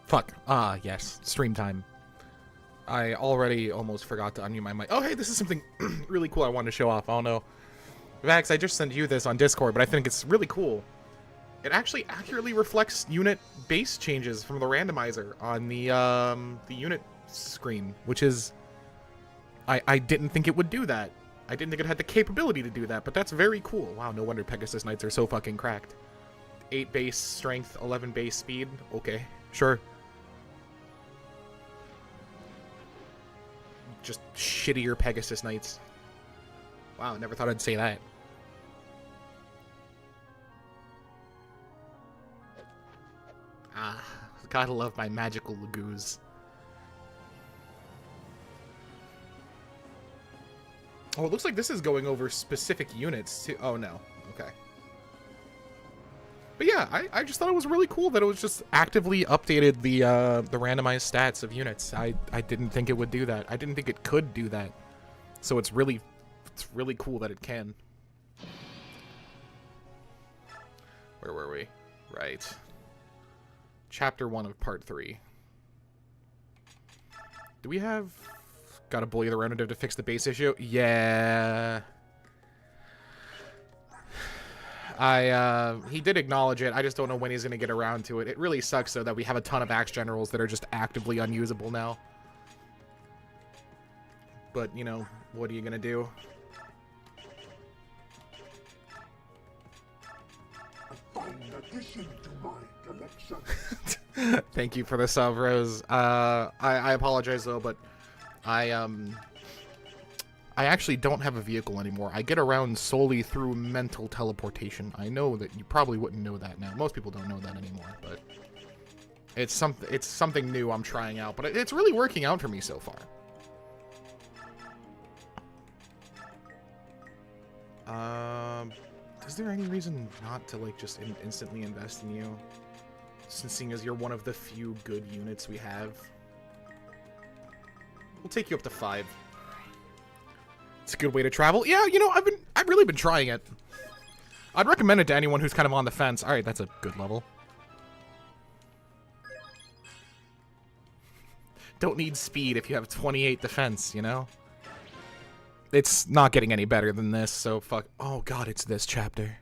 Fuck. Ah, yes. Stream time. I already almost forgot to unmute my mic. Oh, hey, this is something really cool I wanted to show off. I don't know. Vax, I just sent you this on Discord, but I think it's really cool. It actually accurately reflects unit base changes from the randomizer on the unit screen, which is... I didn't think it would do that. I didn't think it had the capability to do that, but that's very cool. Wow, no wonder Pegasus Knights are so fucking cracked. 8 base strength, 11 base speed. Okay, sure. Just shittier Pegasus Knights. Wow, I never thought I'd say that. Ah, gotta love my magical Lagoos. Oh, it looks like this is going over specific units too. Oh no, okay. But yeah, I just thought it was really cool that it was just actively updated the randomized stats of units. I didn't think it would do that. I didn't think it could do that. So it's really cool that it can. Where were we? Right. Chapter 1 of Part 3. Do we have... Gotta bully the representative to fix the base issue? Yeah... he did acknowledge it. I just don't know when he's going to get around to it. It really sucks, though, that we have a ton of Axe Generals that are just actively unusable now. But, you know, what are you going to do? Thank you for the sub, Rose. I apologize, though, but I actually don't have a vehicle anymore. I get around solely through mental teleportation. I know that you probably wouldn't know that now. Most people don't know that anymore, but it's something new I'm trying out, but it's really working out for me so far. Is there any reason not to like just instantly invest in you? Since seeing as you're one of the few good units we have. We'll take you up to 5. It's a good way to travel. Yeah, you know, I've really been trying it. I'd recommend it to anyone who's kind of on the fence. All right, that's a good level. Don't need speed if you have 28 defense, you know? It's not getting any better than this, so fuck. Oh god, it's this chapter.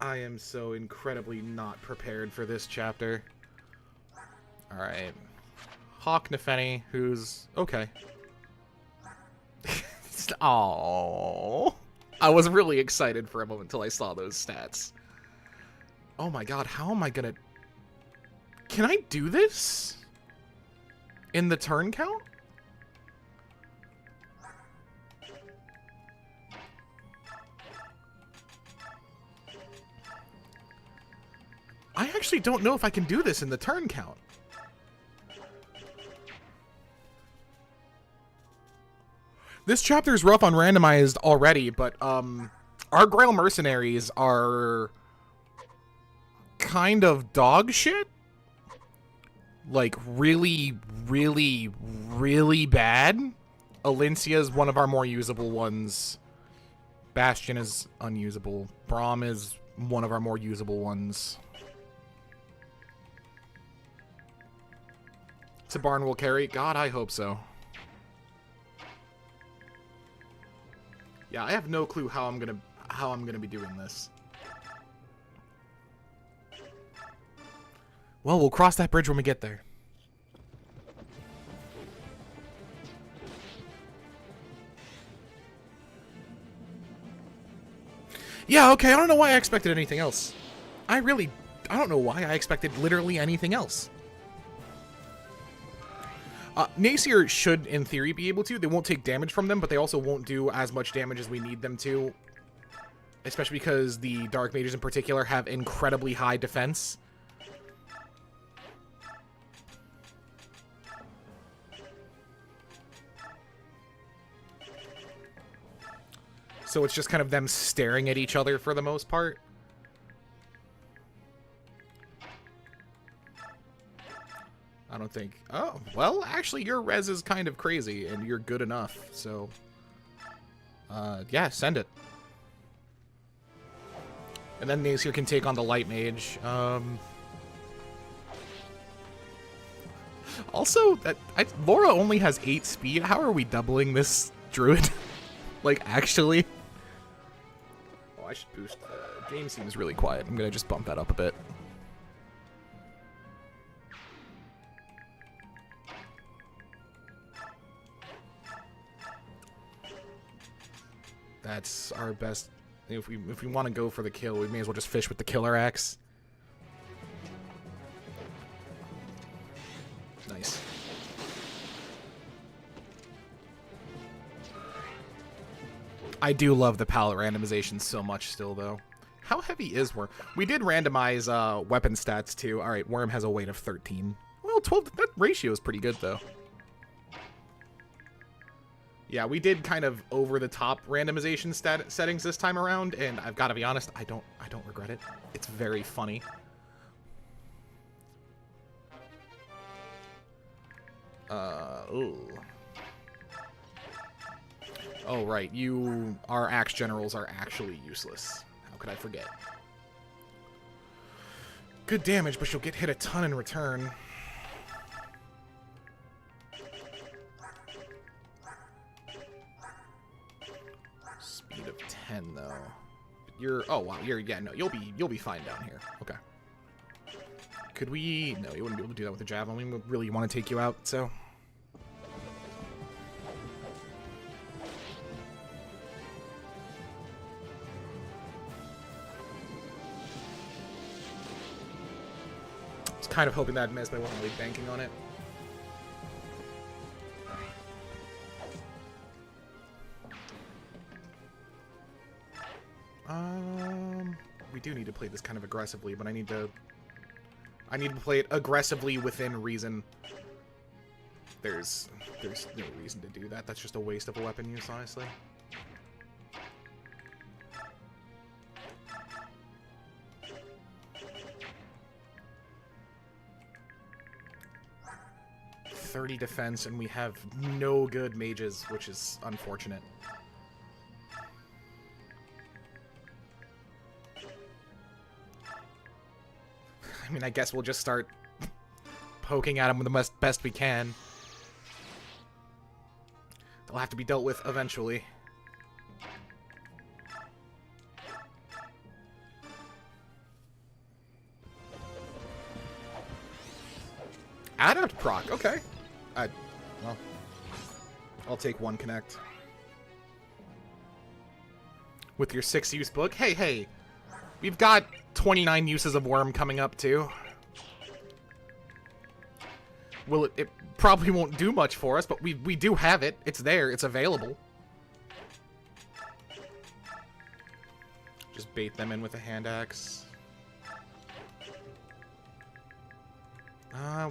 I am so incredibly not prepared for this chapter. All right. Hawk Nefeni, who's okay. Oh, I was really excited for a moment until I saw those stats. Oh my god, how am I gonna... Can I do this? In the turn count? I actually don't know if I can do this in the turn count. This chapter is rough on randomized already, but our Grail Mercenaries are kind of dog shit. Like really, really, really bad. Alencia is one of our more usable ones. Bastion is unusable. Braum is one of our more usable ones. Tabarn will carry. God, I hope so. Yeah, I have no clue how I'm gonna be doing this. Well, we'll cross that bridge when we get there. Yeah, okay, I don't know why I expected anything else. I don't know why I expected literally anything else. Nacier should, in theory, be able to. They won't take damage from them, but they also won't do as much damage as we need them to. Especially because the Dark Mages in particular have incredibly high defense. So it's just kind of them staring at each other for the most part. I don't think... Oh, well, actually, your res is kind of crazy, and you're good enough, so... yeah, send it. And then Nacier can take on the Light Mage. Also, Laura only has 8 speed. How are we doubling this druid? Like, actually? Oh, I should boost. Game seems really quiet. I'm gonna just bump that up a bit. That's our best. If we want to go for the kill, we may as well just fish with the killer axe. Nice. I do love the palette randomization so much still, though. How heavy is Worm? We did randomize weapon stats, too. Alright, Worm has a weight of 13. Well, 12, that ratio is pretty good, though. Yeah, we did kind of over-the-top randomization settings this time around, and I've got to be honest, I don't regret it. It's very funny. Ooh. Oh, right. Our axe generals are actually useless. How could I forget? Good damage, but she'll get hit a ton in return. Speed of 10, though. Oh, wow. Yeah, no, you'll be fine down here. Okay. Could we... No, you wouldn't be able to do that with the javelin. We really want to take you out, so... Kind of hoping that I'd miss, but I wasn't really banking on it. We do need to play this kind of aggressively, but I need to play it aggressively within reason. There's no reason to do that. That's just a waste of a weapon use, honestly. .30 defense, and we have no good mages, which is unfortunate. I mean, I guess we'll just start poking at them with the best we can. They'll have to be dealt with eventually. Adept proc, okay. Well, I'll take one connect. With your 6-use book? Hey, we've got 29 uses of Worm coming up, too. Well, it probably won't do much for us, but we do have it. It's there, it's available. Just bait them in with a hand axe.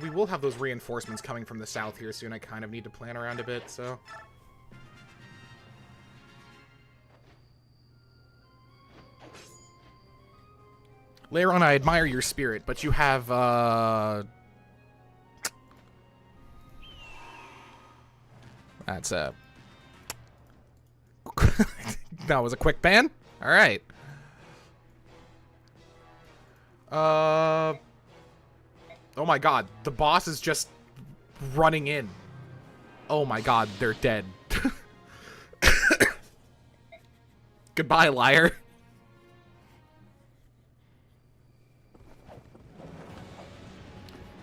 We will have those reinforcements coming from the south here soon. I kind of need to plan around a bit, so... Leiron, I admire your spirit, but you have, That's a... That was a quick ban? Alright. Oh my god, the boss is just running in. Oh my god, they're dead. Goodbye, liar.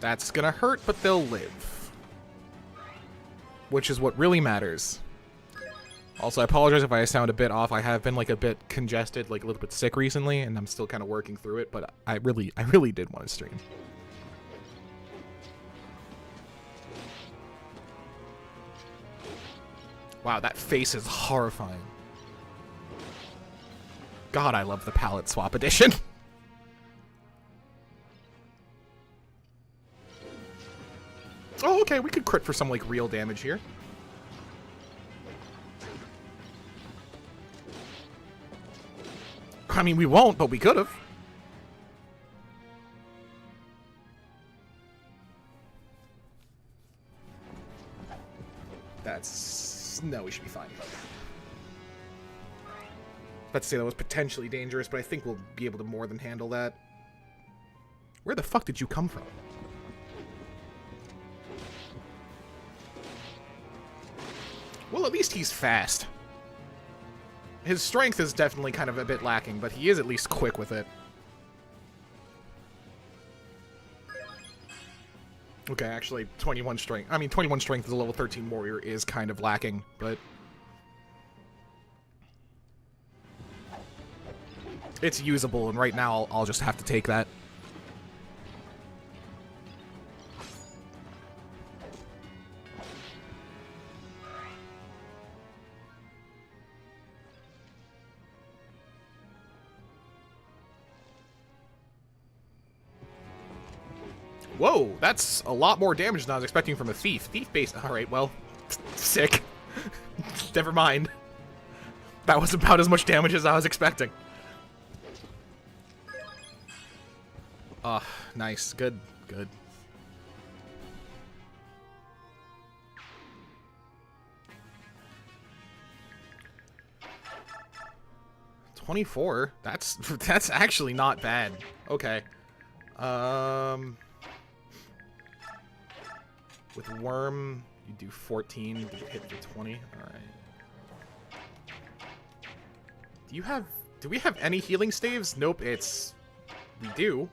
That's gonna hurt, but they'll live. Which is what really matters. Also, I apologize if I sound a bit off. I have been like a bit congested, like a little bit sick recently, and I'm still kind of working through it, but I really did want to stream. Wow, that face is horrifying. God, I love the palette swap edition. Oh, okay, we could crit for some, like, real damage here. I mean, we won't, but we could have. No, we should be fine. Let's say that was potentially dangerous, but I think we'll be able to more than handle that. Where the fuck did you come from? Well, at least he's fast. His strength is definitely kind of a bit lacking, but he is at least quick with it. Okay, actually, 21 strength. I mean, 21 strength as a level 13 warrior is kind of lacking, but it's usable, and right now I'll just have to take that. Whoa, that's a lot more damage than I was expecting from a thief. Thief-based... Alright, well, sick. Never mind. That was about as much damage as I was expecting. Nice. Good. Good. $24? That's actually not bad. Okay. With Worm, you do 14 to get hit for 20. Alright. Do we have any healing staves? Nope, we do.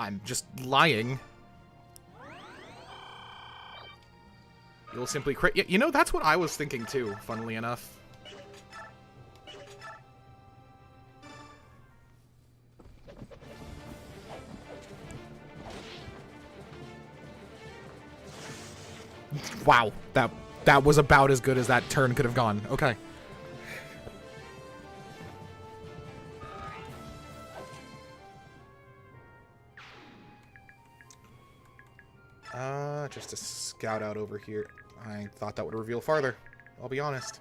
I'm just lying. You'll simply crit. Yeah, you know, that's what I was thinking too, funnily enough. Wow, that was about as good as that turn could have gone. Okay. Just to scout out over here. I thought that would reveal farther. I'll be honest.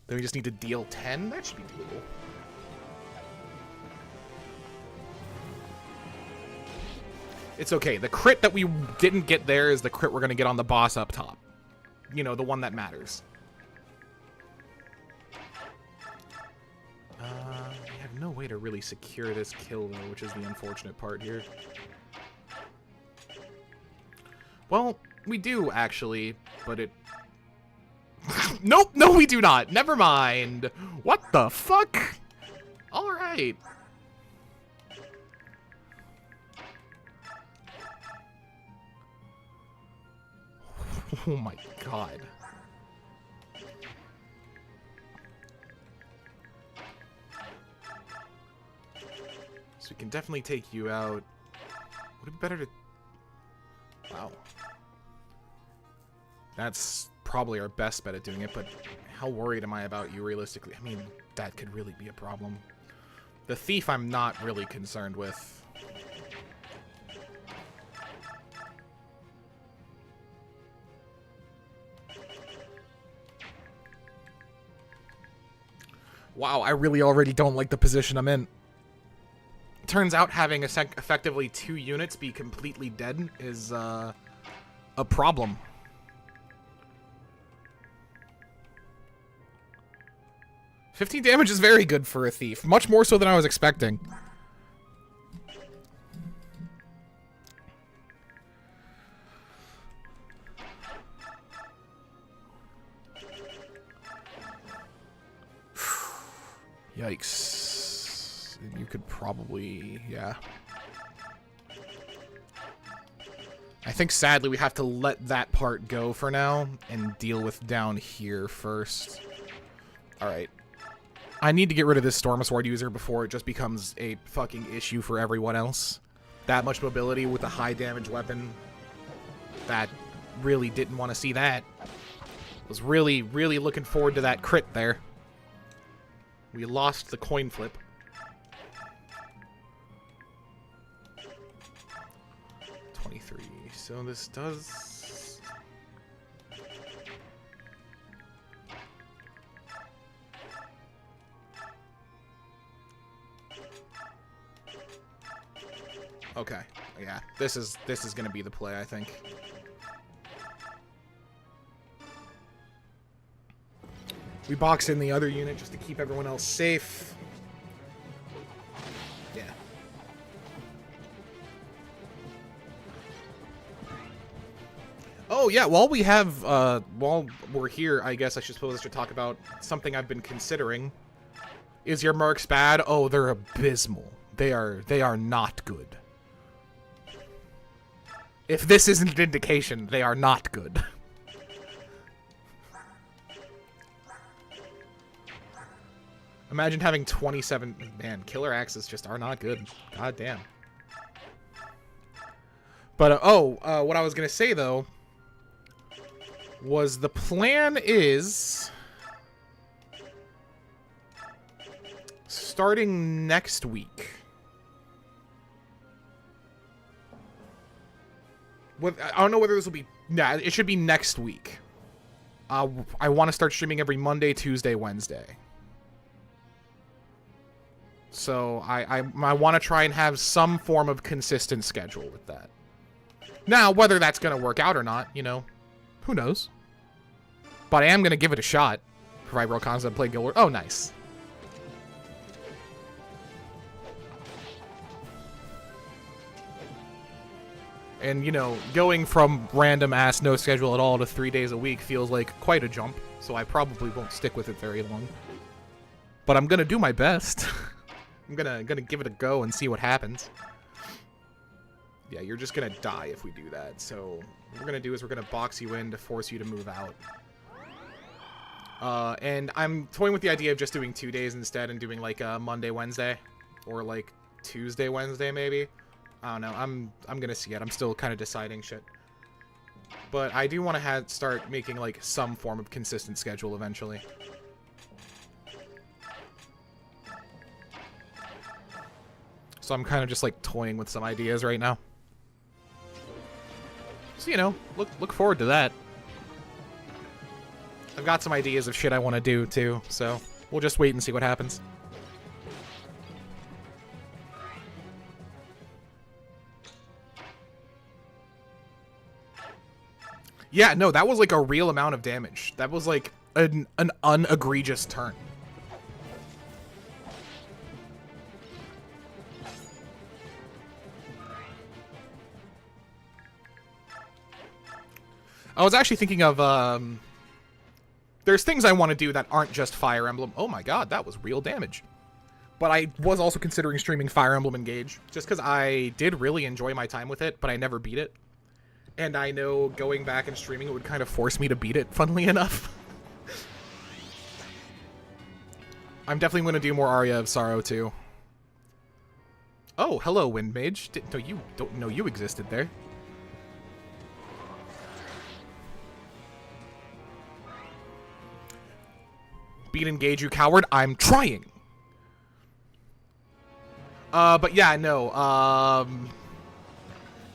Then we just need to deal 10? That should be doable. It's okay. The crit that we didn't get there is the crit we're going to get on the boss up top. You know, the one that matters. We have no way to really secure this kill, though, which is the unfortunate part here. Well, we do, actually, but it... Nope! No, we do not! Never mind! What the fuck? Alright. Oh my god. So we can definitely take you out. Would it be better to... Wow. That's probably our best bet at doing it, but how worried am I about you realistically? I mean, that could really be a problem. The thief I'm not really concerned with. Wow, I really already don't like the position I'm in. Turns out having effectively 2 units be completely dead is a problem. $15 damage is very good for a thief. Much more so than I was expecting. Yikes. You could probably... yeah. I think sadly we have to let that part go for now and deal with down here first. Alright. I need to get rid of this Storm Sword user before it just becomes a fucking issue for everyone else. That much mobility with a high damage weapon. That really didn't want to see that. Was really, really looking forward to that crit there. We lost the coin flip. So this does... Okay, yeah, this is gonna be the play, I think. We box in the other unit just to keep everyone else safe. Yeah. Oh yeah, while we're here, I guess I should talk about something I've been considering. Is your mercs bad? Oh, they're abysmal. They are not good. If this isn't an indication, they are not good. Imagine having 27... Man, killer axes just are not good. God damn. But, what I was gonna say, though, was the plan is... starting next week. I don't know whether this will be... Nah, it should be next week. I want to start streaming every Monday, Tuesday, Wednesday. So I want to try and have some form of consistent schedule with that. Now, whether that's going to work out or not, you know, who knows? But I am going to give it a shot. Provide real concept, play Guild Wars. Oh, nice. And, you know, going from random-ass no schedule at all to 3 days a week feels like quite a jump. So I probably won't stick with it very long. But I'm going to do my best. I'm gonna give it a go and see what happens. Yeah, you're just gonna die if we do that. So what we're gonna do is we're gonna box you in to force you to move out. And I'm toying with the idea of just doing 2 days instead and doing like a Monday, Wednesday, or like Tuesday, Wednesday maybe. I don't know. I'm gonna see it. I'm still kind of deciding shit. But I do want to start making like some form of consistent schedule eventually. So I'm kind of just like toying with some ideas right now. So, you know, look forward to that. I've got some ideas of shit I want to do too, so we'll just wait and see what happens. Yeah, no, that was like a real amount of damage. That was like an unegregious turn. I was actually thinking of, there's things I want to do that aren't just Fire Emblem. Oh my god, that was real damage. But I was also considering streaming Fire Emblem Engage, just because I did really enjoy my time with it, but I never beat it. And I know going back and streaming it would kind of force me to beat it, funnily enough. I'm definitely going to do more Aria of Sorrow, too. Oh, hello, Wind Mage. Don't know you existed there. Beat Engage, you coward. I'm trying. But yeah, no.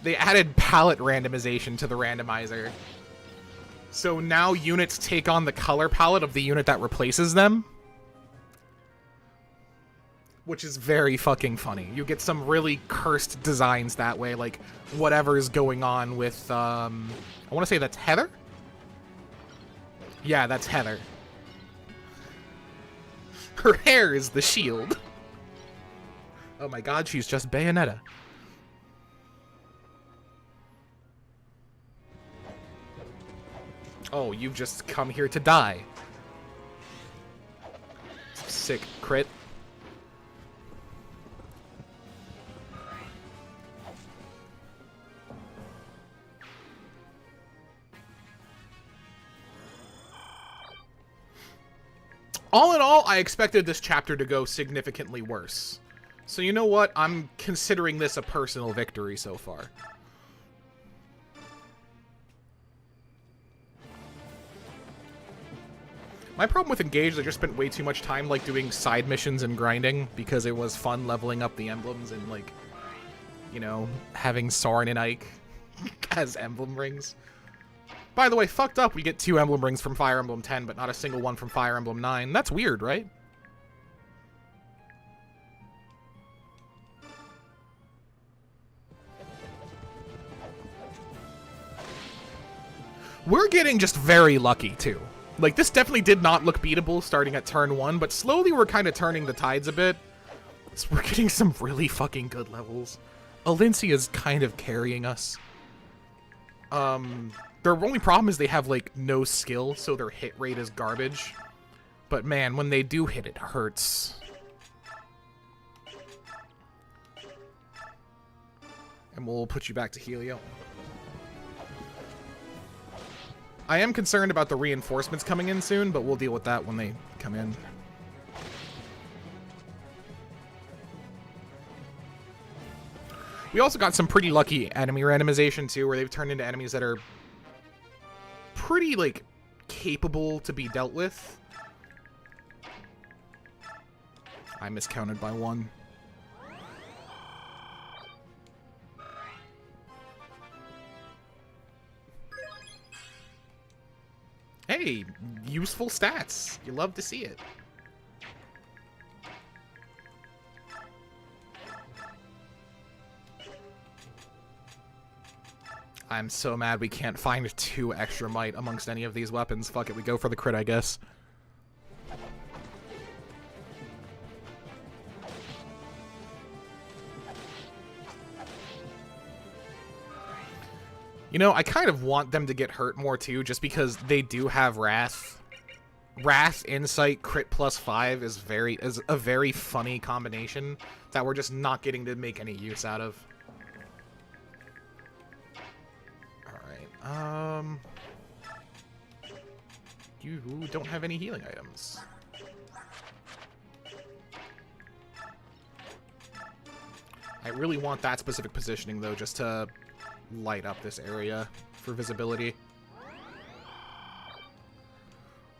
They added palette randomization to the randomizer. So now units take on the color palette of the unit that replaces them. Which is very fucking funny. You get some really cursed designs that way, like whatever is going on with, I want to say that's Heather? Yeah, that's Heather. Her hair is the shield. Oh my god, she's just Bayonetta. Oh, you've just come here to die. Sick crit. All in all, I expected this chapter to go significantly worse. So you know what? I'm considering this a personal victory so far. My problem with Engage is I just spent way too much time like doing side missions and grinding because it was fun leveling up the emblems and like, you know, having Soren and Ike as emblem rings. By the way, fucked up, we get 2 emblem rings from Fire Emblem 10, but not a single one from Fire Emblem 9. That's weird, right? We're getting just very lucky, too. Like, this definitely did not look beatable starting at turn 1, but slowly we're kind of turning the tides a bit. So we're getting some really fucking good levels. Alincia is kind of carrying us. Their only problem is they have, like, no skill, so their hit rate is garbage. But man, when they do hit, it hurts. And we'll put you back to Helio. I am concerned about the reinforcements coming in soon, but we'll deal with that when they come in. We also got some pretty lucky enemy randomization, too, where they've turned into enemies that are pretty, like, capable to be dealt with. I miscounted by 1. Hey, useful stats. You love to see it. I'm so mad we can't find 2 extra might amongst any of these weapons. Fuck it, we go for the crit, I guess. You know, I kind of want them to get hurt more, too, just because they do have Wrath. Wrath, Insight, Crit +5 is a very funny combination that we're just not getting to make any use out of. Alright, you don't have any healing items. I really want that specific positioning, though, just to light up this area for visibility.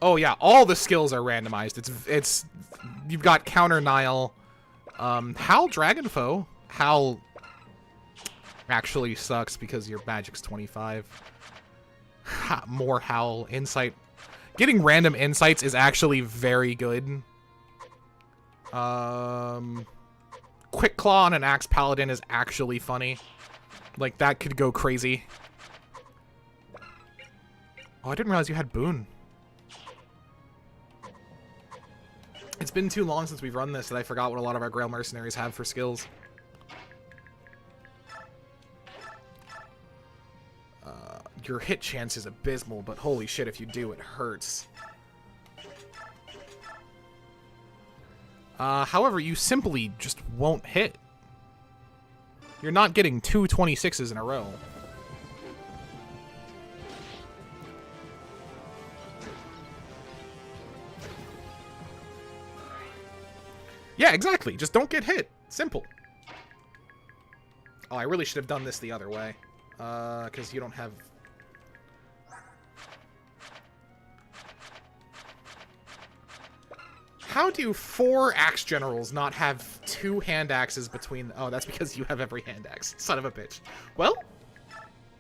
Oh yeah, all the skills are randomized. It's you've got Counter Nile, Howl Dragonfoe. Howl actually sucks because your magic's 25. More Howl Insight. Getting random insights is actually very good. Quick Claw on an Axe Paladin is actually funny. Like, that could go crazy. Oh, I didn't realize you had Boon. It's been too long since we've run this that I forgot what a lot of our Grail Mercenaries have for skills. Your hit chance is abysmal, but holy shit, if you do, it hurts. However, you simply just won't hit. You're not getting 2 26s in a row. Yeah, exactly. Just don't get hit. Simple. Oh, I really should have done this the other way. Because you don't have... How do 4 axe generals not have 2 hand axes between... Oh, that's because you have every hand axe. Son of a bitch. Well,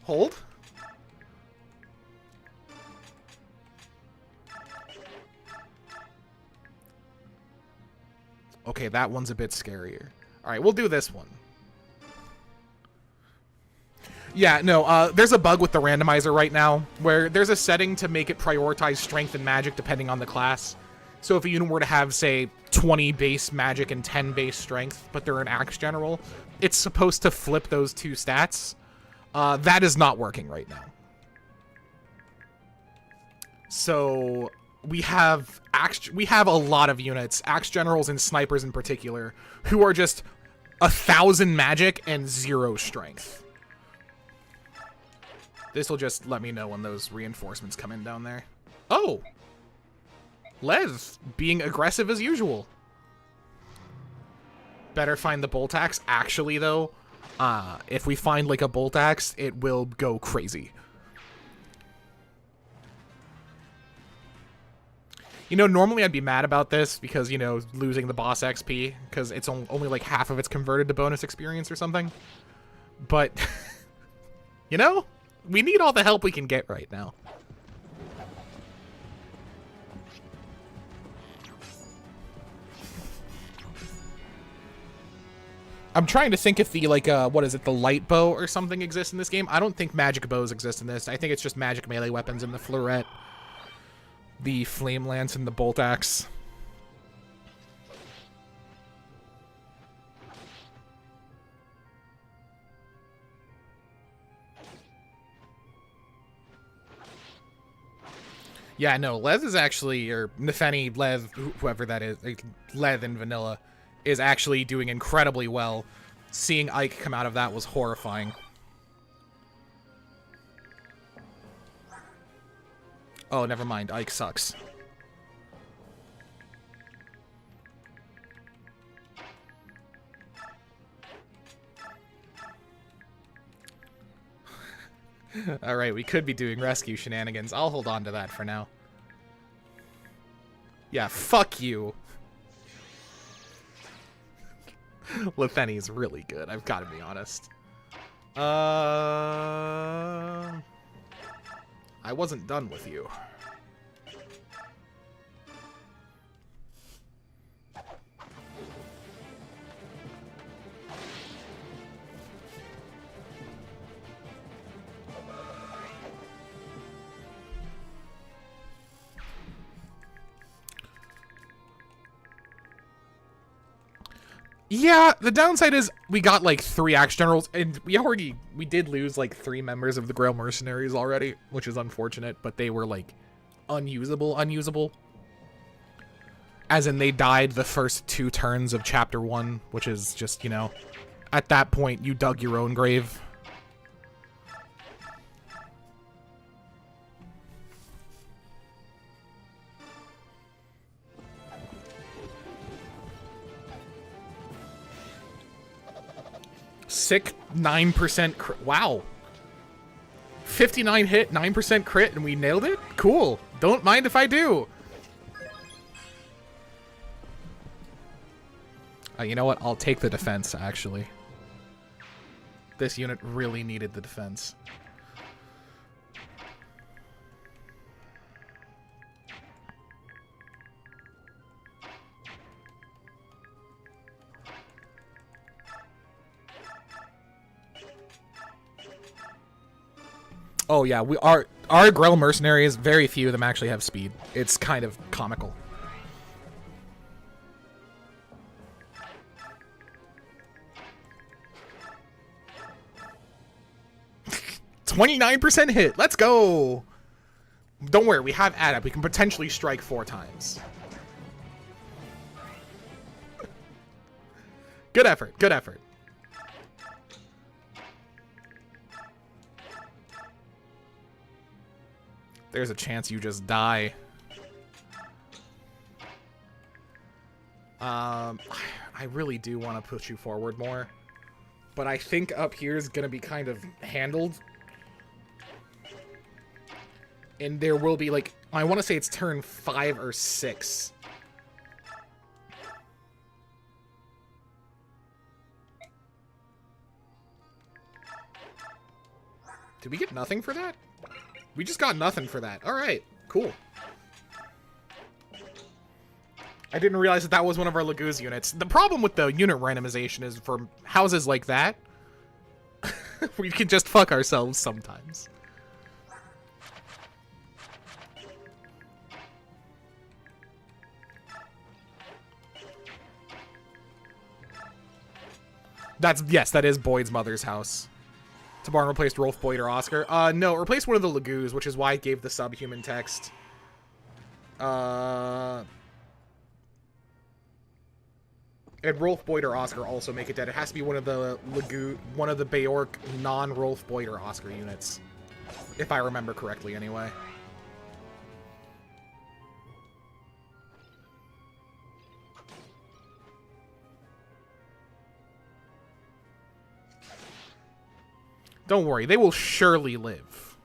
hold. Okay, that one's a bit scarier. Alright, we'll do this one. Yeah, no, there's a bug with the randomizer right now, where there's a setting to make it prioritize strength and magic depending on the class. So if a unit were to have, say, 20 base magic and 10 base strength, but they're an axe general, it's supposed to flip those 2 stats. That is not working right now. So we have a lot of units, axe generals and snipers in particular, who are just 1,000 magic and 0 strength. This will just let me know when those reinforcements come in down there. Oh! Les, being aggressive as usual. Better find the bolt axe. Actually, though, if we find, like, a bolt axe, it will go crazy. You know, normally I'd be mad about this because, you know, losing the boss XP, because it's only like half of it's converted to bonus experience or something. But, you know, we need all the help we can get right now. I'm trying to think if the, like, what is it, the light bow or something exists in this game. I don't think magic bows exist in this. I think it's just magic melee weapons and the fleuret, the flame lance, and the bolt axe. Yeah, no, Lev is actually, or Nefeni, Lev, whoever that is, like, Lev in vanilla, is actually doing incredibly well. Seeing Ike come out of that was horrifying. Oh, never mind. Ike sucks. Alright, we could be doing rescue shenanigans. I'll hold on to that for now. Yeah, fuck you. Lefeni's really good, I've got to be honest. I wasn't done with you. Yeah, the downside is we got like 3 axe generals, and we did lose like 3 members of the Grail Mercenaries already, which is unfortunate, but they were like unusable. As in, they died the first 2 turns of Chapter 1, which is just, you know, at that point, you dug your own grave. Sick 9% crit. Wow. 59 hit, 9% crit, and we nailed it? Cool. Don't mind if I do. You know what? I'll take the defense, actually. This unit really needed the defense. Oh yeah, our Grail Mercenaries, very few of them actually have speed. It's kind of comical. %29 hit. Let's go. Don't worry, we have add-up. We can potentially strike 4 times. Good effort. Good effort. There's a chance you just die. I really do want to push you forward more. But I think up here is going to be kind of handled. And there will be, like, I want to say it's turn 5 or 6. Did we get nothing for that? We just got nothing for that. Alright, cool. I didn't realize that that was one of our Laguz units. The problem with the unit randomization is for houses like that, we can just fuck ourselves sometimes. Yes, that is Boyd's mother's house. Tabarn replaced Rolf, Boyd, or Oscar. No, replaced one of the Laguz, which is why it gave the subhuman text. And Rolf, Boyd, or Oscar also make it dead. It has to be one of the one of the Bayork non-Rolf, Boyd, or Oscar units. If I remember correctly, anyway. Don't worry, they will surely live.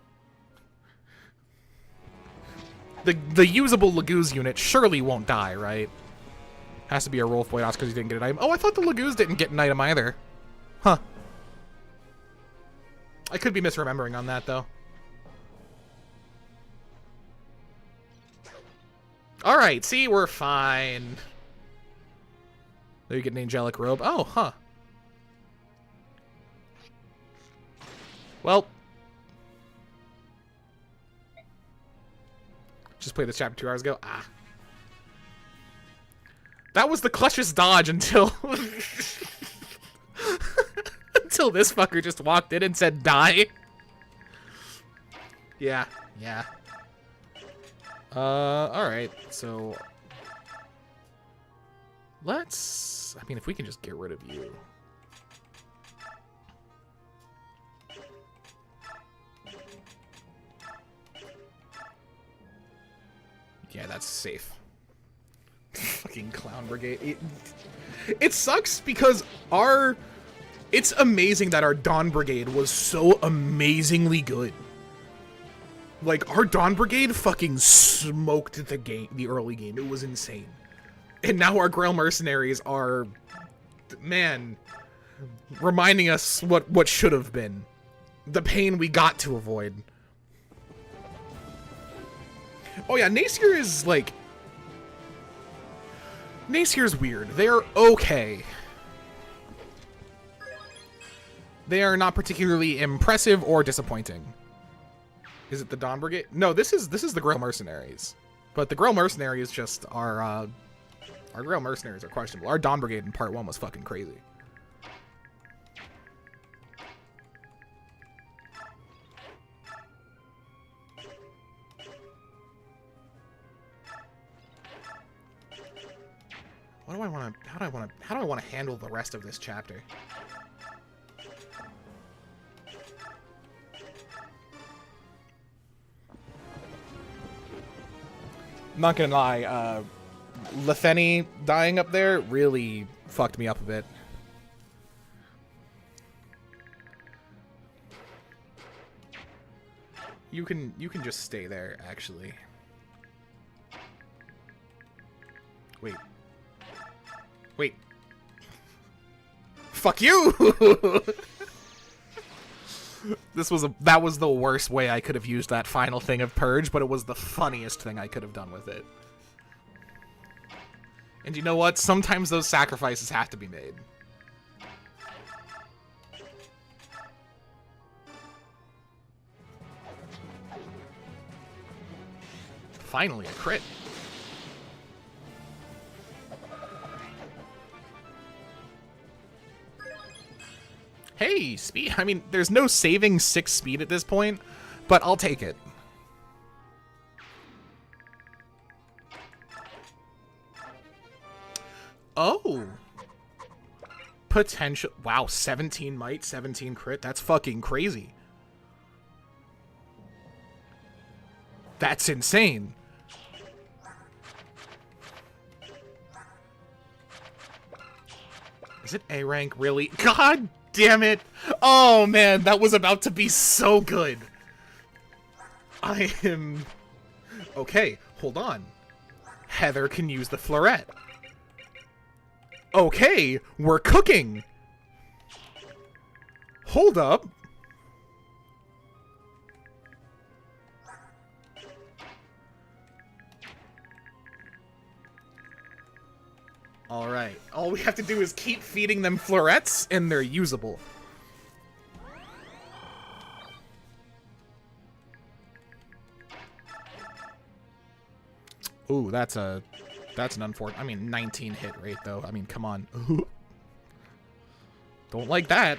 The usable Laguz unit surely won't die, right? Has to be a Rolf Boyd because he didn't get an item. Oh, I thought the Laguz didn't get an item either. Huh. I could be misremembering on that, though. Alright, see, we're fine. There you get an angelic robe. Oh, huh. Well. Just played this chapter 2 hours ago. Ah. That was the clutchest dodge until... until this fucker just walked in and said, die. Yeah, yeah. Alright, so... Let's... I mean, if we can just get rid of you. Yeah, that's safe. Fucking Clown Brigade. It sucks because our... It's amazing that our Dawn Brigade was so amazingly good. Like, our Dawn Brigade fucking smoked the game, the early game. It was insane. And now our Grail Mercenaries are... Man, reminding us what should have been. The pain we got to avoid. Oh yeah, Nacier is, like... Nacier's weird. They're okay. They are not particularly impressive or disappointing. Is it the Dawn Brigade? No, this is the Grail Mercenaries. But the Grail Mercenaries just are, our Grail Mercenaries are questionable. Our Dawn Brigade in part 1 was fucking crazy. What do I want to... How do I want to handle the rest of this chapter? I'm not gonna lie, Lefeni dying up there really fucked me up a bit. You can just stay there, actually. Wait. Wait. Fuck you! That was the worst way I could have used that final thing of Purge, but it was the funniest thing I could have done with it. And you know what? Sometimes those sacrifices have to be made. Finally, a crit. Hey, speed. I mean, there's no saving 6 speed at this point, but I'll take it. Oh. Potential. Wow, 17 might, 17 crit. That's fucking crazy. That's insane. Is it A rank, really? God damn it. Oh, man, that was about to be so good. I am... Okay, hold on. Heather can use the Florette. Okay, we're cooking. Hold up. Alright, all we have to do is keep feeding them florets, and they're usable. Ooh, that's an unfortunate... I mean, 19 hit rate, though. I mean, come on. Don't like that.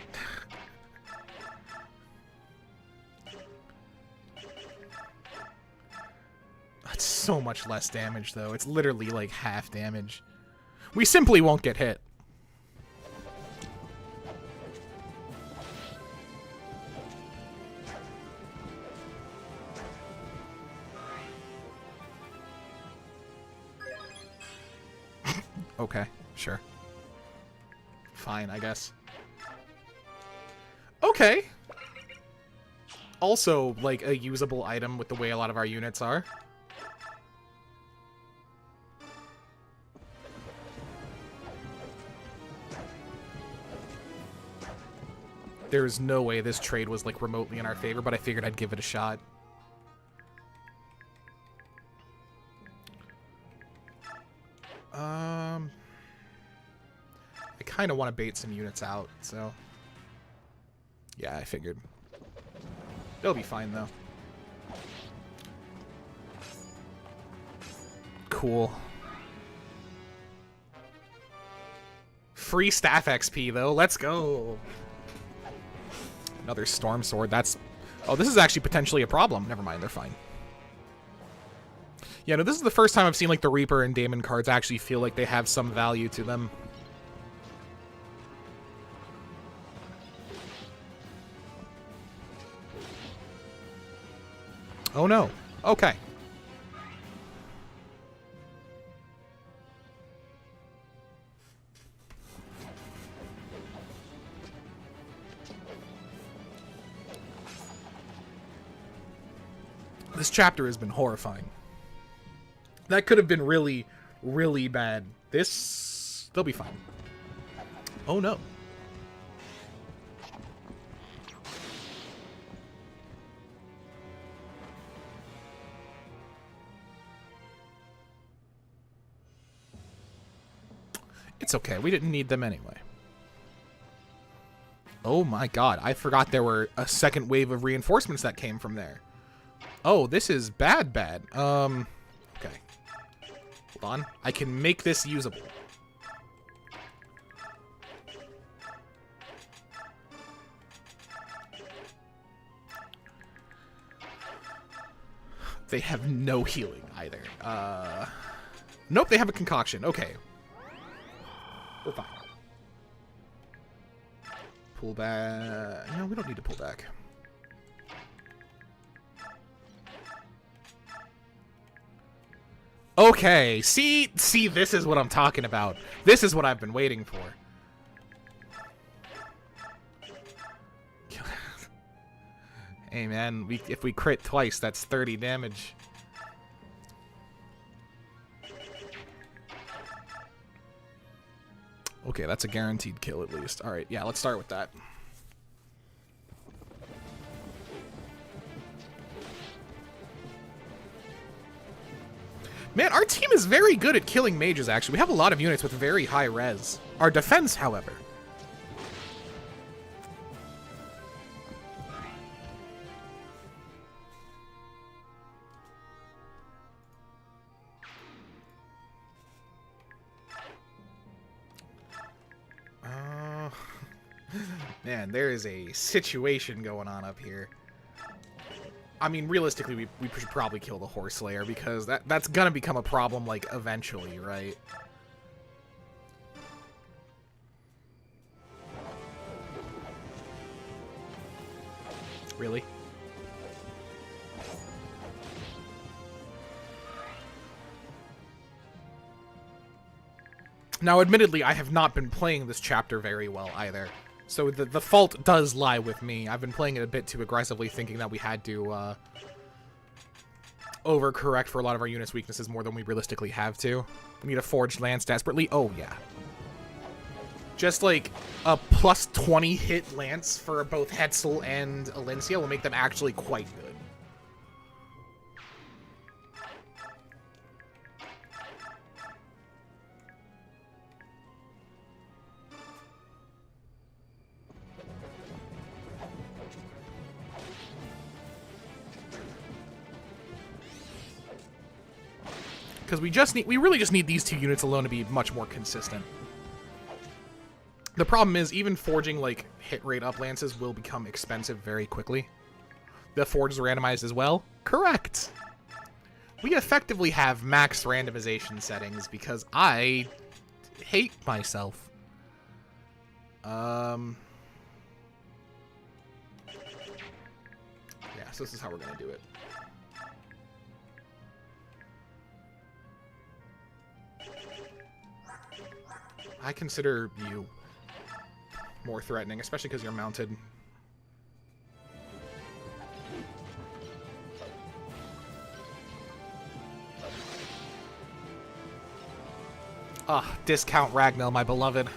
That's so much less damage, though. It's literally, like, half damage. We simply won't get hit. Okay, sure. Fine, I guess. Okay. Also, like, a usable item with the way a lot of our units are. There's no way this trade was, like, remotely in our favor, but I figured I'd give it a shot. I kind of want to bait some units out, so... Yeah, I figured. They'll be fine, though. Cool. Free staff XP, though. Let's go! Another Storm Sword. That's... Oh, this is actually potentially a problem. Never mind, they're fine. Yeah, no, this is the first time I've seen, like, the Reaper and Daemon cards actually feel like they have some value to them. Oh, no. Okay. This chapter has been horrifying. That could have been really, really bad. They'll be fine. Oh, no. It's okay. We didn't need them anyway. Oh my god. I forgot there were a second wave of reinforcements that came from there. Oh, this is bad. Okay. Hold on. I can make this usable. They have no healing either. Nope, they have a concoction. Okay. We're fine. Pull back. No, we don't need to pull back. Okay, see, this is what I'm talking about. This is what I've been waiting for. Hey man, if we crit twice, that's 30 damage. Okay, that's a guaranteed kill at least. Alright, yeah, let's start with that. Man, our team is very good at killing mages, actually. We have a lot of units with very high res. Our defense, however. Man, there is a situation going on up here. I mean, realistically, we should probably kill the Horse Slayer because that's gonna become a problem, like, eventually, right? Really? Now, admittedly, I have not been playing this chapter very well either. So the fault does lie with me. I've been playing it a bit too aggressively, thinking that we had to overcorrect for a lot of our units' weaknesses more than we realistically have to. We need a Forged Lance desperately. Oh, yeah. Just like a plus 20 hit lance for both Hetzel and Alencia will make them actually quite good. Because we really just need these two units alone to be much more consistent. The problem is, even forging, like, hit rate up lances will become expensive very quickly. The forge is randomized as well? Correct! We effectively have max randomization settings because I hate myself. Yeah, so this is how we're gonna do it. I consider you more threatening, especially because you're mounted. Ah, discount Ragnell, my beloved.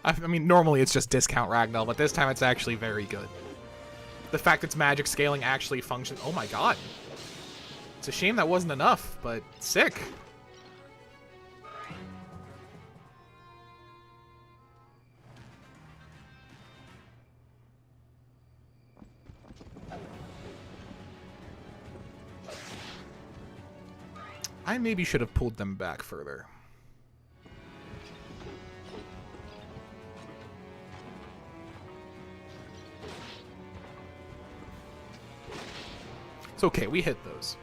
I mean, normally it's just discount Ragnell, but this time it's actually very good. The fact its magic scaling actually functions. Oh my god. It's a shame that wasn't enough, but sick. I maybe should have pulled them back further. It's okay, we hit those.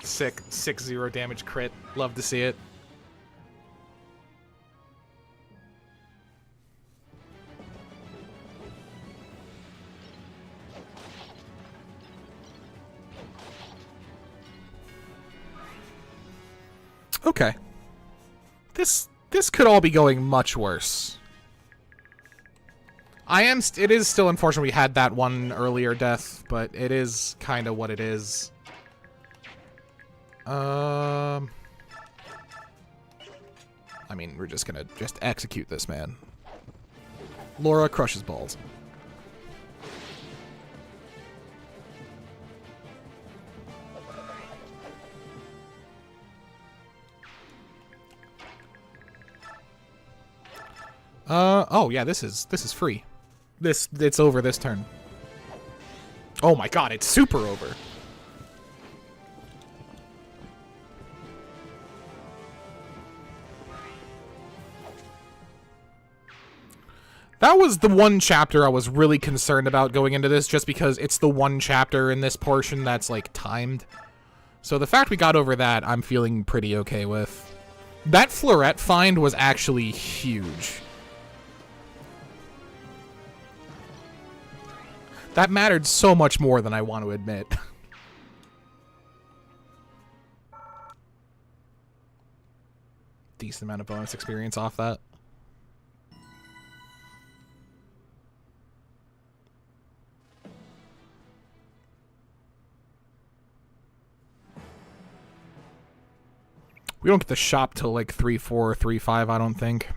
Sick. 6-0 damage crit. Love to see it. Okay. This could all be going much worse. It is still unfortunate we had that one earlier death, but it is kind of what it is. I mean, we're just gonna execute this man. Laura crushes balls. Oh yeah, this is free. It's over this turn. Oh my god, it's super over. That was the one chapter I was really concerned about going into this, just because it's the one chapter in this portion that's, like, timed. So the fact we got over that, I'm feeling pretty okay with. That Florette find was actually huge. That mattered so much more than I want to admit. Decent amount of bonus experience off that. We don't get the shop till like 3-4, 3-5, I don't think.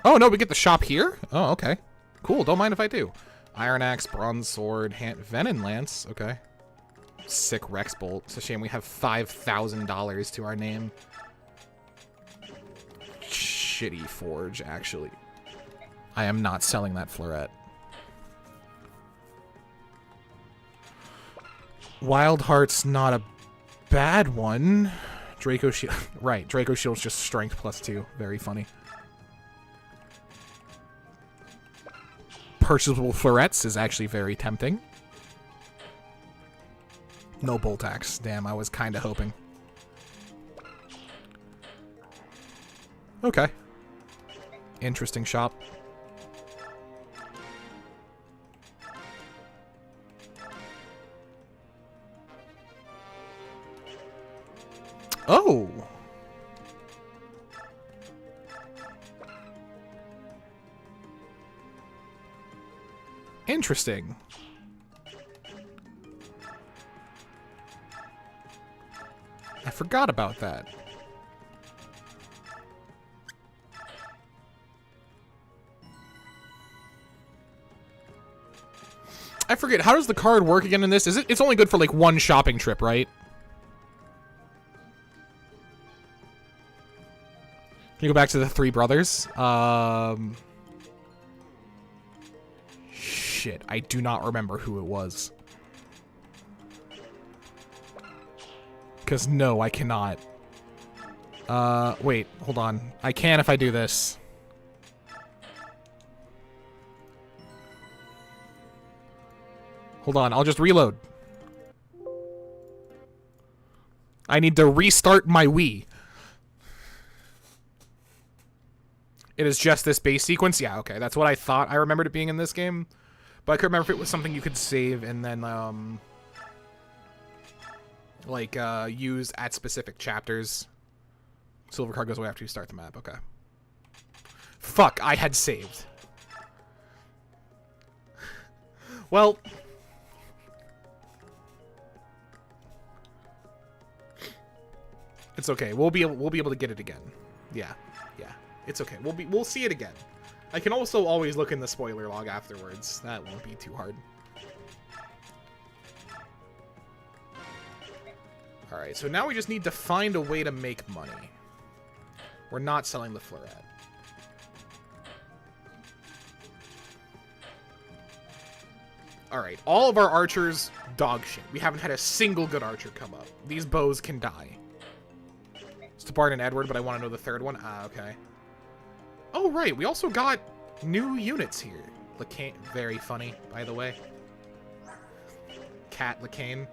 Oh, no, we get the shop here? Oh, okay. Cool, don't mind if I do. Iron Axe, Bronze Sword, Venom Lance. Okay. Sick Rex Bolt. It's a shame we have $5,000 to our name. Shitty Forge, actually. I am not selling that Florette. Wild Heart's not a bad one. Draco Shield. Right, Draco Shield's just strength +2. Very funny. Purchasable Florettes is actually very tempting. No Bolt Axe. Damn, I was kind of hoping. Okay. Interesting shop. Oh! Interesting. I forgot about that. I forget, how does the card work again in this? It's only good for like one shopping trip, right? Can you go back to the three brothers? Shit, I do not remember who it was. Because no, I cannot. Wait, hold on. I can if I do this. Hold on, I'll just reload. I need to restart my Wii. It is just this base sequence? Yeah, okay. That's what I thought. I remembered it being in this game. But I couldn't remember if it was something you could save and then, use at specific chapters. Silver card goes away after you start the map. Okay. Fuck, I had saved. Well... It's okay. We'll be able to get it again. Yeah. Yeah. It's okay. We'll see it again. I can also always look in the spoiler log afterwards. That won't be too hard. Alright, so now we just need to find a way to make money. We're not selling the Florette. Alright, all of our archers, dog shit. We haven't had a single good archer come up. These bows can die. It's to Bard and Edward, but I want to know the third one. Ah, okay. Oh, right, we also got new units here. Lacane, very funny, by the way. Cat Lacane.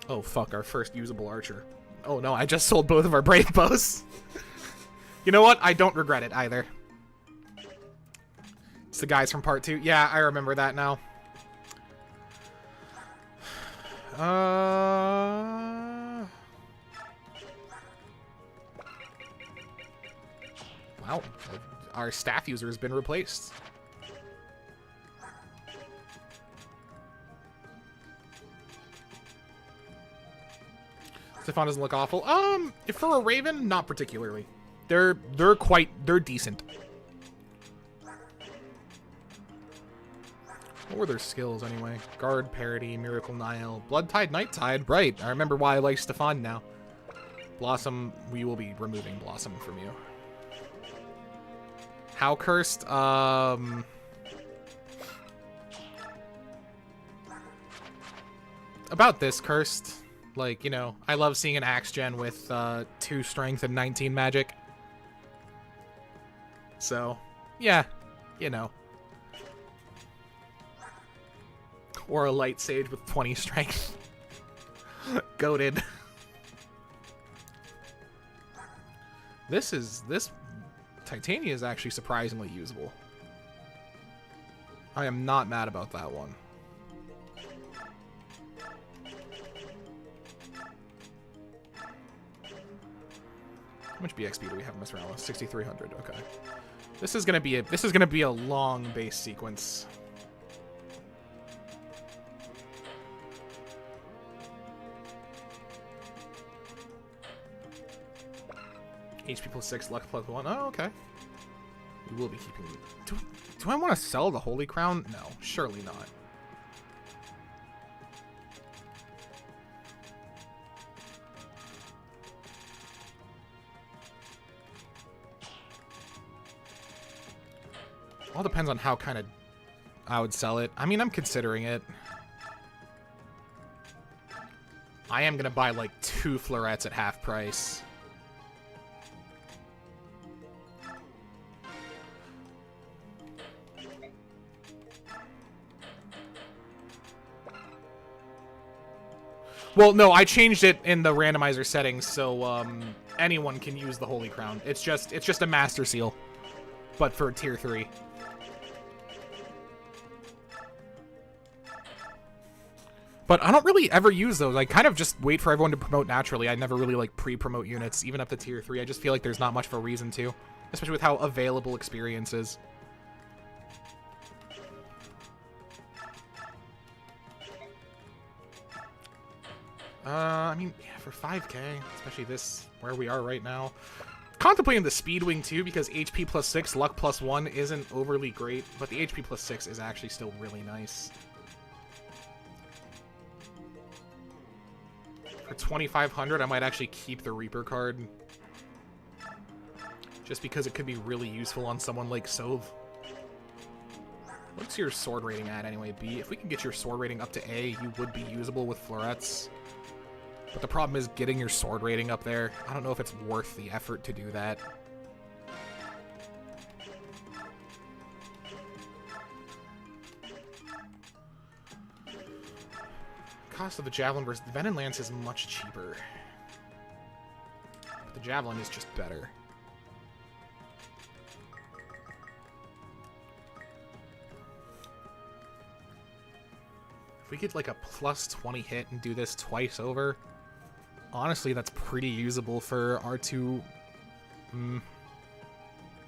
Oh, fuck, our first usable archer. Oh, no, I just sold both of our brave bows. You know what? I don't regret it, either. It's the guys from part 2. Yeah, I remember that now. Wow, our staff user has been replaced. Stefan doesn't look awful. If for a Raven, not particularly. They're decent. What were their skills anyway? Guard, Parity, Miracle Nile, Bloodtide, Nighttide. Right, I remember why I like Stefan now. Blossom, we will be removing Blossom from you. How cursed? About this cursed. Like, you know, I love seeing an Axe Gen with 2 strength and 19 magic. So, yeah, you know. Or a Light Sage with 20 strength. Goated. This Titania is actually surprisingly usable. I am not mad about that one. How much BXP do we have in this round? 6,300. Okay. This is gonna be a long base sequence. HP plus 6, luck plus 1. Oh, okay. We will be keeping... Do I want to sell the Holy Crown? No, surely not. All depends on how kind of I would sell it. I mean, I'm considering it. I am going to buy like 2 florets at half price. Well, no, I changed it in the randomizer settings, so anyone can use the Holy Crown. It's just a Master Seal, but for tier 3. But I don't really ever use those. I kind of just wait for everyone to promote naturally. I never really like pre-promote units, even up to tier 3. I just feel like there's not much of a reason to, especially with how available experience is. I mean, yeah, for 5k, especially this, where we are right now. Contemplating the Speedwing too, because HP plus 6, luck plus 1 isn't overly great, but the HP plus 6 is actually still really nice. For 2,500, I might actually keep the Reaper card. Just because it could be really useful on someone like Sov. What's your sword rating at anyway, B? If we can get your sword rating up to A, you would be usable with florets. But the problem is getting your sword rating up there. I don't know if it's worth the effort to do that. Cost of the Javelin versus the Venom Lance is much cheaper. But the Javelin is just better. If we get like a plus 20 hit and do this twice over, honestly, that's pretty usable for R2.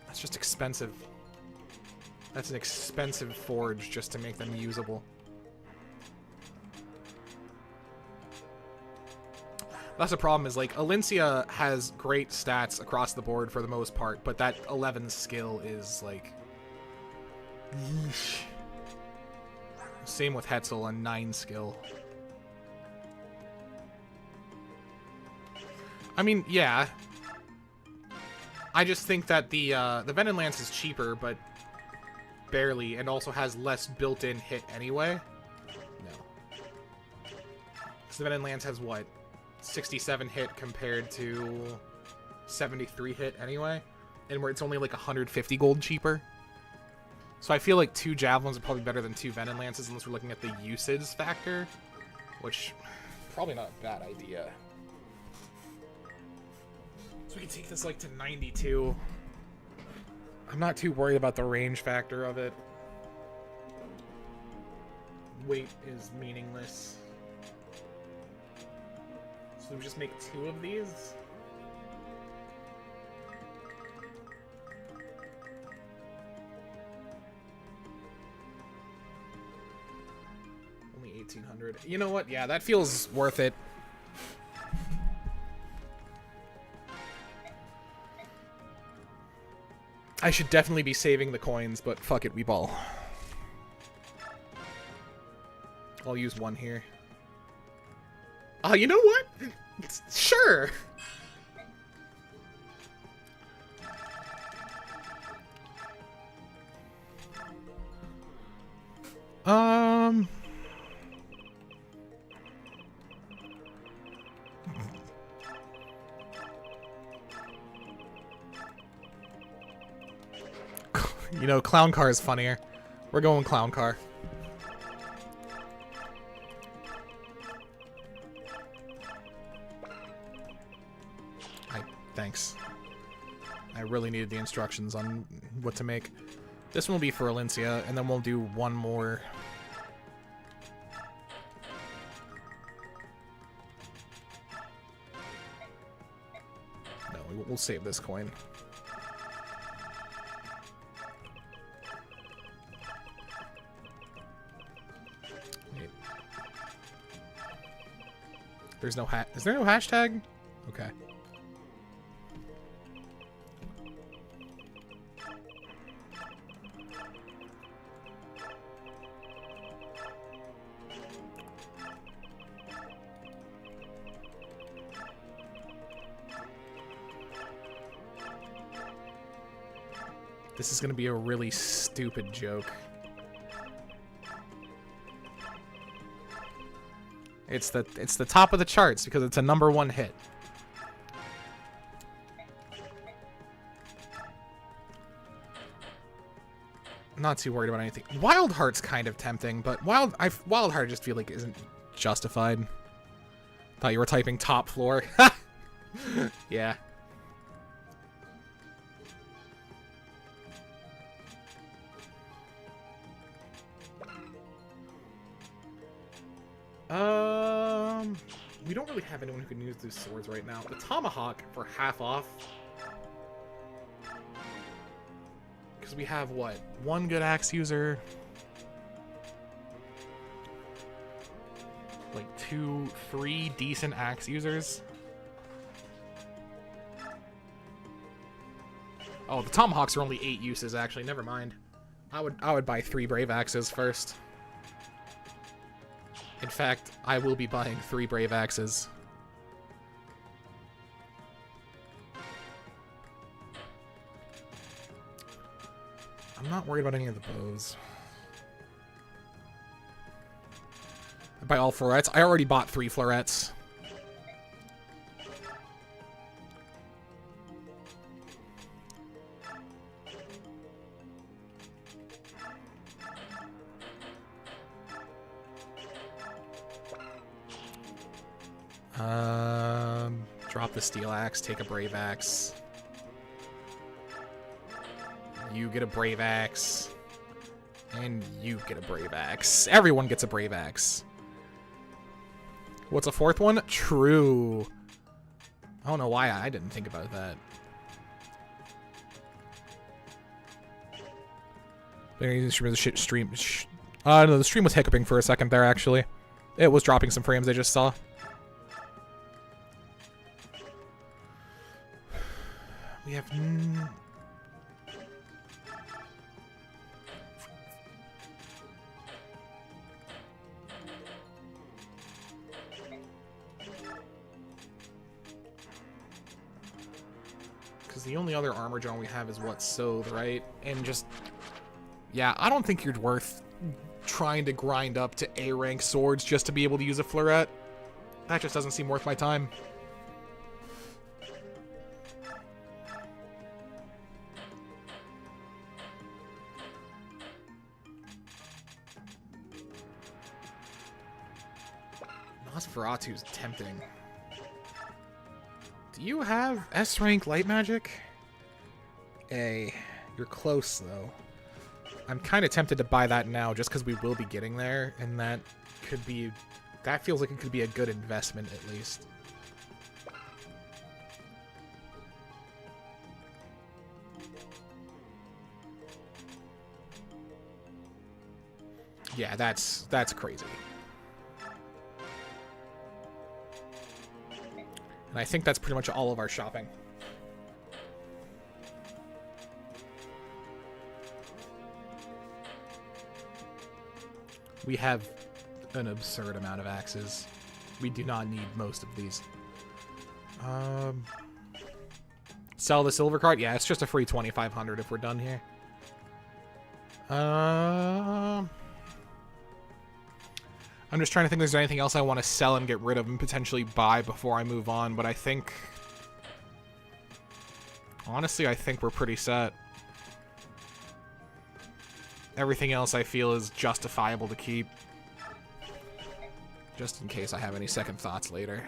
That's just expensive. That's an expensive forge just to make them usable. That's the problem, is like Alencia has great stats across the board for the most part, but that 11 skill is like... Yeesh. Same with Hetzel on 9 skill. I mean, yeah. I just think that the Venom Lance is cheaper, but barely, and also has less built-in hit anyway. No. Because the Venom Lance has, what, 67 hit compared to 73 hit anyway? And where it's only like 150 gold cheaper. So I feel like 2 Javelins are probably better than 2 Venom Lances unless we're looking at the usage factor. Which, probably not a bad idea. So we can take this like to 92. I'm not too worried about the range factor of it. Weight is meaningless. So we just make 2 of these. Only 1,800. You know what? Yeah, that feels worth it. I should definitely be saving the coins, but fuck it, we ball. I'll use 1 here. You know what? Sure. You know, clown car is funnier. We're going clown car. Thanks. I really needed the instructions on what to make. This one will be for Alencia, and then we'll do 1 more. No, we'll save this coin. Wait. There's no is there no hashtag? Okay. This is gonna be a really stupid joke. It's the top of the charts because it's a #1 hit. I'm not too worried about anything. Wild Heart's kind of tempting, but Wild Heart I just feel like isn't justified. Thought you were typing top floor. Yeah. We don't really have anyone who can use these swords right now. The Tomahawk for half off. Because we have, what, 1 good axe user? Like 2, 3 decent axe users? Oh, the Tomahawks are only 8 uses, actually. Never mind. I would buy 3 Brave Axes first. In fact, I will be buying 3 Brave Axes. I'm not worried about any of the bows. I buy all florets. I already bought 3 florets. Drop the steel axe, take a brave axe. You get a brave axe. And you get a brave axe. Everyone gets a brave axe. What's a 4th one? True. I don't know why I didn't think about that. Stream. No, the stream was hiccuping for a second there, actually. It was dropping some frames I just saw. We have... Because the only other armor drone we have is what, Sothe, right? And just... Yeah, I don't think you're worth trying to grind up to A rank swords just to be able to use a fleuret. That just doesn't seem worth my time. Nosferatu's tempting. Do you have S rank light magic? A. You're close though. I'm kind of tempted to buy that now just because we will be getting there, and that could be... That feels like it could be a good investment, at least. Yeah, that's crazy. And I think that's pretty much all of our shopping. We have an absurd amount of axes. We do not need most of these. Sell the silver card? Yeah, it's just a free 2,500 if we're done here. I'm just trying to think if there's anything else I want to sell and get rid of and potentially buy before I move on, but I think... Honestly, I think we're pretty set. Everything else I feel is justifiable to keep. Just in case I have any second thoughts later.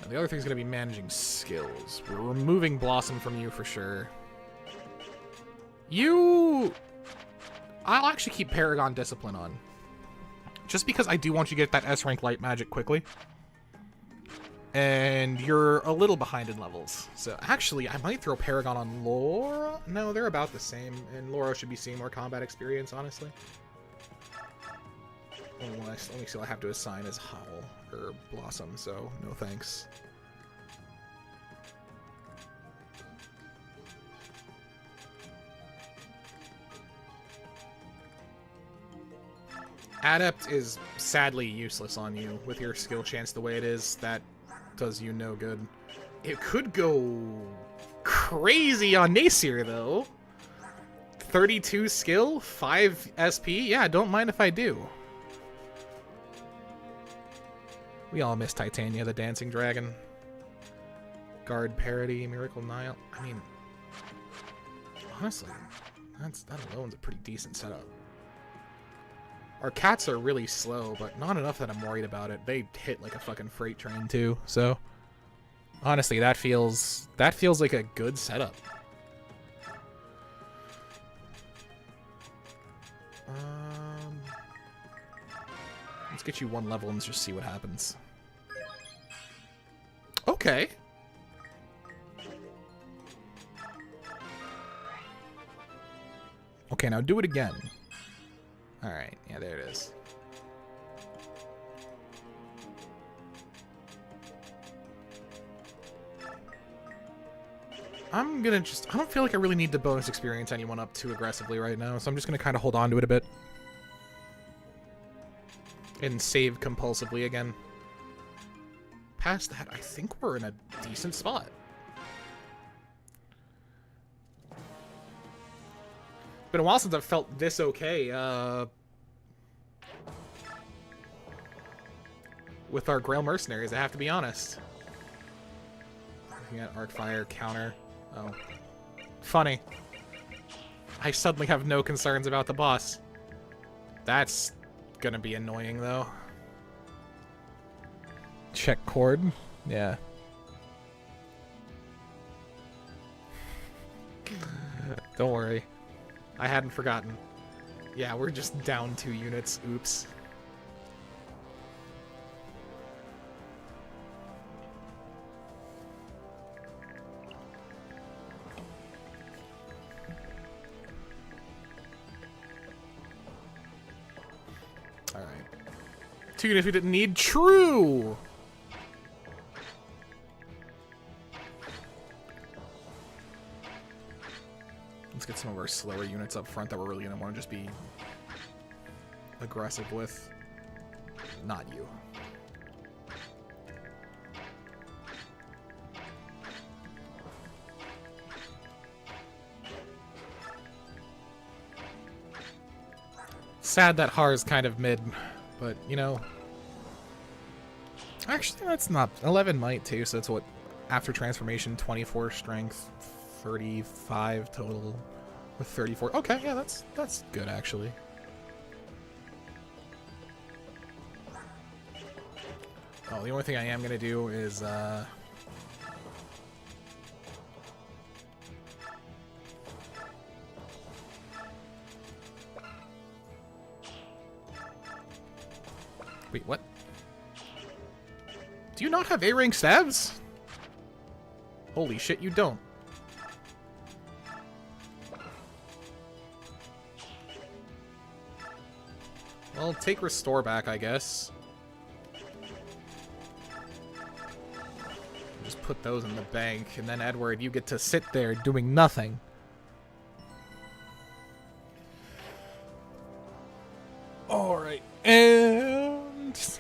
Now, the other thing's going to be managing skills. We're removing Blossom from you for sure. I'll actually keep Paragon Discipline on. Just because I do want you to get that S rank light magic quickly. And you're a little behind in levels. So actually, I might throw Paragon on Laura. No, they're about the same. And Laura should be seeing more combat experience, honestly. Only skill I have to assign is Howl or Blossom, so no thanks. Adept is sadly useless on you with your skill chance the way it is. That does you no good. It could go crazy on Nasir though. 32 skill, 5 SP. Yeah, don't mind if I do. We all miss Titania, the dancing dragon. Guard parody, Miracle Nile. I mean, honestly, that alone's a pretty decent setup. Our cats are really slow, but not enough that I'm worried about it. They hit like a fucking freight train too, so honestly, that feels like a good setup. Let's get you one level and just see what happens. Okay. Okay, now do it again. Alright, yeah, there it is. I don't feel like I really need to bonus experience anyone up too aggressively right now, so I'm just gonna kind of hold on to it a bit. And save compulsively again. Past that, I think we're in a decent spot. Been a while since I've felt this okay, with our Grail Mercenaries, I have to be honest. Looking at Arcfire, counter. Oh. Funny. I suddenly have no concerns about the boss. That's gonna be annoying, though. Check chord. Yeah. Don't worry. I hadn't forgotten. Yeah, we're just down 2 units. Oops. Alright. 2 units we didn't need. True! Let's get some of our slower units up front that we're really going to want to just be aggressive with. Not you. Sad that Har is kind of mid, but, you know... Actually, that's not... 11 might, too, so that's what... After transformation, 24 strength, 35 total, with 34... Okay, yeah, that's good, actually. Oh, the only thing I am gonna do is, Wait, what? Do you not have A-rank stabs? Holy shit, you don't. Well, take restore back, I guess. Just put those in the bank, and then Edward, you get to sit there doing nothing. Alright, and...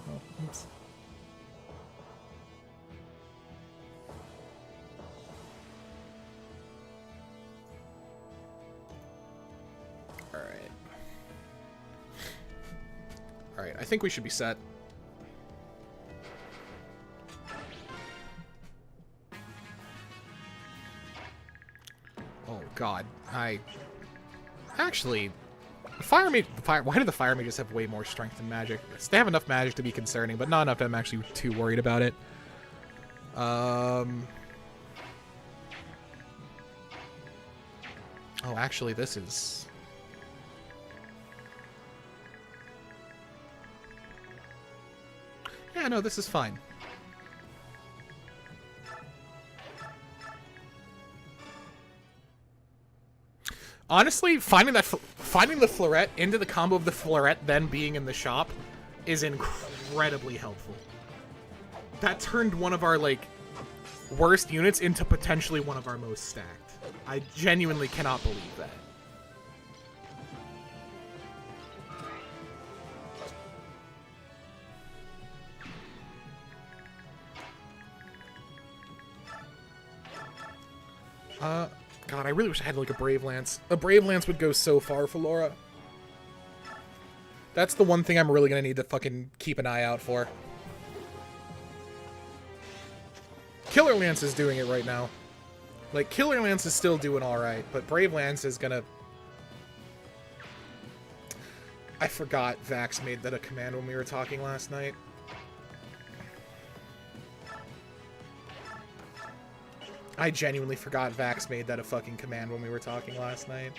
Oh, oops. Alright, I think we should be set. Oh god, actually, why do the fire mages have way more strength than magic? They have enough magic to be concerning, but not enough that I'm actually too worried about it. Oh, actually, this is... Yeah, no, this is fine. Honestly, finding the Florette into the combo of the Florette then being in the shop is incredibly helpful. That turned one of our, like, worst units into potentially one of our most stacked. I genuinely cannot believe that. God, I really wish I had, like, a Brave Lance. A Brave Lance would go so far for Laura. That's the one thing I'm really gonna need to fucking keep an eye out for. Killer Lance is doing it right now. Like, Killer Lance is still doing alright, but Brave Lance is gonna... I forgot Vax made that a command when we were talking last night. I genuinely forgot Vax made that a fucking command when we were talking last night.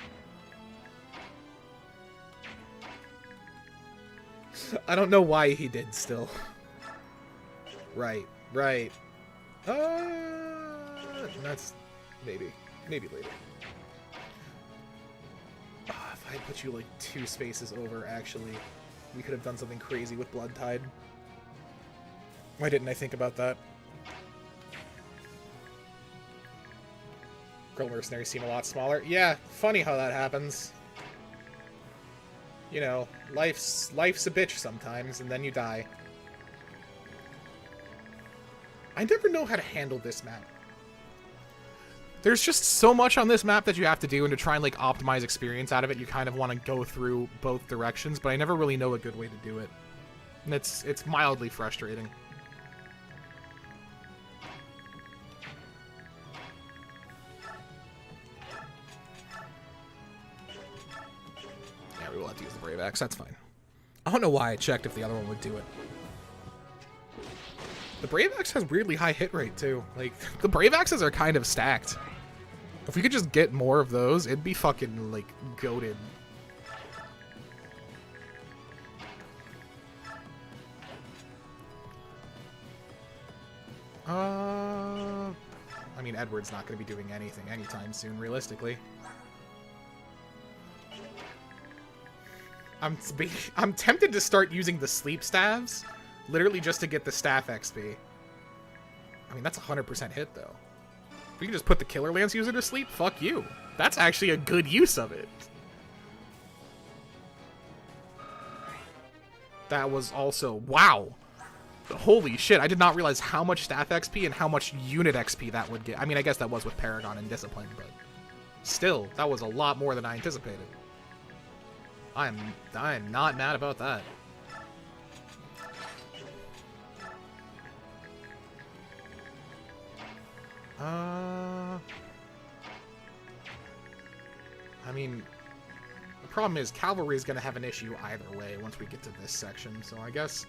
I don't know why he did still. Right, right. That's... maybe later. If I put you like 2 spaces over, actually, we could have done something crazy with Blood Tide. Why didn't I think about that? Girl mercenaries seem a lot smaller. Yeah, funny how that happens. You know, life's a bitch sometimes, and then you die. I never know how to handle this map. There's just so much on this map that you have to do, and to try and, like, optimize experience out of it, you kind of want to go through both directions, but I never really know a good way to do it. And it's mildly frustrating. Yeah, we will have to use the Brave Axe, that's fine. I don't know why I checked if the other one would do it. The Brave Axe has weirdly high hit rate, too. Like, the Brave Axes are kind of stacked. If we could just get more of those, it'd be fucking, like, goated. I mean, Edward's not going to be doing anything anytime soon, realistically. I'm tempted to start using the sleep staves, literally just to get the staff XP. I mean, that's 100% hit, though. We can just put the Killer Lance user to sleep? Fuck you. That's actually a good use of it. That was also... Wow. Holy shit, I did not realize how much staff XP and how much unit XP that would get. I mean, I guess that was with Paragon and Discipline, but... Still, that was a lot more than I anticipated. I am not mad about that. I mean, the problem is cavalry is going to have an issue either way once we get to this section, so I guess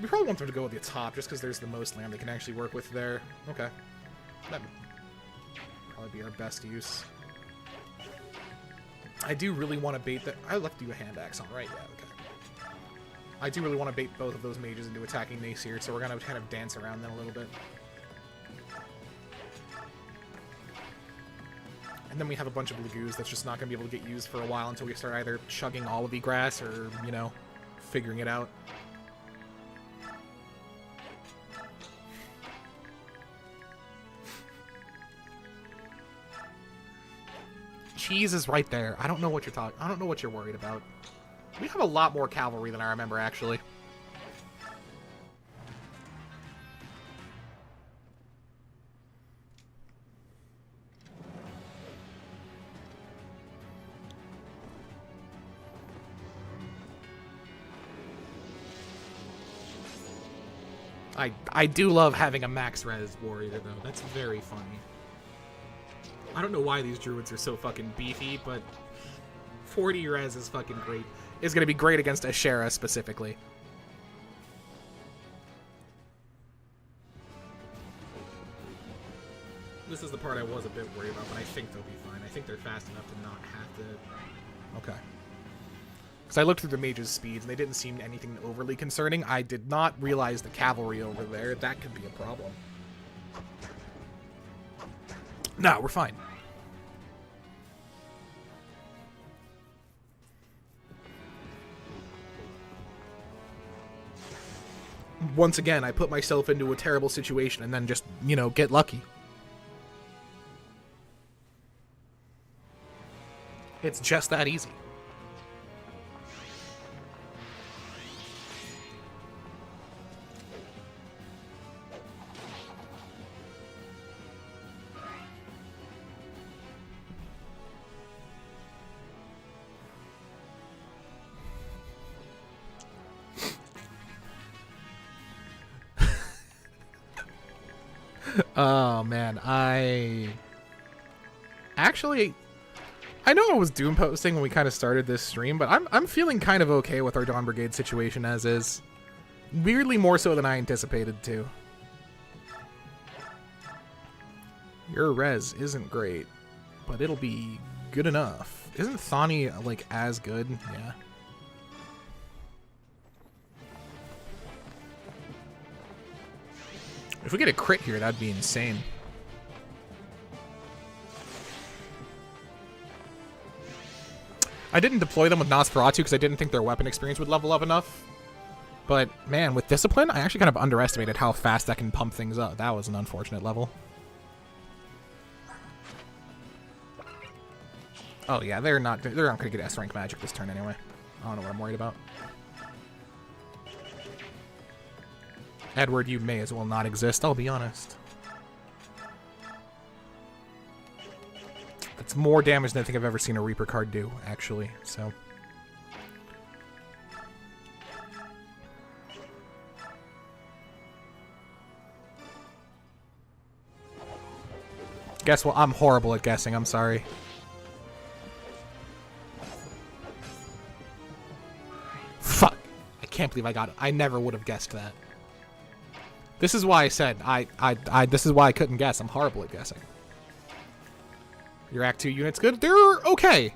we probably want them to go with the top just because there's the most land they can actually work with there. Okay. That'd probably be our best use. I do really want to bait that. I left you a hand axe on, right? Yeah, okay. I do really want to bait both of those mages into attacking Mace here, so we're going to kind of dance around them a little bit. And then we have a bunch of Lagoos that's just not going to be able to get used for a while until we start either chugging all of Egrass or, you know, figuring it out. Cheese is right there. I don't know what you're talking. I don't know what you're worried about. We have a lot more cavalry than I remember, actually. I do love having a max res warrior, though. That's very funny. I don't know why these druids are so fucking beefy, but 40 res is fucking great. It's gonna be great against Ashera specifically. This is the part I was a bit worried about, but I think they'll be fine. I think they're fast enough to not have to... Okay. Because I looked through the mages' speeds, and they didn't seem anything overly concerning. I did not realize the cavalry over there. That could be a problem. No, we're fine. Once again, I put myself into a terrible situation and then just, you know, get lucky. It's just that easy. Oh man, I know I was doom posting when we kind of started this stream, but I'm feeling kind of okay with our Dawn Brigade situation as is. Weirdly more so than I anticipated to. Your res isn't great, but it'll be good enough. Isn't Thani like as good? Yeah. If we get a crit here, that'd be insane. I didn't deploy them with Nosferatu because I didn't think their weapon experience would level up enough. But, man, with Discipline, I actually kind of underestimated how fast that can pump things up. That was an unfortunate level. Oh, yeah, they're not going to get S-rank magic this turn anyway. I don't know what I'm worried about. Edward, you may as well not exist, I'll be honest. That's more damage than I think I've ever seen a Reaper card do, actually, so... Guess what? I'm horrible at guessing, I'm sorry. Fuck! I can't believe I got it. I never would have guessed that. This is why I said, this is why I couldn't guess. I'm horrible at guessing. Your Act 2 unit's good? They're okay.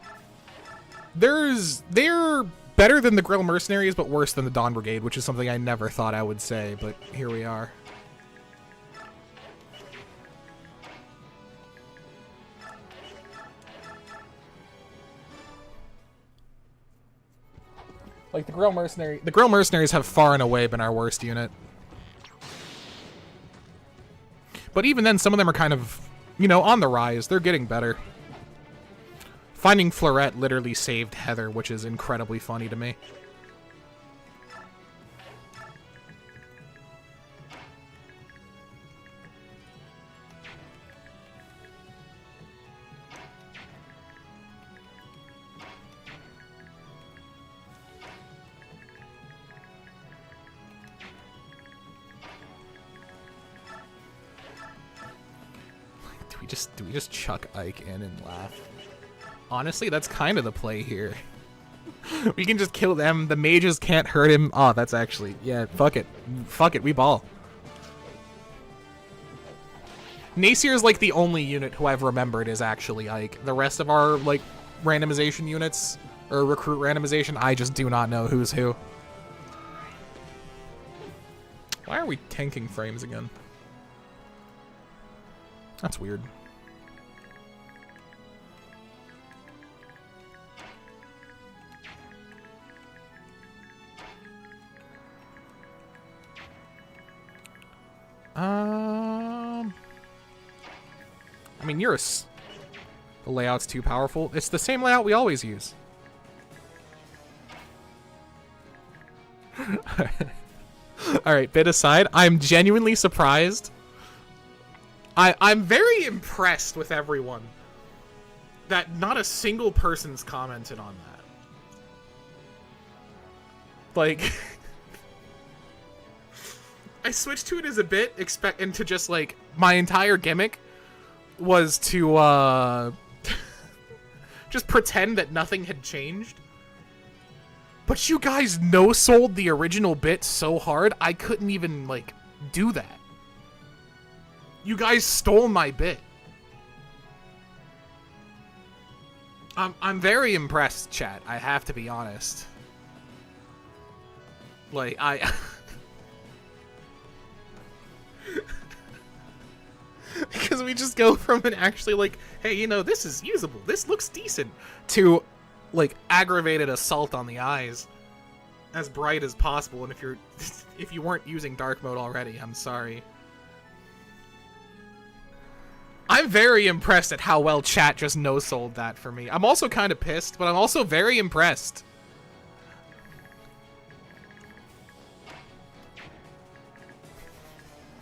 They're better than the Grill Mercenaries, but worse than the Dawn Brigade, which is something I never thought I would say, but here we are. Like, the Grill Mercenaries have far and away been our worst unit. But even then, some of them are kind of you know, on the rise. They're getting better. Finding Florette literally saved Heather, which is incredibly funny to me. Do we just chuck Ike in and laugh? Honestly, that's kind of the play here. We can just kill them. The mages can't hurt him. Oh, that's actually... Yeah, fuck it. Fuck it, we ball. Nasir's like the only unit who I've remembered is actually Ike. The rest of our, like, randomization units, or recruit randomization, I just do not know who's who. Why are we tanking frames again? That's weird. I mean, the layout's too powerful. It's the same layout we always use. Alright, bit aside, I'm genuinely surprised. I'm very impressed with everyone that not a single person's commented on that. Like, I switched to it as a bit, and to just, like, my entire gimmick was to, just pretend that nothing had changed. But you guys no-sold the original bit so hard, I couldn't even, like, do that. You guys stole my bit. I'm very impressed, chat. I have to be honest. Like, because we just go from an actually, like, hey, you know, this is usable, this looks decent, to, like, aggravated assault on the eyes. As bright as possible, and if you weren't using dark mode already, I'm sorry. I'm very impressed at how well chat just no-sold that for me. I'm also kind of pissed, but I'm also very impressed.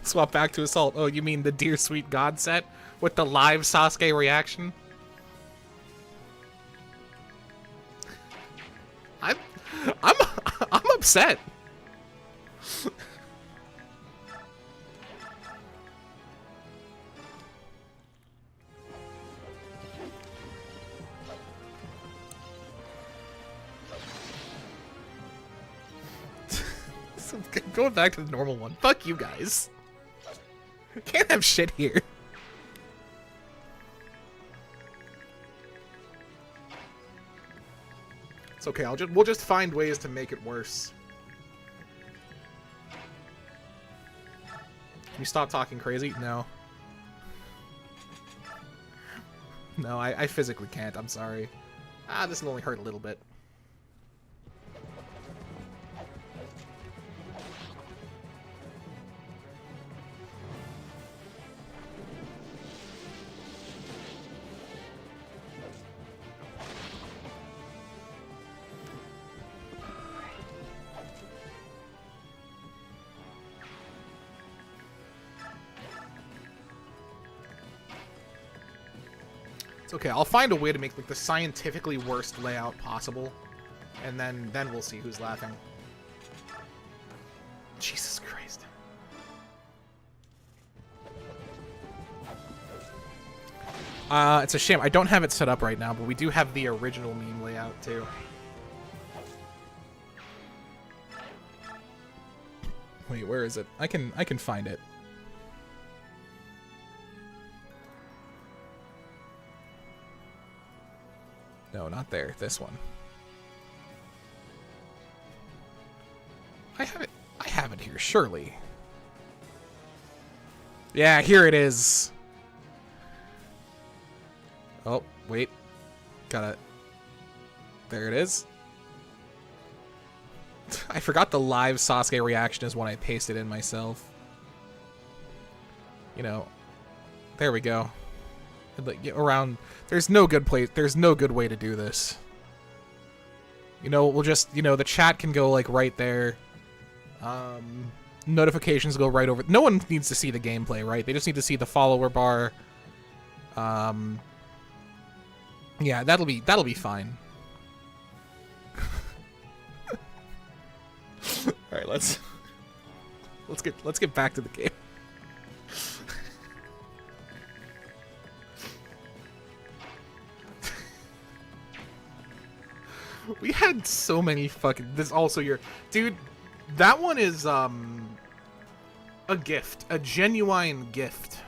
Swap back to assault. Oh, you mean the Dear Sweet God set with the live Sasuke reaction? I'm upset. Going back to the normal one. Fuck you guys. Can't have shit here. It's okay. We'll just find ways to make it worse. Can you stop talking crazy? No. No, I physically can't. I'm sorry. This will only hurt a little bit. It's okay, I'll find a way to make, like, the scientifically worst layout possible, and then we'll see who's laughing. Jesus Christ. It's a shame. I don't have it set up right now, but we do have the original meme layout, too. Wait, where is it? I can find it. No, not there. This one. I have it here, surely. Yeah, here it is. Oh, wait. Gotta... There it is. I forgot the live Sasuke reaction is when I pasted in myself. You know, there we go. like around. There's no good place. There's no good way to do this. You know, we'll just, you know, the chat can go like right there. Notifications go right over. No one needs to see the gameplay, right? They just need to see the follower bar. Yeah, that'll be fine. All right, let's get back to the game. We had so many fucking... This also your... Dude, that one is, a gift. A genuine gift.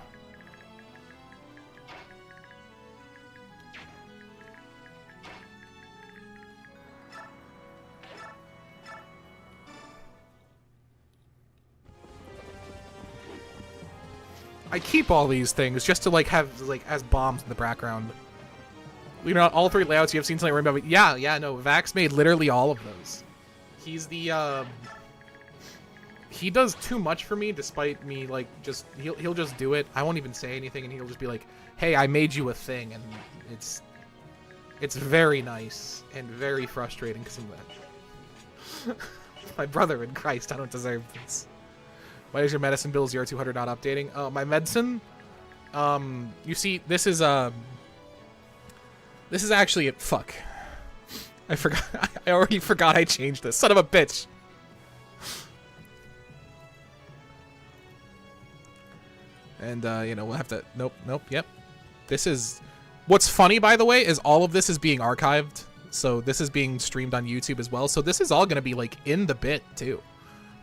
I keep all these things just to, like, have, like, as bombs in the background. You know, all three layouts you have seen something remember. Yeah, no, Vax made literally all of those. He's the, he does too much for me, despite me, like, just, he'll just do it. I won't even say anything, and he'll just be like, hey, I made you a thing, and it's very nice, and very frustrating because of that. My brother in Christ, I don't deserve this. Why is your medicine bill 0200 not updating? My medicine, you see, this is actually fuck. I forgot. I already forgot I changed this. Son of a bitch. And, you know, we'll have to... Nope, yep. This is... What's funny, by the way, is all of this is being archived. So this is being streamed on YouTube as well. So this is all going to be, like, in the bit, too.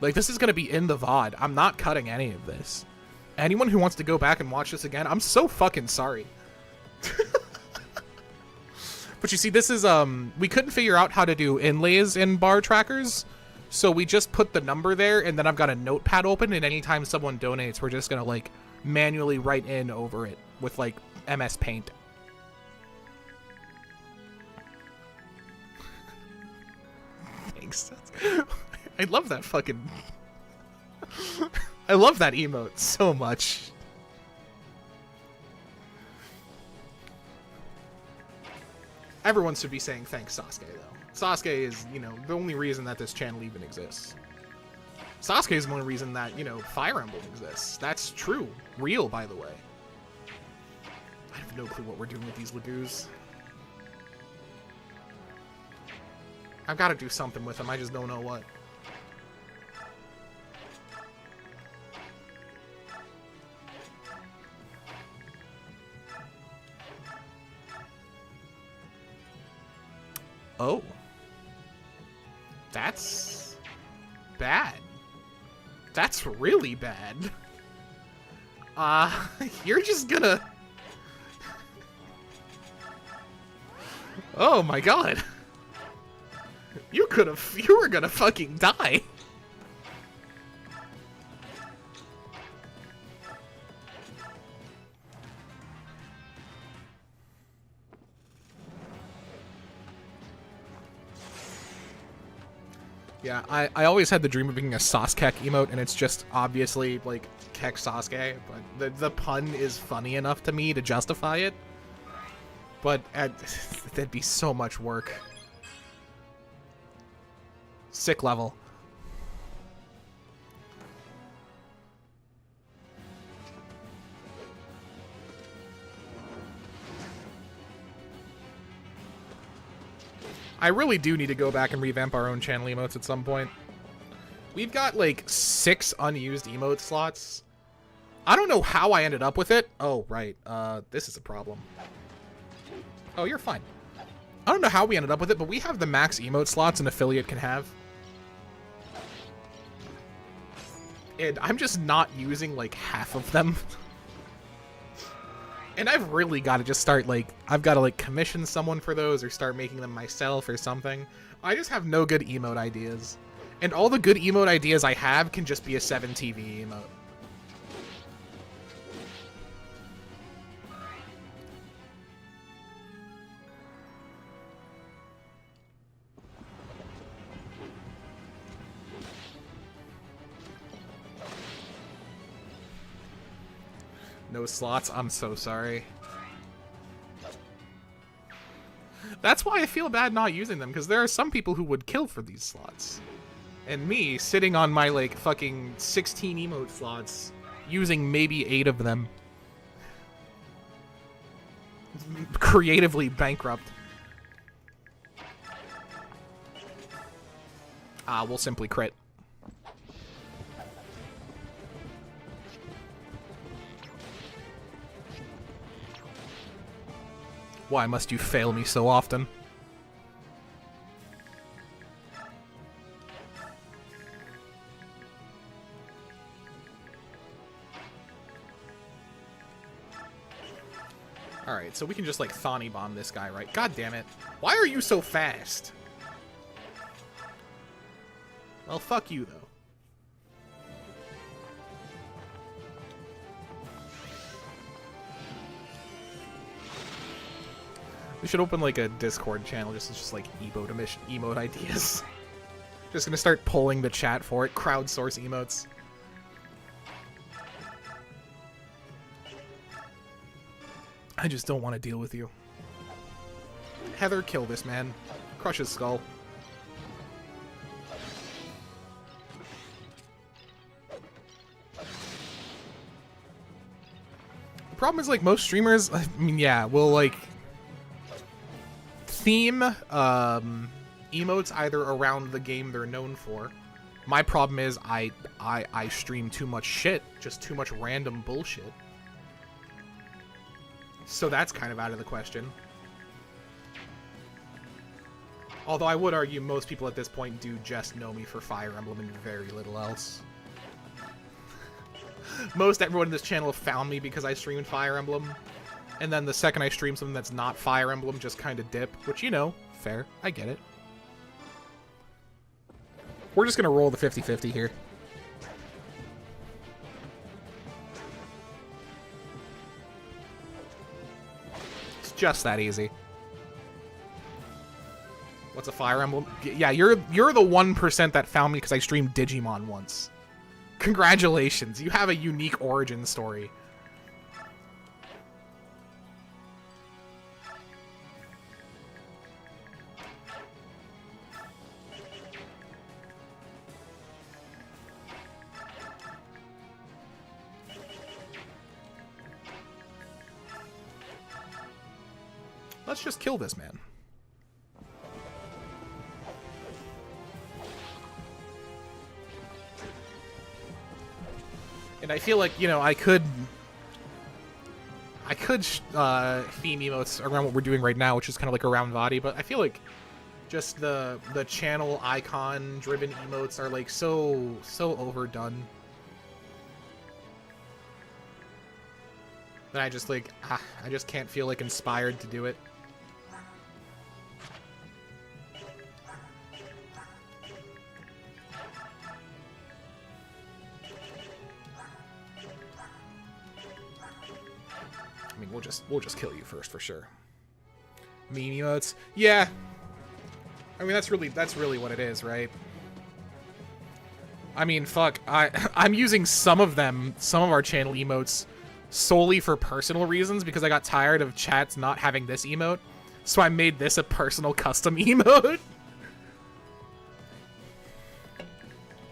Like, this is going to be in the VOD. I'm not cutting any of this. Anyone who wants to go back and watch this again, I'm so fucking sorry. But you see, this is, we couldn't figure out how to do inlays in bar trackers. So we just put the number there, and then I've got a notepad open, and anytime someone donates, we're just going to, like, manually write in over it with, like, MS Paint. Thanks. I love that fucking... I love that emote so much. Everyone should be saying thanks, Sasuke, though. Sasuke is, you know, the only reason that this channel even exists. Sasuke is the only reason that, you know, Fire Emblem exists. That's true. Real, by the way. I have no clue what we're doing with these Lagoos. I've got to do something with them. I just don't know what. Oh. That's bad. That's really bad. You're just gonna... Oh my god. You were gonna fucking die. Yeah, I always had the dream of being a Sasuke emote, and it's just obviously, like, Kek Sasuke, but the pun is funny enough to me to justify it. But that'd be so much work. Sick level. I really do need to go back and revamp our own channel emotes at some point. We've got, like, 6 unused emote slots. I don't know how I ended up with it. Oh, right. This is a problem. Oh, you're fine. I don't know how we ended up with it, but we have the max emote slots an affiliate can have. And I'm just not using, like, half of them. And I've really got to just start, like, I've got to, like, commission someone for those or start making them myself or something. I just have no good emote ideas. And all the good emote ideas I have can just be a 7TV emote. No slots? I'm so sorry. That's why I feel bad not using them, because there are some people who would kill for these slots. And me, sitting on my, like, fucking 16 emote slots, using maybe 8 of them. Creatively bankrupt. We'll simply crit. Why must you fail me so often? Alright, so we can just, like, Thani bomb this guy, right? God damn it. Why are you so fast? Well, fuck you, though. We should open, like, a Discord channel just like, emote ideas. Just gonna start pulling the chat for it. Crowdsource emotes. I just don't want to deal with you. Heather, kill this man. Crush his skull. The problem is, like, most streamers, I mean, yeah, will, like, theme emotes either around the game they're known for. My problem is I stream too much shit, just too much random bullshit. So that's kind of out of the question. Although I would argue most people at this point do just know me for Fire Emblem and very little else. Most everyone in this channel found me because I streamed Fire Emblem. And then the second I stream something that's not Fire Emblem, just kind of dip. Which, you know, fair. I get it. We're just going to roll the 50-50 here. It's just that easy. What's a Fire Emblem? Yeah, you're the 1% that found me because I streamed Digimon once. Congratulations, you have a unique origin story. Let's just kill this man. And I feel like, you know, I could theme emotes around what we're doing right now, which is kind of like around Vadi, but I feel like just the channel icon driven emotes are like so overdone that I just like I just can't feel like inspired to do it. I mean, we'll just kill you first for sure. Meme emotes, yeah. I mean, that's really what it is, right? I mean, fuck. I'm using some of our channel emotes solely for personal reasons because I got tired of chats not having this emote, so I made this a personal custom emote.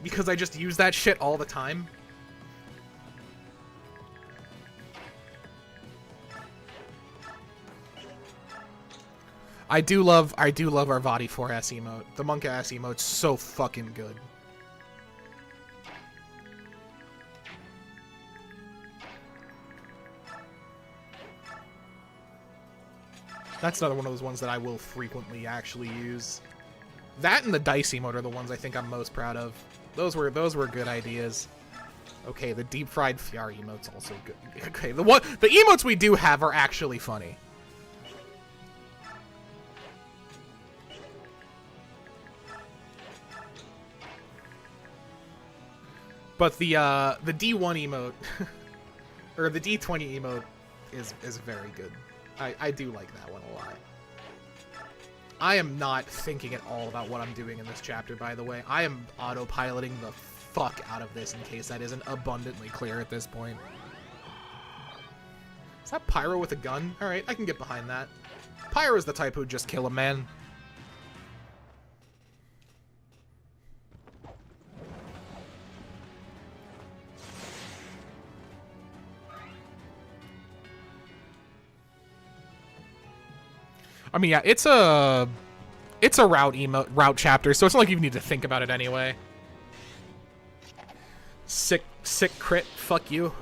Because I just use that shit all the time. I do love our Vadi 4S emote. The Monk ass emote's so fucking good. That's another one of those ones that I will frequently actually use. That and the Dice emote are the ones I think I'm most proud of. Those were good ideas. Okay, the deep fried Fiar emote's also good. Okay, the emotes we do have are actually funny. But the D1 emote, or the D20 emote, is very good. I do like that one a lot. I am not thinking at all about what I'm doing in this chapter, by the way. I am autopiloting the fuck out of this in case that isn't abundantly clear at this point. Is that Pyro with a gun? Alright, I can get behind that. Pyro's the type who'd just kill a man. I mean, yeah, it's a route chapter, so it's not like you need to think about it anyway. Sick crit, fuck you.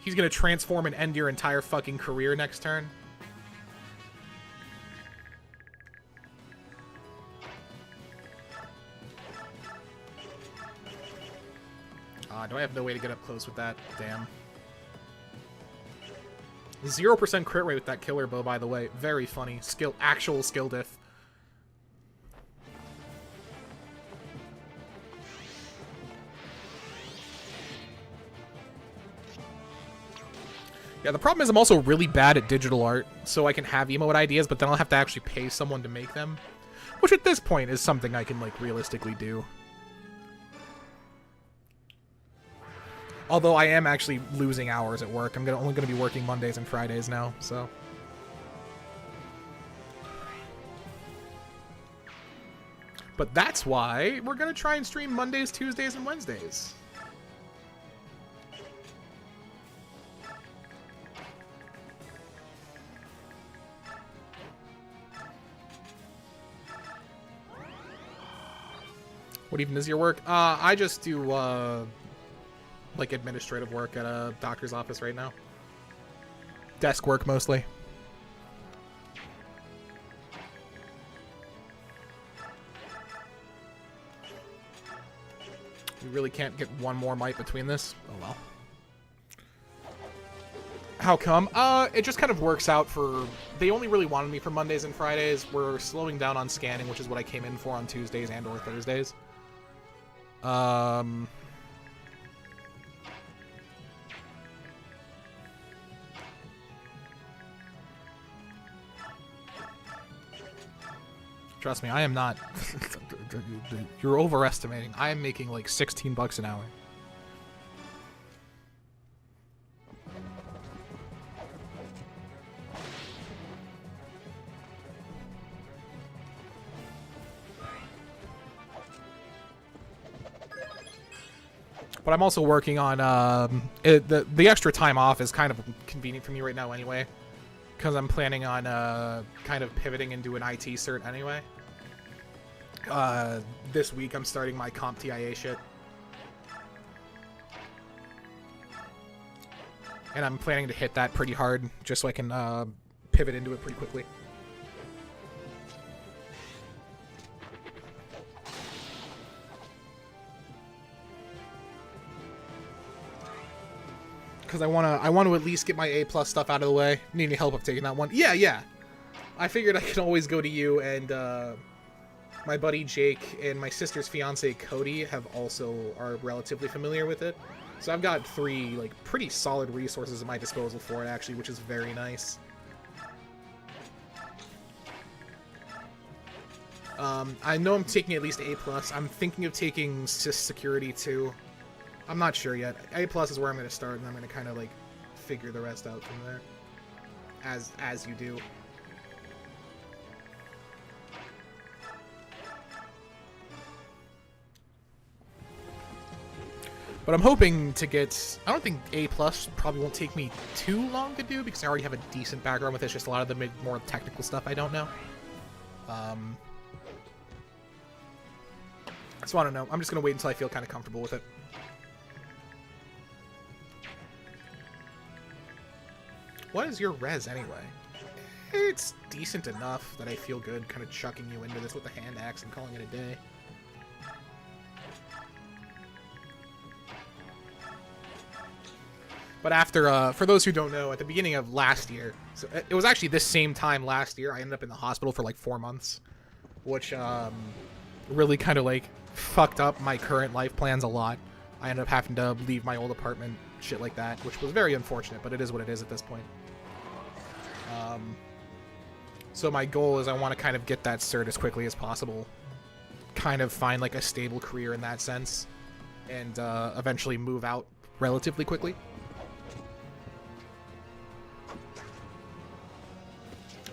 He's gonna transform and end your entire fucking career next turn. Do I have no way to get up close with that? Damn. 0% crit rate with that killer bow, by the way. Very funny. Actual skill diff. Yeah, the problem is I'm also really bad at digital art, so I can have emote ideas, but then I'll have to actually pay someone to make them. Which at this point is something I can, like, realistically do. Although I am actually losing hours at work. I'm only going to be working Mondays and Fridays now, so... But that's why we're going to try and stream Mondays, Tuesdays, and Wednesdays. What even is your work? I just do, like, administrative work at a doctor's office right now. Desk work, mostly. We really can't get one more might between this? Oh, well. How come? It just kind of works out for... They only really wanted me for Mondays and Fridays. We're slowing down on scanning, which is what I came in for on Tuesdays and or Thursdays. Trust me, I am not. You're overestimating. I am making like 16 bucks an hour. But I'm also working on the extra time off is kind of convenient for me right now anyway, because I'm planning on kind of pivoting into an IT cert anyway. This week I'm starting my CompTIA shit, and I'm planning to hit that pretty hard just so I can pivot into it pretty quickly. Because I want to at least get my A+ stuff out of the way. Need any help of taking that one? Yeah. I figured I could always go to you, and my buddy Jake and my sister's fiance Cody are relatively familiar with it. So I've got 3 like pretty solid resources at my disposal for it actually, which is very nice. I know I'm taking at least A+. I'm thinking of taking Sys Security too. I'm not sure yet. A+ is where I'm going to start, and I'm going to kind of, like, figure the rest out from there. As you do. But I'm hoping to get... I don't think A+ probably won't take me too long to do, because I already have a decent background with it. It's just a lot of the more technical stuff I don't know. So I don't know. I'm just going to wait until I feel kind of comfortable with it. What is your res, anyway? It's decent enough that I feel good kind of chucking you into this with the hand axe and calling it a day. But after, for those who don't know, at the beginning of last year, so it was actually this same time last year, I ended up in the hospital for like 4 months, which really kind of like fucked up my current life plans a lot. I ended up having to leave my old apartment, shit like that, which was very unfortunate, but it is what it is at this point. So my goal is I want to kind of get that cert as quickly as possible, kind of find like a stable career in that sense, and eventually move out relatively quickly.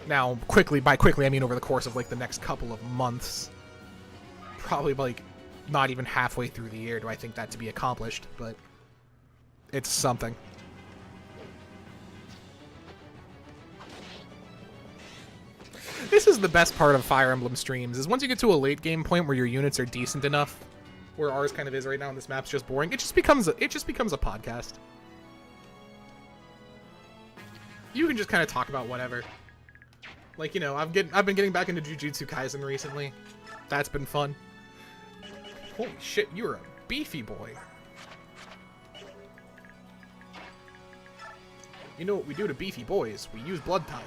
Now, by quickly, I mean over the course of, like, the next couple of months. Probably, like, not even halfway through the year do I think that to be accomplished, but it's something. This is the best part of Fire Emblem streams, is once you get to a late game point where your units are decent enough, where ours kind of is right now and this map's just boring, it just becomes a podcast. You can just kind of talk about whatever. Like, you know, I've been getting back into Jujutsu Kaisen recently. That's been fun. Holy shit, you're a beefy boy. You know what we do to beefy boys? We use blood tide.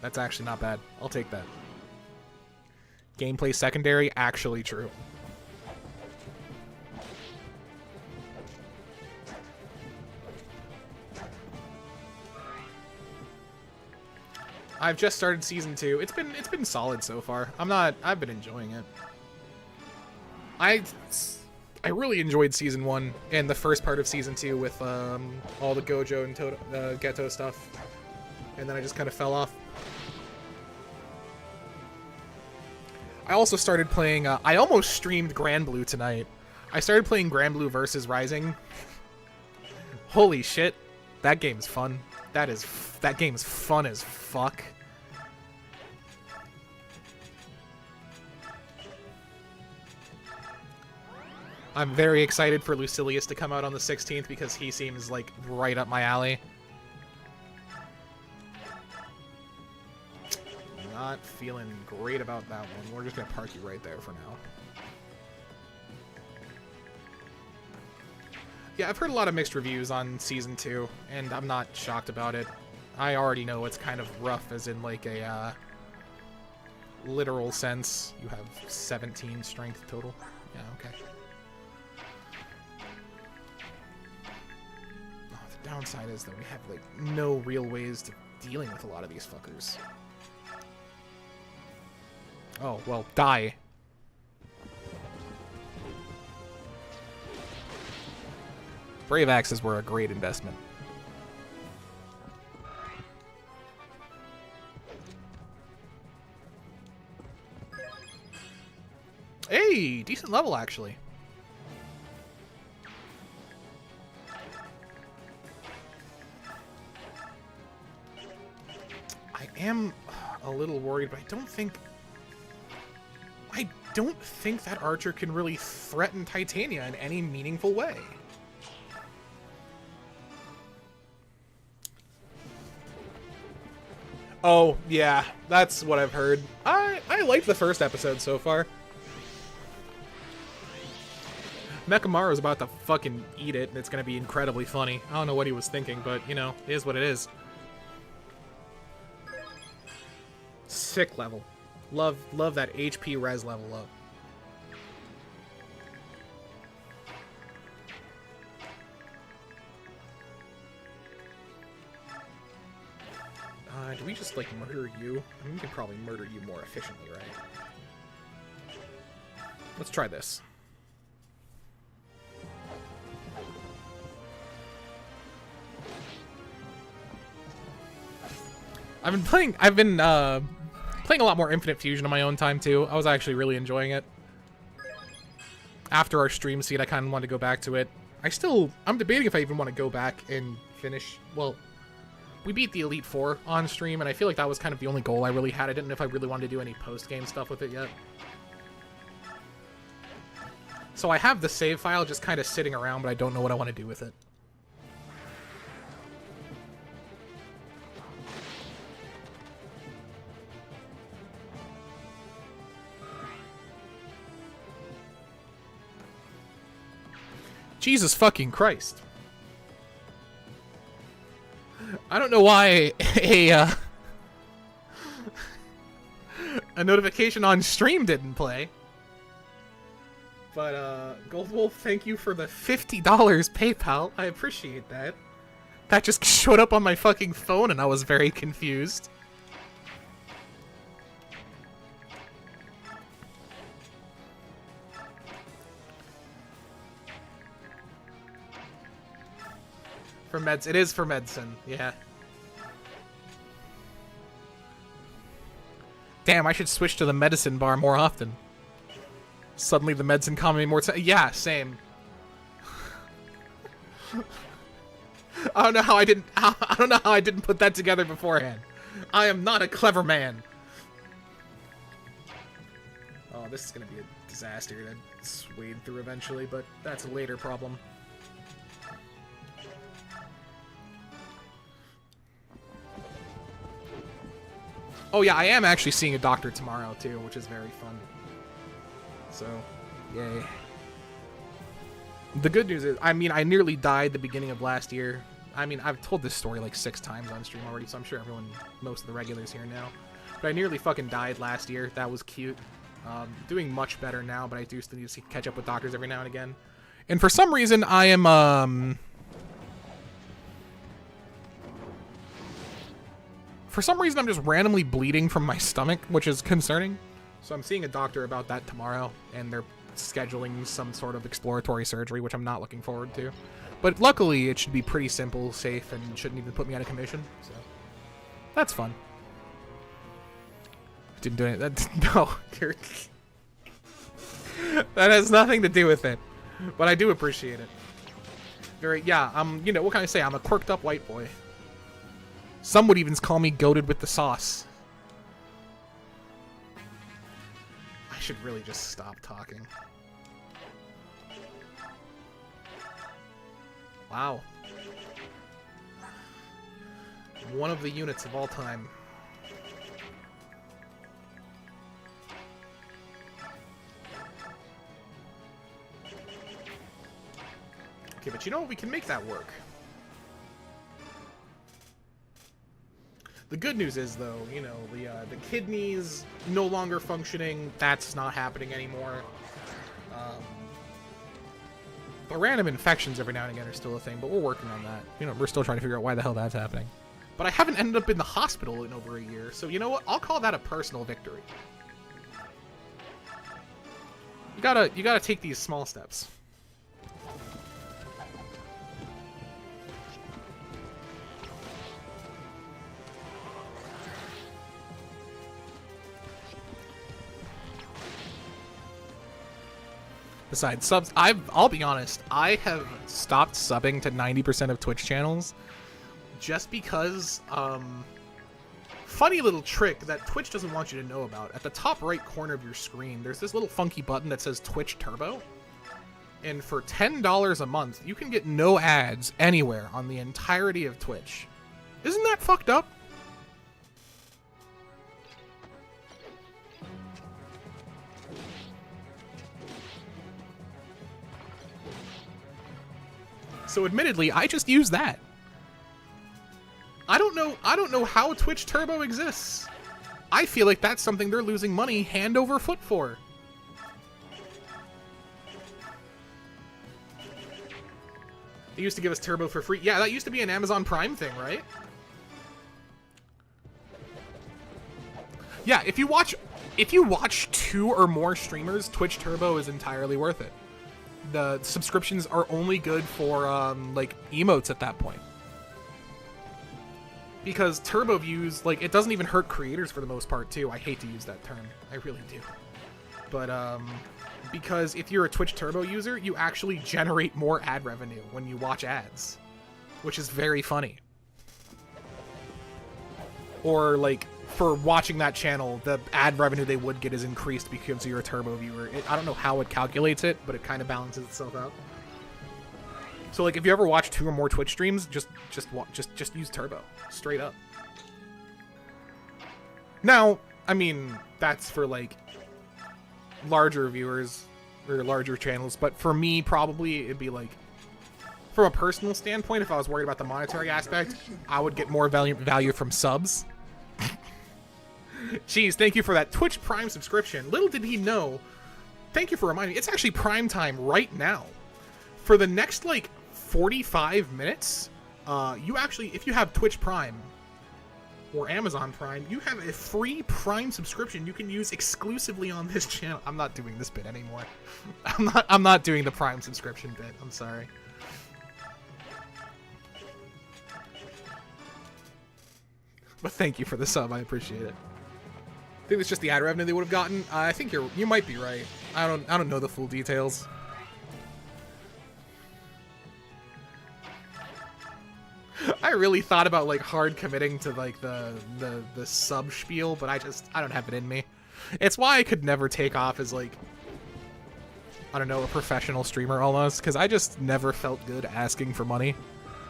That's actually not bad. I'll take that. Gameplay secondary, actually true. I've just started season 2. It's been solid so far. I've been enjoying it. I really enjoyed season 1 and the first part of season 2 with all the Gojo and Geto stuff. And then I just kind of fell off. I also started playing, I almost streamed Grand Blue tonight. I started playing Grand Blue versus Rising. Holy shit. That game's fun. That game's fun as fuck. I'm very excited for Lucilius to come out on the 16th because he seems like right up my alley. Not feeling great about that one. We're just gonna park you right there for now. Yeah, I've heard a lot of mixed reviews on Season 2, and I'm not shocked about it. I already know it's kind of rough, as in, like, a, literal sense. You have 17 strength total. Yeah, okay. Oh, the downside is that we have, like, no real ways to dealing with a lot of these fuckers. Oh, well, die. Brave Axes were a great investment. Hey, decent level, actually. I am a little worried, but I don't think that Archer can really threaten Titania in any meaningful way. Oh, yeah, that's what I've heard. I liked the first episode so far. Mechamaru's about to fucking eat it, and it's gonna be incredibly funny. I don't know what he was thinking, but, you know, it is what it is. Sick level. Love that HP res level up. Do we just, like, murder you? I mean, we can probably murder you more efficiently, right? Let's try this. I've been playing a lot more Infinite Fusion on my own time, too. I was actually really enjoying it. After our stream seed, I kind of wanted to go back to it. I'm debating if I even want to go back and finish, well, we beat the Elite Four on stream, and I feel like that was kind of the only goal I really had. I didn't know if I really wanted to do any post-game stuff with it yet. So I have the save file just kind of sitting around, but I don't know what I want to do with it. Jesus fucking Christ. I don't know why a notification on stream didn't play. But, Goldwolf, thank you for the $50 PayPal. I appreciate that. That just showed up on my fucking phone and I was very confused. For meds, it is for medicine. Yeah. Damn, I should switch to the medicine bar more often. Suddenly the medicine comedy more time. Yeah, same. I don't know how I didn't put that together beforehand. I am not a clever man. Oh, this is gonna be a disaster to wade through eventually, but that's a later problem. Oh yeah, I am actually seeing a doctor tomorrow too, which is very fun. So, yay. The good news is, I mean, I nearly died the beginning of last year. I mean, I've told this story like 6 times on stream already, so I'm sure most of the regulars here now. But I nearly fucking died last year. That was cute. Doing much better now, but I do still need to catch up with doctors every now and again. And for some reason, I am, for some reason, I'm just randomly bleeding from my stomach, which is concerning. So I'm seeing a doctor about that tomorrow, and they're scheduling some sort of exploratory surgery, which I'm not looking forward to. But luckily, it should be pretty simple, safe, and shouldn't even put me out of commission. So that's fun. Didn't do it. No, that has nothing to do with it. But I do appreciate it. You know, what can I say? I'm a quirked up white boy. Some would even call me goated with the sauce. I should really just stop talking. Wow. One of the units of all time. Okay, but you know what? We can make that work. The good news is, though, you know, the kidneys no longer functioning. That's not happening anymore. The random infections every now and again are still a thing, but we're working on that. You know, we're still trying to figure out why the hell that's happening. But I haven't ended up in the hospital in over a year, so you know what? I'll call that a personal victory. You gotta take these small steps. Besides subs, I'll be honest, I have stopped subbing to 90% of Twitch channels just because, funny little trick that Twitch doesn't want you to know about. At the top right corner of your screen, there's this little funky button that says Twitch Turbo. And for $10 a month, you can get no ads anywhere on the entirety of Twitch. Isn't that fucked up? So admittedly, I just use that. I don't know how Twitch Turbo exists. I feel like that's something they're losing money hand over foot for. They used to give us Turbo for free. Yeah, that used to be an Amazon Prime thing, right? Yeah, if you watch 2 or more streamers, Twitch Turbo is entirely worth it. The subscriptions are only good for, like, emotes at that point. Because turbo views, like, it doesn't even hurt creators for the most part, too. I hate to use that term. I really do. But, because if you're a Twitch Turbo user, you actually generate more ad revenue when you watch ads. Which is very funny. Or, like, for watching that channel, the ad revenue they would get is increased because you're a Turbo viewer. I don't know how it calculates it, but it kind of balances itself out. So, like, if you ever watch 2 or more Twitch streams, just use Turbo, straight up. Now, I mean, that's for, like, larger viewers or larger channels, but for me, probably it'd be like, from a personal standpoint, if I was worried about the monetary aspect, I would get more value from subs. Jeez, thank you for that Twitch Prime subscription. Little did he know. Thank you for reminding me. It's actually Prime time right now. For the next, like, 45 minutes, you actually, if you have Twitch Prime or Amazon Prime, you have a free Prime subscription you can use exclusively on this channel. I'm not doing this bit anymore. I'm not doing the Prime subscription bit. I'm sorry. But thank you for the sub. I appreciate it. I think it's just the ad revenue they would have gotten. I think you might be right. I don't know the full details. I really thought about like hard committing to like the sub spiel, but I don't have it in me. It's why I could never take off as like, I don't know, a professional streamer almost, because I just never felt good asking for money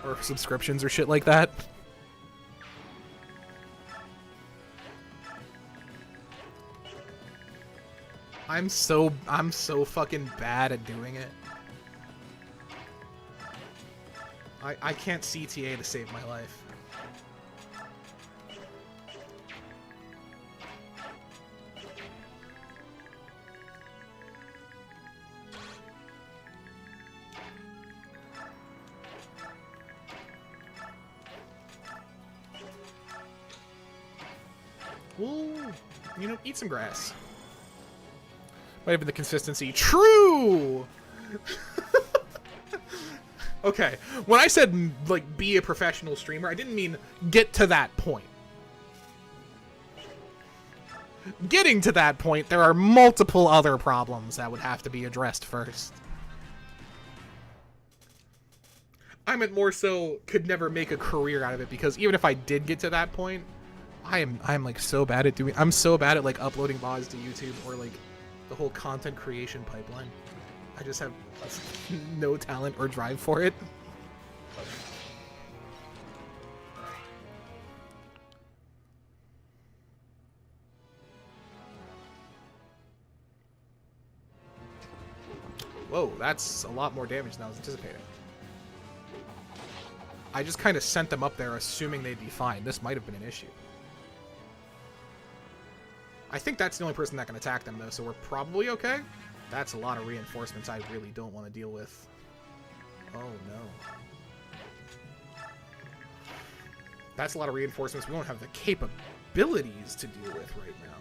or subscriptions or shit like that. I'm so fucking bad at doing it. I can't CTA to save my life. Well, you know, eat some grass. Might have been the consistency. True! Okay, when I said, like, be a professional streamer, I didn't mean get to that point. Getting to that point, there are multiple other problems that would have to be addressed first. I meant more so could never make a career out of it, because even if I did get to that point, I'm like so bad at doing, I'm so bad at like uploading VODs to YouTube or like the whole content creation pipeline. I just have no talent or drive for it. Whoa, that's a lot more damage than I was anticipating. I just kind of sent them up there assuming they'd be fine. This might have been an issue. I think that's the only person that can attack them, though, so we're probably okay. That's a lot of reinforcements I really don't want to deal with. Oh, no. That's a lot of reinforcements we don't have the capabilities to deal with right now.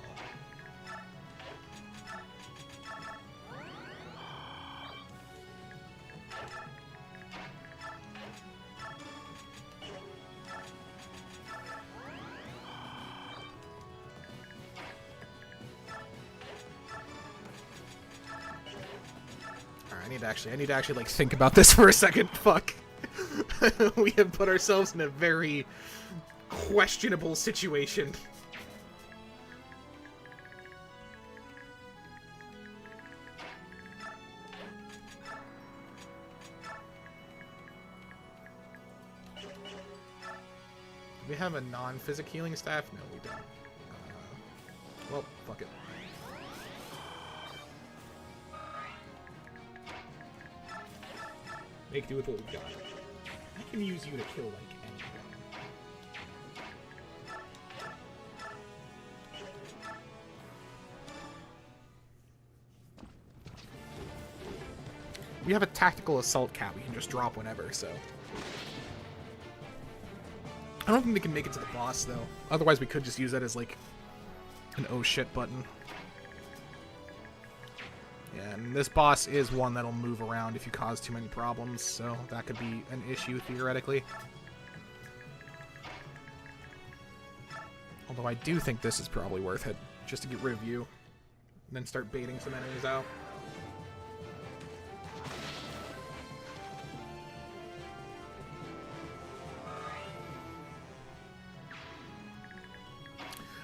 I need to actually like think about this for a second. Fuck. We have put ourselves in a very questionable situation. Do we have a non-physic healing staff? No, we don't. Well, fuck it. Make do with what we've got. I can use you to kill, like, anything. We have a tactical assault cat we can just drop whenever, so... I don't think they can make it to the boss, though. Otherwise, we could just use that as, like, an oh shit button. Yeah, and this boss is one that'll move around if you cause too many problems, so that could be an issue, theoretically. Although I do think this is probably worth it, just to get rid of you, and then start baiting some enemies out.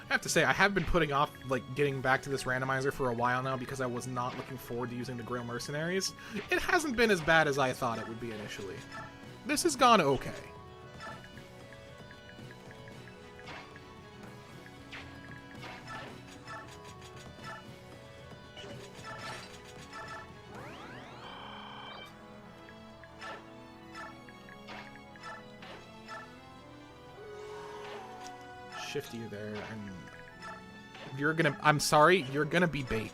I have to say, I have been putting off, like, getting back to this randomizer for a while now because I was not looking forward to using the Grail Mercenaries. It hasn't been as bad as I thought it would be initially. This has gone okay. Shift you there, and you're gonna... I'm sorry, you're gonna be bait.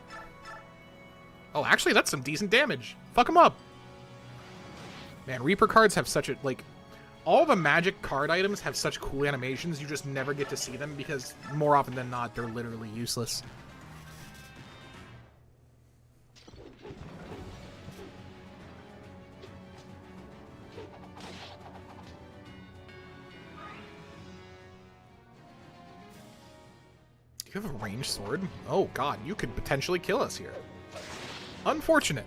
Oh, actually, that's some decent damage. Fuck him up. Man, Reaper cards have such a... Like, all the magic card items have such cool animations, you just never get to see them because, more often than not, they're literally useless. You have a ranged sword? Oh god, you could potentially kill us here. Unfortunate.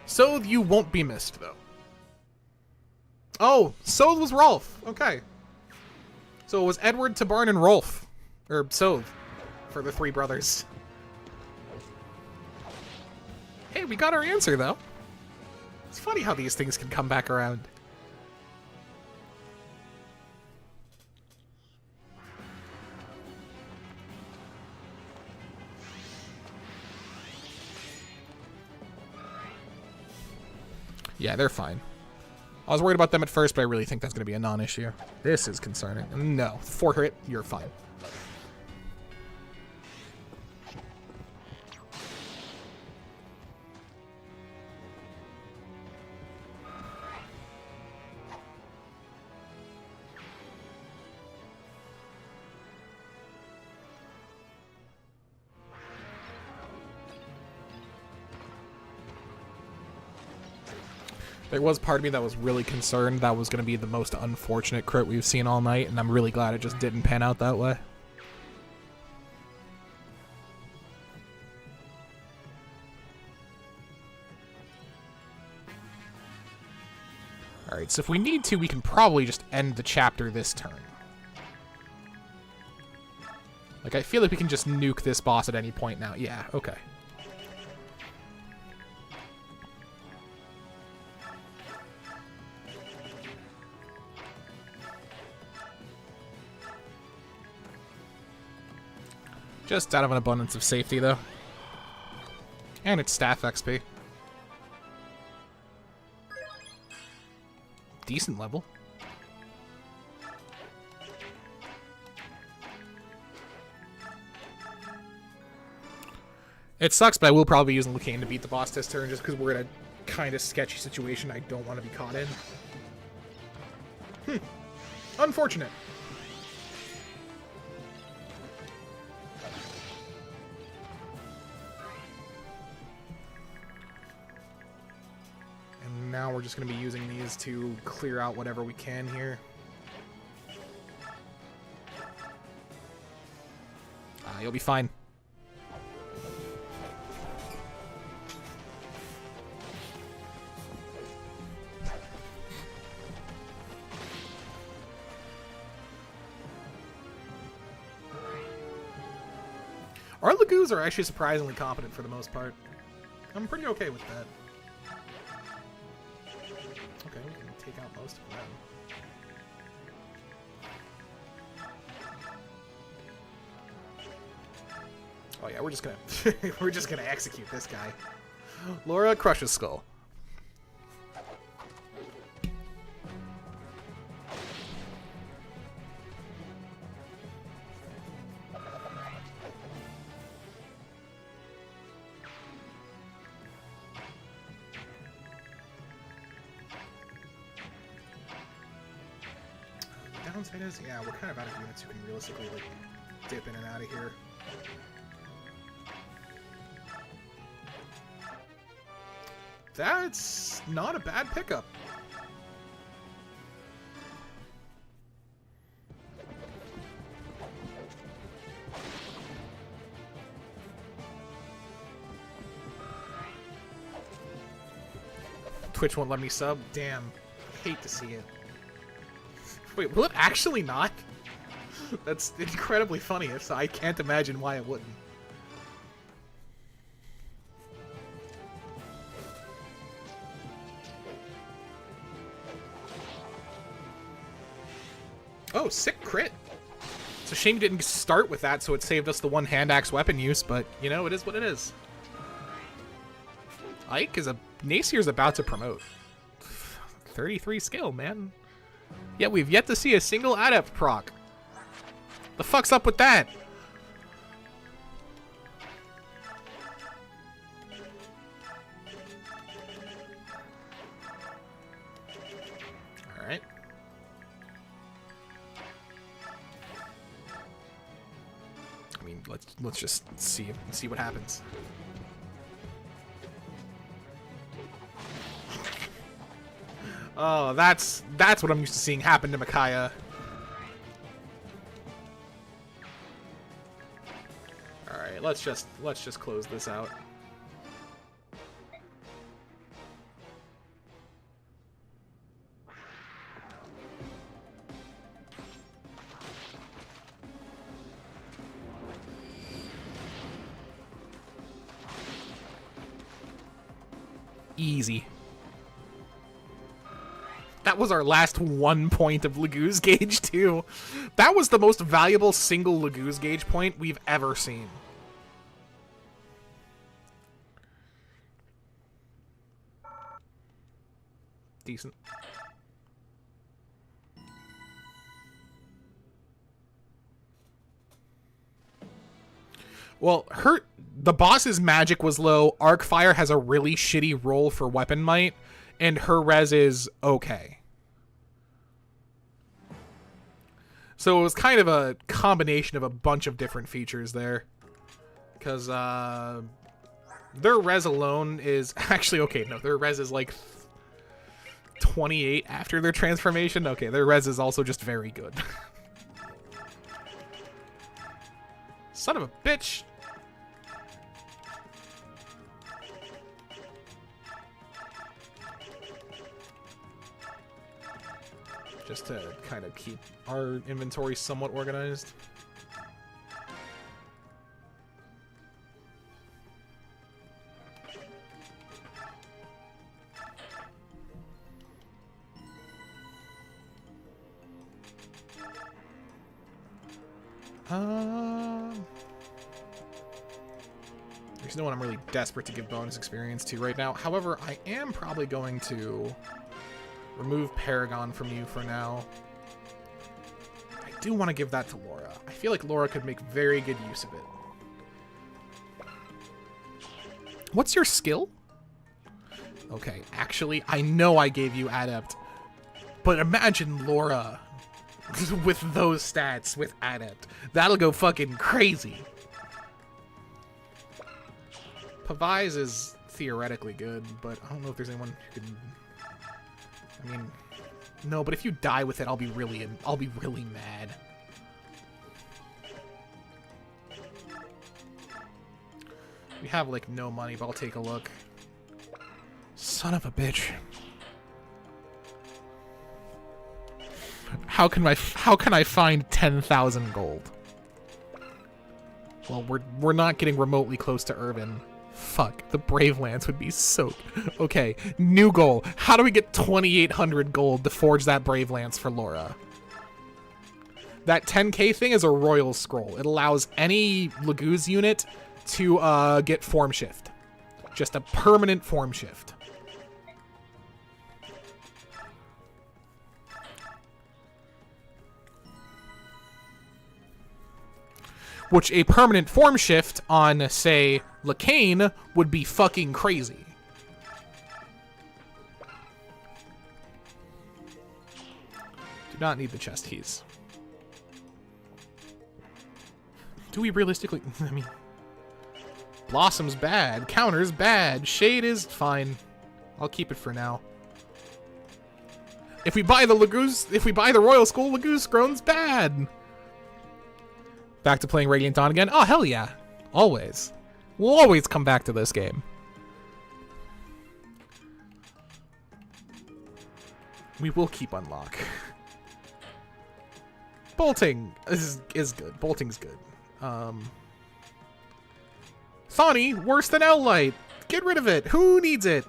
So you won't be missed, though. Oh, so was Rolf. Okay. So it was Edward, Tabarn, and Rolf. Or Sothe. For the three brothers. Hey, we got our answer, though. It's funny how these things can come back around. Yeah, they're fine. I was worried about them at first, but I really think that's going to be a non-issue. This is concerning. No. 4 hit, you're fine. There was part of me that was really concerned that was going to be the most unfortunate crit we've seen all night, and I'm really glad it just didn't pan out that way. Alright, so if we need to, we can probably just end the chapter this turn. Like, I feel like we can just nuke this boss at any point now. Yeah, okay. Just out of an abundance of safety, though. And it's staff XP. Decent level. It sucks, but I will probably be using Lucane to beat the boss this turn just because we're in a kind of sketchy situation I don't want to be caught in. Unfortunate. Now we're just going to be using these to clear out whatever we can here. You'll be fine. Our Lagoos are actually surprisingly competent for the most part. I'm pretty okay with that. Okay, we can take out most of them. Oh yeah, we're just gonna execute this guy. Laura crushes skull. Downside is, yeah, we're kind of out of units who can realistically like dip in and out of here. That's not a bad pickup. Twitch won't let me sub? Damn. Hate to see it. Wait, will it actually not? That's incredibly funny, so I can't imagine why it wouldn't. Oh, sick crit. It's a shame you didn't start with that, so it saved us the one hand axe weapon use, but, you know, it is what it is. Ike is a... Nasir's about to promote. 33 skill, man. Yet we've yet to see a single adept proc. The fuck's up with that? Alright. I mean, let's just see what happens. Oh, that's what I'm used to seeing happen to Micaiah. right, let's just close this out. Easy. That was our last 1 point of Laguz gauge, too. That was the most valuable single Laguz gauge point we've ever seen. Decent. Well, the boss's magic was low. Arcfire has a really shitty roll for weapon might, and her res is okay. So it was kind of a combination of a bunch of different features there. Because their res alone is actually okay. No, their res is like 28 after their transformation. Okay, their res is also just very good. Son of a bitch. Just to kind of keep our inventory somewhat organized. There's no one I'm really desperate to give bonus experience to right now. However, I am probably going to remove Paragon from you for now. I do want to give that to Laura. I feel like Laura could make very good use of it. What's your skill? Okay, actually, I know I gave you Adept, but imagine Laura with those stats with Adept. That'll go fucking crazy. Pavise is theoretically good, but I don't know if there's anyone who can... I mean, no, but if you die with it, I'll be really mad. We have like no money, but I'll take a look. Son of a bitch. How can I find 10,000 gold? Well, we're not getting remotely close to Irvin. Fuck, the Brave Lance would be so... Okay, new goal. How do we get 2,800 gold to forge that Brave Lance for Laura? That 10k thing is a Royal Scroll. It allows any Laguz unit to get Form Shift. Just a permanent Form Shift. Which a permanent Form Shift on, say, Lacane would be fucking crazy. Do not need the chest keys. Do we realistically... I mean... Blossom's bad. Counter's bad. Shade is fine. I'll keep it for now. If we buy the Royal School, Laguz Grown's bad. Back to playing Radiant Dawn again? Oh, hell yeah. Always. We'll always come back to this game. We will keep unlock. Bolting is good. Bolting's good. Thawny, worse than L-Light. Get rid of it. Who needs it?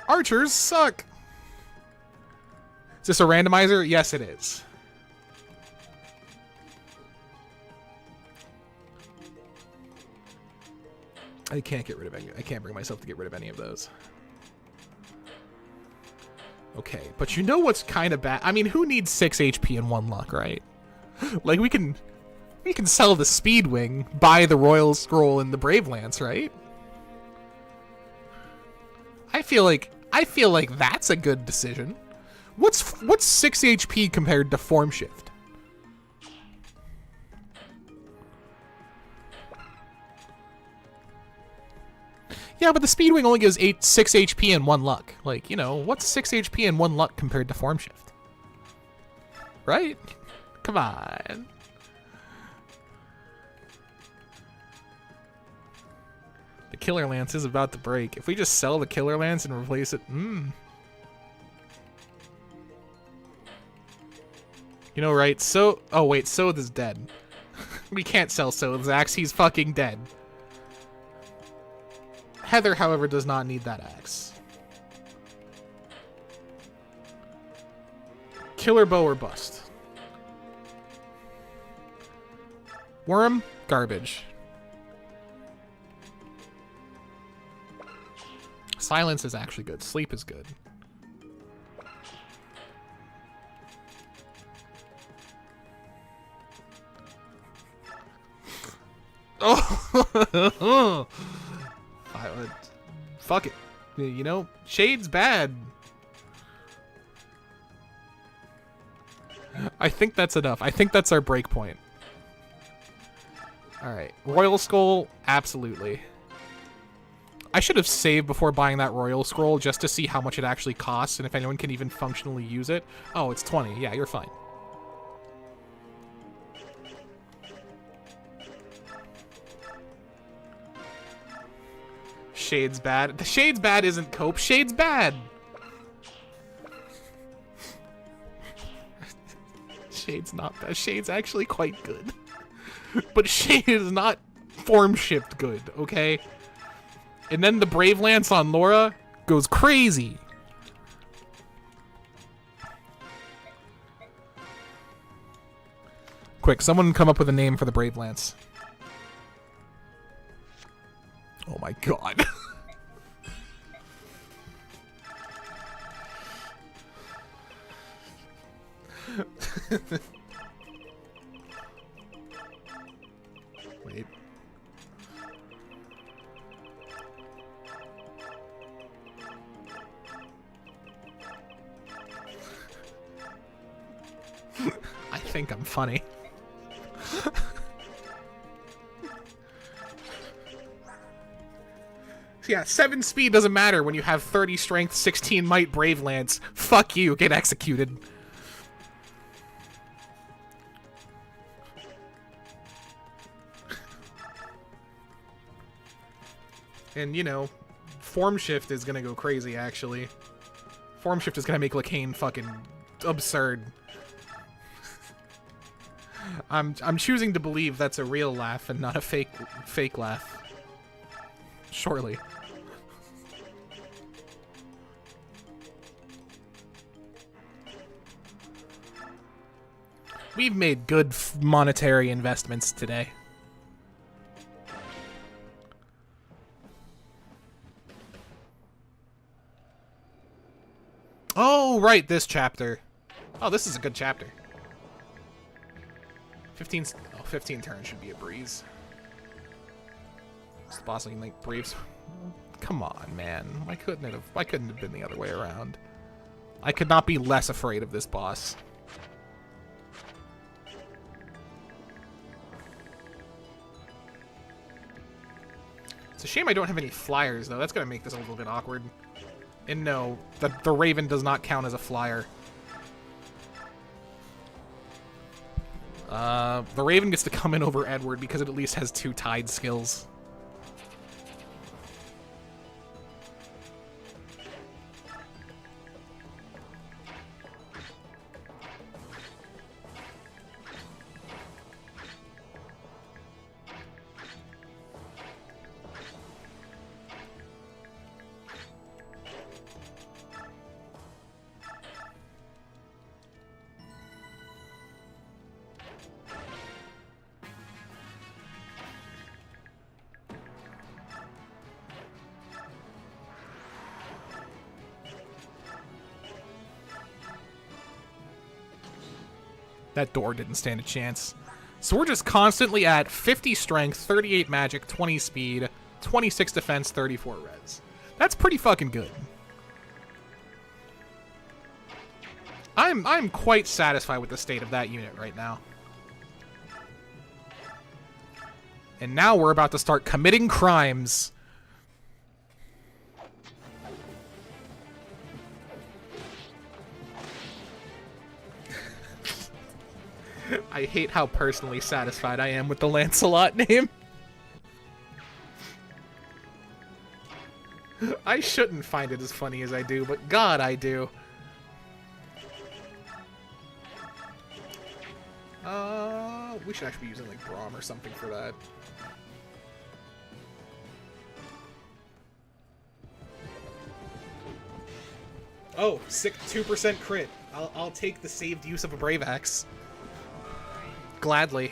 Archers suck. Is this a randomizer? Yes, it is. I can't get rid of any. I can't bring myself to get rid of any of those. Okay, but you know what's kind of bad? I mean, who needs 6 HP and 1 luck, right? Like, we can sell the Speedwing, buy the Royal Scroll and the Brave Lance, right? I feel like that's a good decision. What's 6 HP compared to Form Shift? Yeah, but the Speedwing only gives 6 HP and 1 luck. Like, you know, what's 6 HP and 1 luck compared to Form Shift? Right? Come on. The Killer Lance is about to break. If we just sell the Killer Lance and replace it... You know, right? So... Oh, wait. Soth is dead. We can't sell Soth's axe. He's fucking dead. Heather, however, does not need that axe. Killer bow or bust. Worm, garbage. Silence is actually good. Sleep is good. Oh! Fuck it. You know, Shade's bad. I think that's enough. I think that's our break point. Alright. Royal Skull, absolutely. I should have saved before buying that Royal Scroll just to see how much it actually costs and if anyone can even functionally use it. Oh, it's 20. Yeah, you're fine. Shade's bad. The Shade's bad isn't cope. Shade's bad. Shade's not bad. Shade's actually quite good. But Shade is not form shift good, okay? And then the Brave Lance on Laura goes crazy. Quick, someone come up with a name for the Brave Lance. Oh my god. Wait. I think I'm funny. Yeah, 7 speed doesn't matter when you have 30 strength, 16 might, Brave Lance. Fuck you, get executed. And, you know, Form Shift is gonna go crazy, actually. Form Shift is gonna make Lacane fucking absurd. I'm choosing to believe that's a real laugh and not a fake laugh. Surely. We've made good monetary investments today. Oh, right, this chapter. Oh, this is a good chapter. 15 turns should be a breeze. It's the boss looking like Braves. Come on, man. Why couldn't it have been the other way around? I could not be less afraid of this boss. It's a shame I don't have any flyers, though. That's gonna make this a little bit awkward. And no, the Raven does not count as a flyer. The Raven gets to come in over Edward because it at least has 2 tied skills. That door didn't stand a chance. So we're just constantly at 50 strength, 38 magic, 20 speed, 26 defense, 34 res. That's pretty fucking good. I'm quite satisfied with the state of that unit right now. And now we're about to start committing crimes. I hate how personally satisfied I am with the Lancelot name. I shouldn't find it as funny as I do, but God, I do. We should actually be using, like, Braum or something for that. Oh, sick 2% crit. I'll take the saved use of a Brave Axe. Gladly.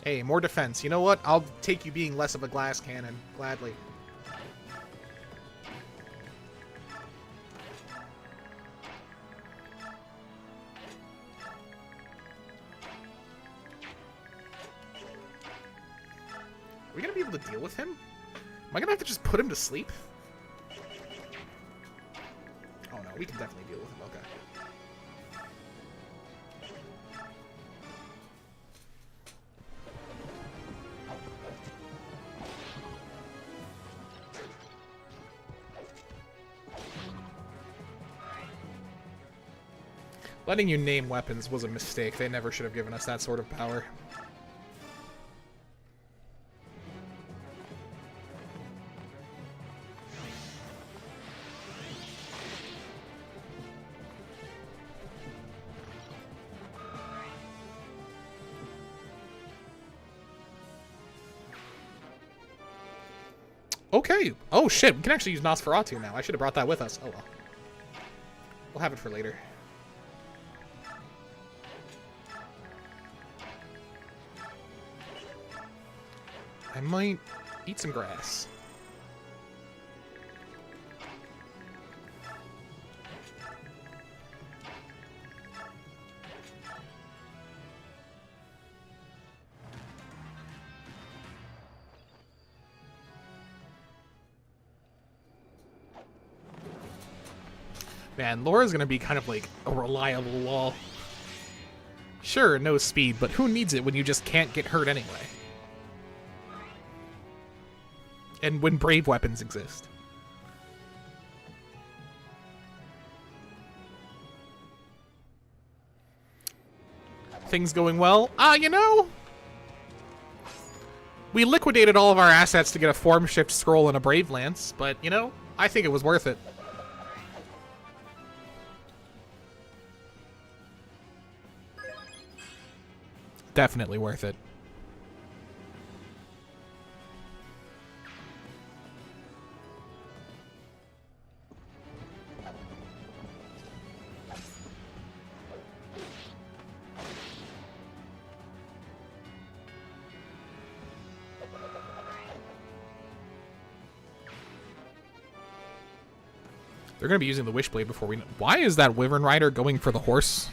Hey, more defense. You know what? I'll take you being less of a glass cannon. Gladly. Are we gonna be able to deal with him? Am I gonna have to just put him to sleep? Oh no, we can definitely deal with him, okay. Letting you name weapons was a mistake. They never should have given us that sort of power. Okay. Oh shit, we can actually use Nosferatu now. I should have brought that with us. Oh well. We'll have it for later. I might eat some grass. Man, Laura's gonna be kind of like a reliable wall. Sure, no speed, but who needs it when you just can't get hurt anyway? And when brave weapons exist. Things going well? You know, we liquidated all of our assets to get a form shift scroll and a brave lance, but you know, I think it was worth it. Definitely worth it. They're going to be using the Wishblade before we know. Why is that Wyvern Rider going for the horse?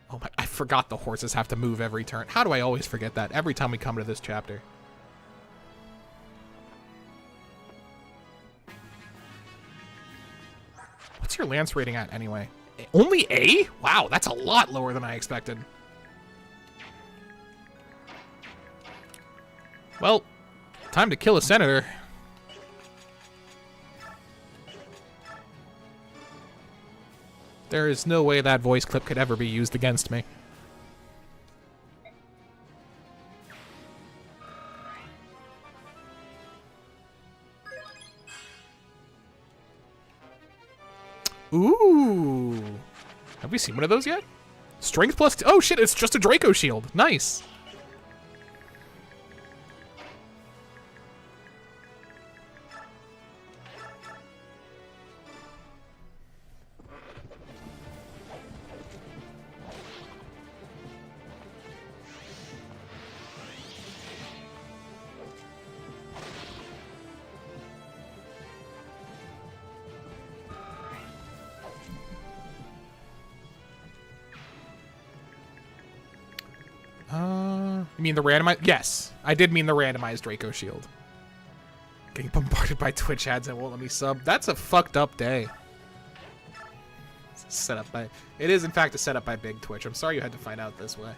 Oh my, I forgot the horses have to move every turn. How do I always forget that every time we come to this chapter? What's your lance rating at anyway? Only A? Wow, that's a lot lower than I expected. Well, time to kill a senator. There is no way that voice clip could ever be used against me. Ooh. Have we seen one of those yet? Strength plus... Oh shit, it's just a Draco shield. Nice. You mean the randomized? Yes, I did mean the randomized Draco shield. Getting bombarded by Twitch ads and won't let me sub. That's a fucked up day. It's set up by... It is, in fact, a setup by Big Twitch. I'm sorry you had to find out this way.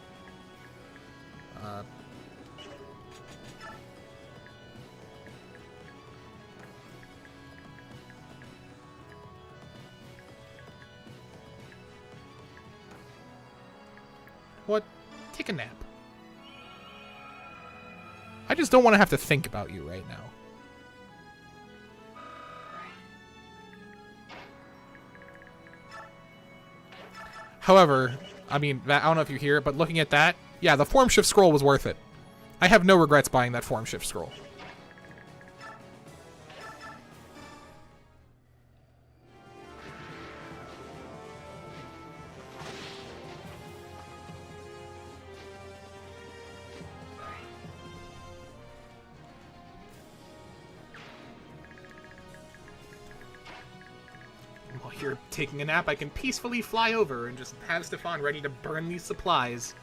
What? Take a nap. just don't want to have to think about you right now. However, I mean, I don't know if you hear it, but looking at that, yeah, the form shift scroll was worth it. I have no regrets buying that form shift scroll. While you're taking a nap, I can peacefully fly over and just have Stefan ready to burn these supplies.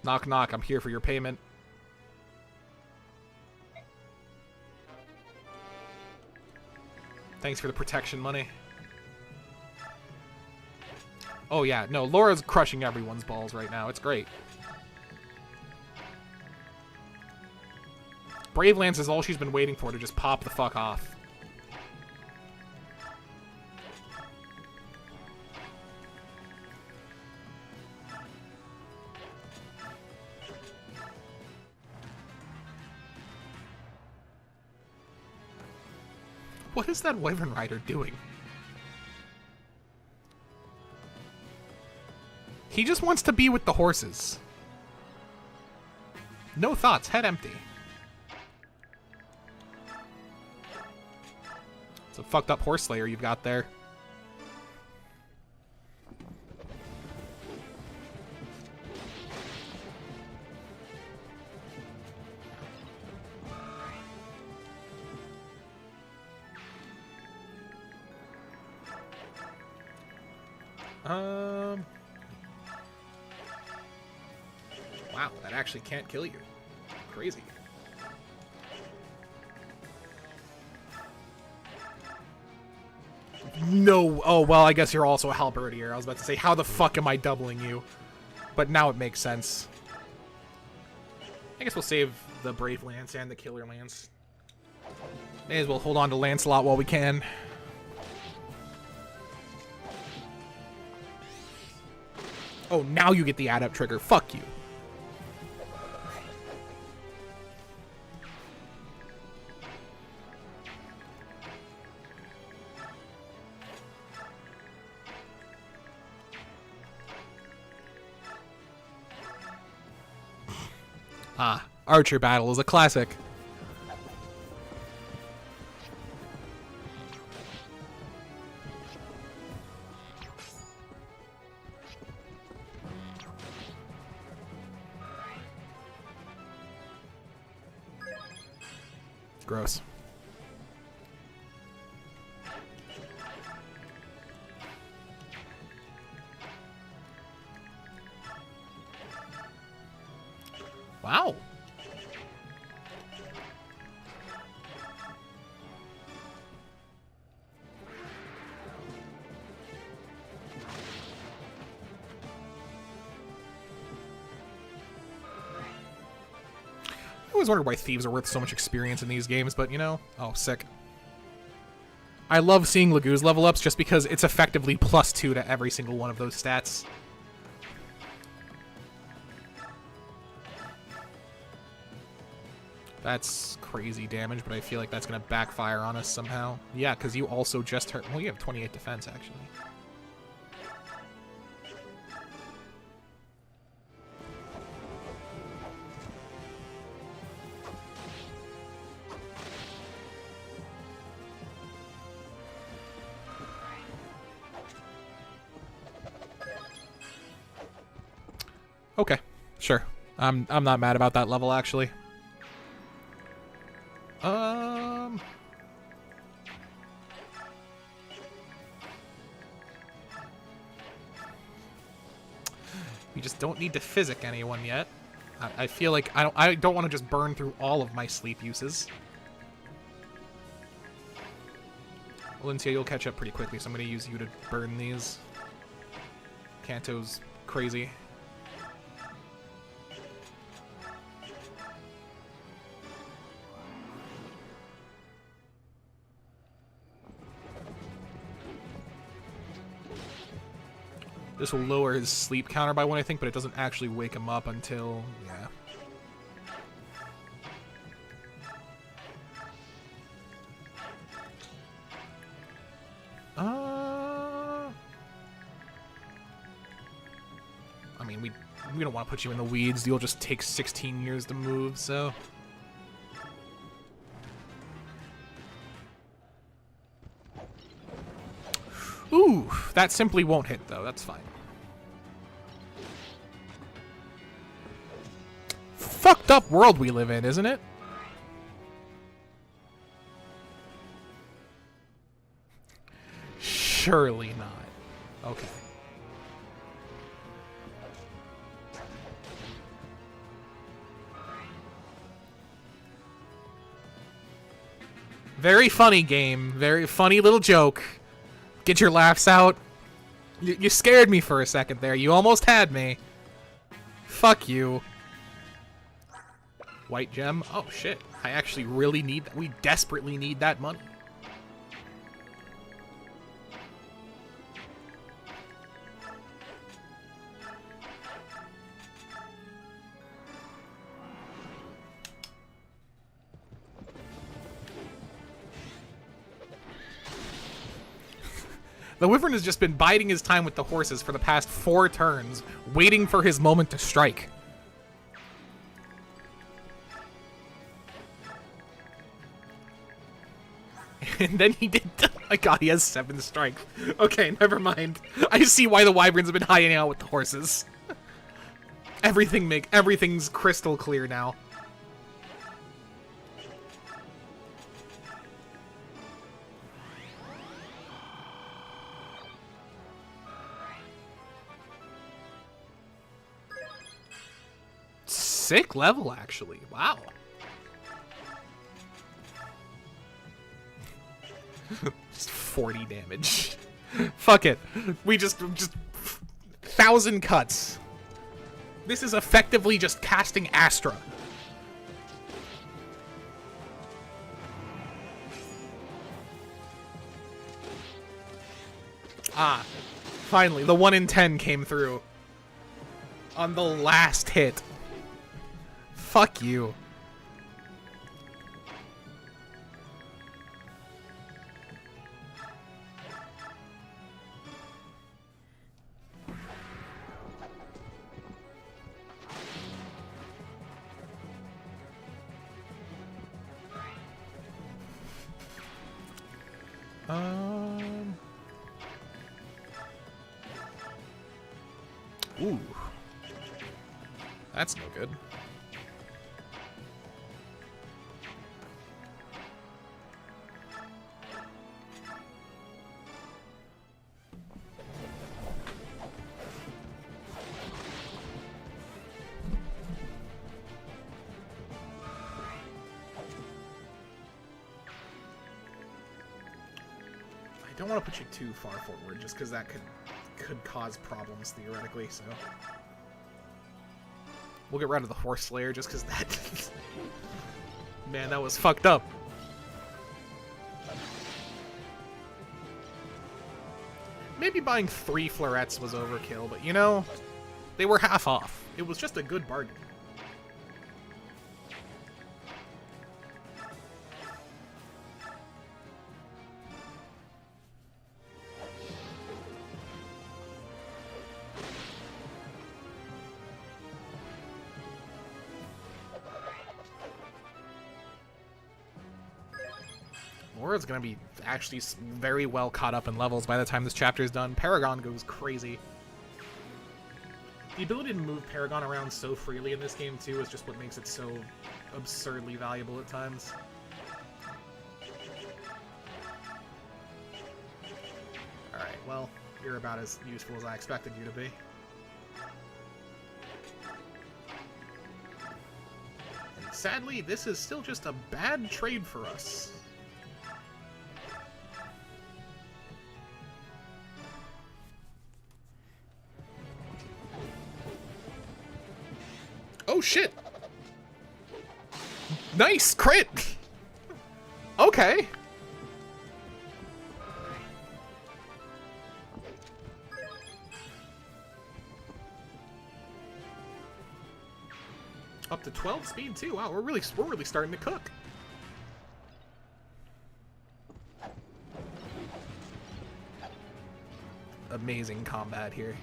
Knock, knock. I'm here for your payment. Thanks for the protection money. Oh, yeah. No, Laura's crushing everyone's balls right now. It's great. Brave Lance is all she's been waiting for to just pop the fuck off. What is that Wyvern Rider doing? He just wants to be with the horses. No thoughts, head empty. It's a fucked up horse slayer you've got there. Wow, that actually can't kill you. Crazy. No. Oh, well, I guess you're also a halberdier. I was about to say, how the fuck am I doubling you? But now it makes sense. I guess we'll save the Brave Lance and the Killer Lance. May as well hold on to Lancelot while we can. Oh, now you get the add-up trigger. Fuck you. Ah, Archer Battle is a classic. Gross. Wow. I always wondered why thieves are worth so much experience in these games, but you know, oh, sick. I love seeing Lagoo's level ups just because it's effectively +2 to every single one of those stats. That's crazy damage, but I feel like that's going to backfire on us somehow. Yeah, because you also just hurt... Well, you have 28 defense, actually. Okay, sure. I'm not mad about that level, actually. We just don't need to physic anyone yet. I feel like I don't want to just burn through all of my sleep uses. Valencia, you'll catch up pretty quickly, so I'm going to use you to burn these. Kanto's crazy. This will lower his sleep counter by 1, I think, but it doesn't actually wake him up until... yeah. I mean, we don't want to put you in the weeds. You'll just take 16 years to move, so... Ooh, that simply won't hit, though. That's fine. Fucked up world we live in, isn't it? Surely not. Okay. Very funny game. Very funny little joke. Get your laughs out. You scared me for a second there. You almost had me. Fuck you. White gem? Oh shit. I actually really need that. We desperately need that money. The Wyvern has just been biding his time with the horses for the past 4 turns, waiting for his moment to strike. And then he did... oh my god, he has 7 strikes. Okay, never mind. I see why the Wyverns have been hiding out with the horses. Everything's crystal clear now. Sick level, actually. Wow. Just 40 damage. Fuck it. We just 1,000 cuts. This is effectively just casting Astra. Ah, finally, the 1 in 10 came through. On the last hit. Fuck you. Ooh. That's no good. I don't want to put you too far forward, just because that could cause problems theoretically. So we'll get rid of the Horse Slayer, just because that man, that was fucked up. Maybe buying 3 florets was overkill, but you know, they were half off. It was just a good bargain. Laura's gonna be actually very well caught up in levels by the time this chapter is done. Paragon goes crazy. The ability to move Paragon around so freely in this game, too, is just what makes it so absurdly valuable at times. Alright, well, you're about as useful as I expected you to be. And sadly, this is still just a bad trade for us. Oh shit! Nice crit! Okay. Up to 12 speed too. Wow, we're really starting to cook. Amazing combat here.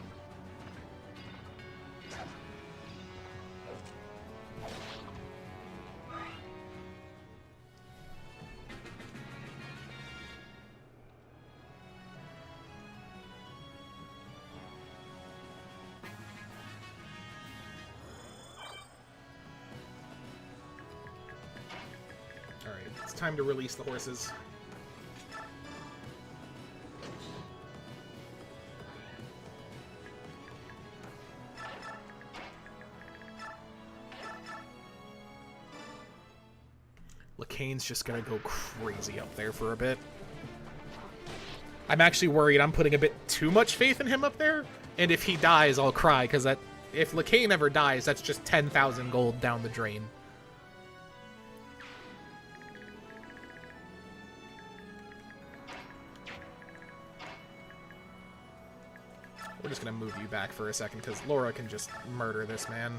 Alright, it's time to release the horses. Kane's just gonna go crazy up there for a bit. I'm actually worried I'm putting a bit too much faith in him up there, and if he dies, I'll cry, because that if LeCain ever dies, that's just 10,000 gold down the drain. We're just gonna move you back for a second, because Laura can just murder this man.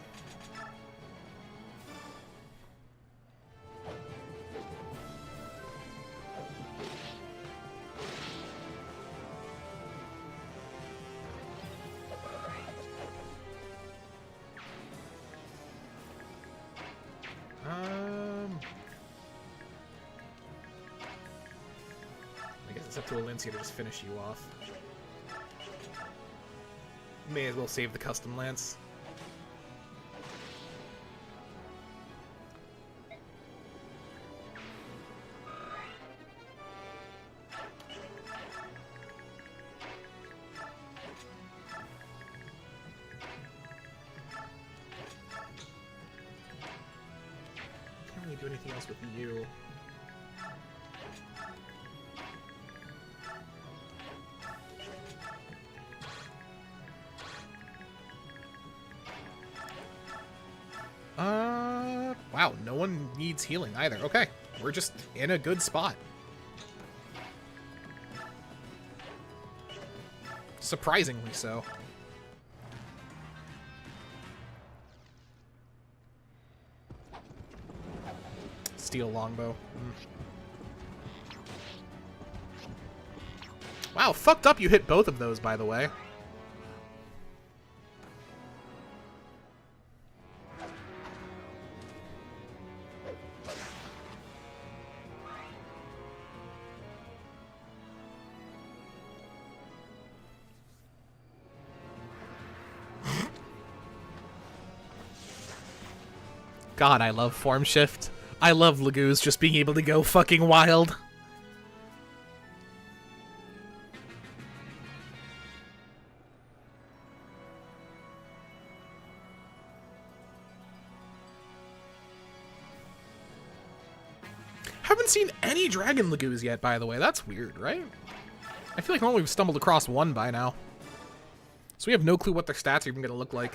I guess it's up to Valencia to just finish you off. May as well save the custom lance. Can't really do anything else with you. Wow, no one needs healing either. Okay, we're just in a good spot. Surprisingly so. Steel longbow. Wow, fucked up you hit both of those, by the way. God, I love form shift. I love Lagoos just being able to go fucking wild. Haven't seen any Dragon Lagoos yet, by the way. That's weird, right? I feel like normally we've stumbled across one by now. So we have no clue what their stats are even going to look like.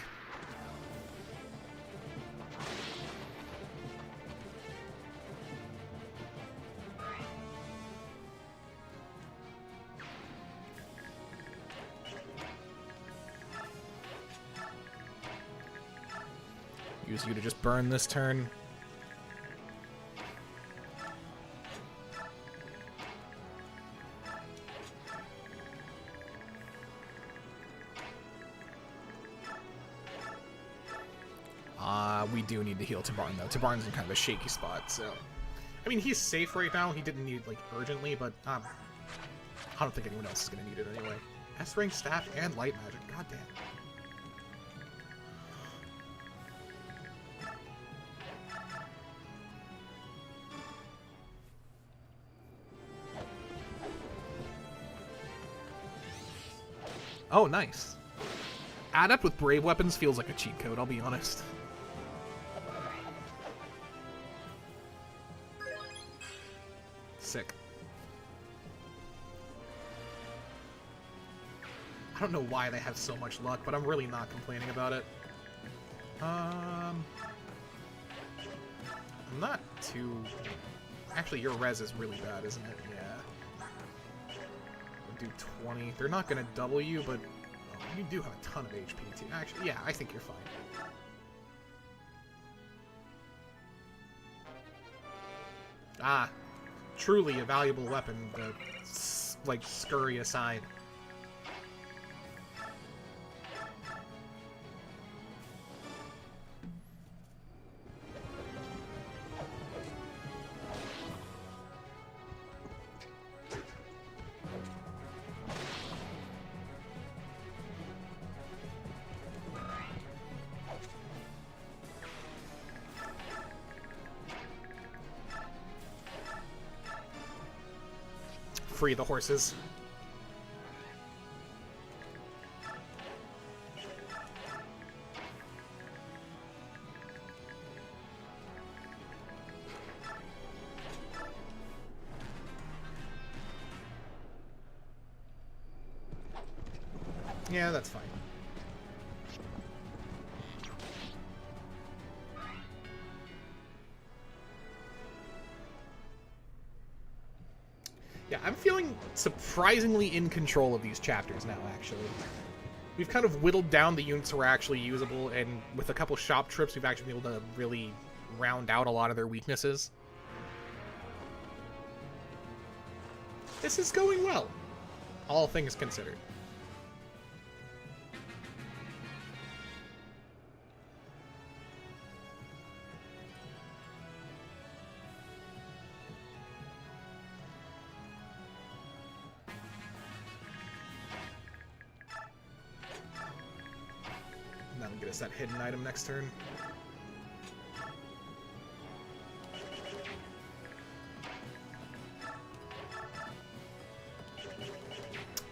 Use you to just burn this turn. We do need to heal Tabarn, though. Tabarn's in kind of a shaky spot, so... I mean, he's safe right now. He didn't need it, like, urgently, but I don't think anyone else is going to need it anyway. S-rank staff and light magic. God damn. Oh, nice. Adept with brave weapons feels like a cheat code, I'll be honest. Sick. I don't know why they have so much luck, but I'm really not complaining about it. I'm not too... Actually, your res is really bad, isn't it? Yeah. We'll do 20. They're not going to double you, but you do have a ton of HP, too. Actually, yeah, I think you're fine. Ah, truly a valuable weapon to, like, scurry aside. Free the horses. Yeah, that's fine. Yeah, I'm feeling surprisingly in control of these chapters now, actually. We've kind of whittled down the units who are actually usable, and with a couple shop trips, we've actually been able to really round out a lot of their weaknesses. This is going well, all things considered. That'll get us that hidden item next turn.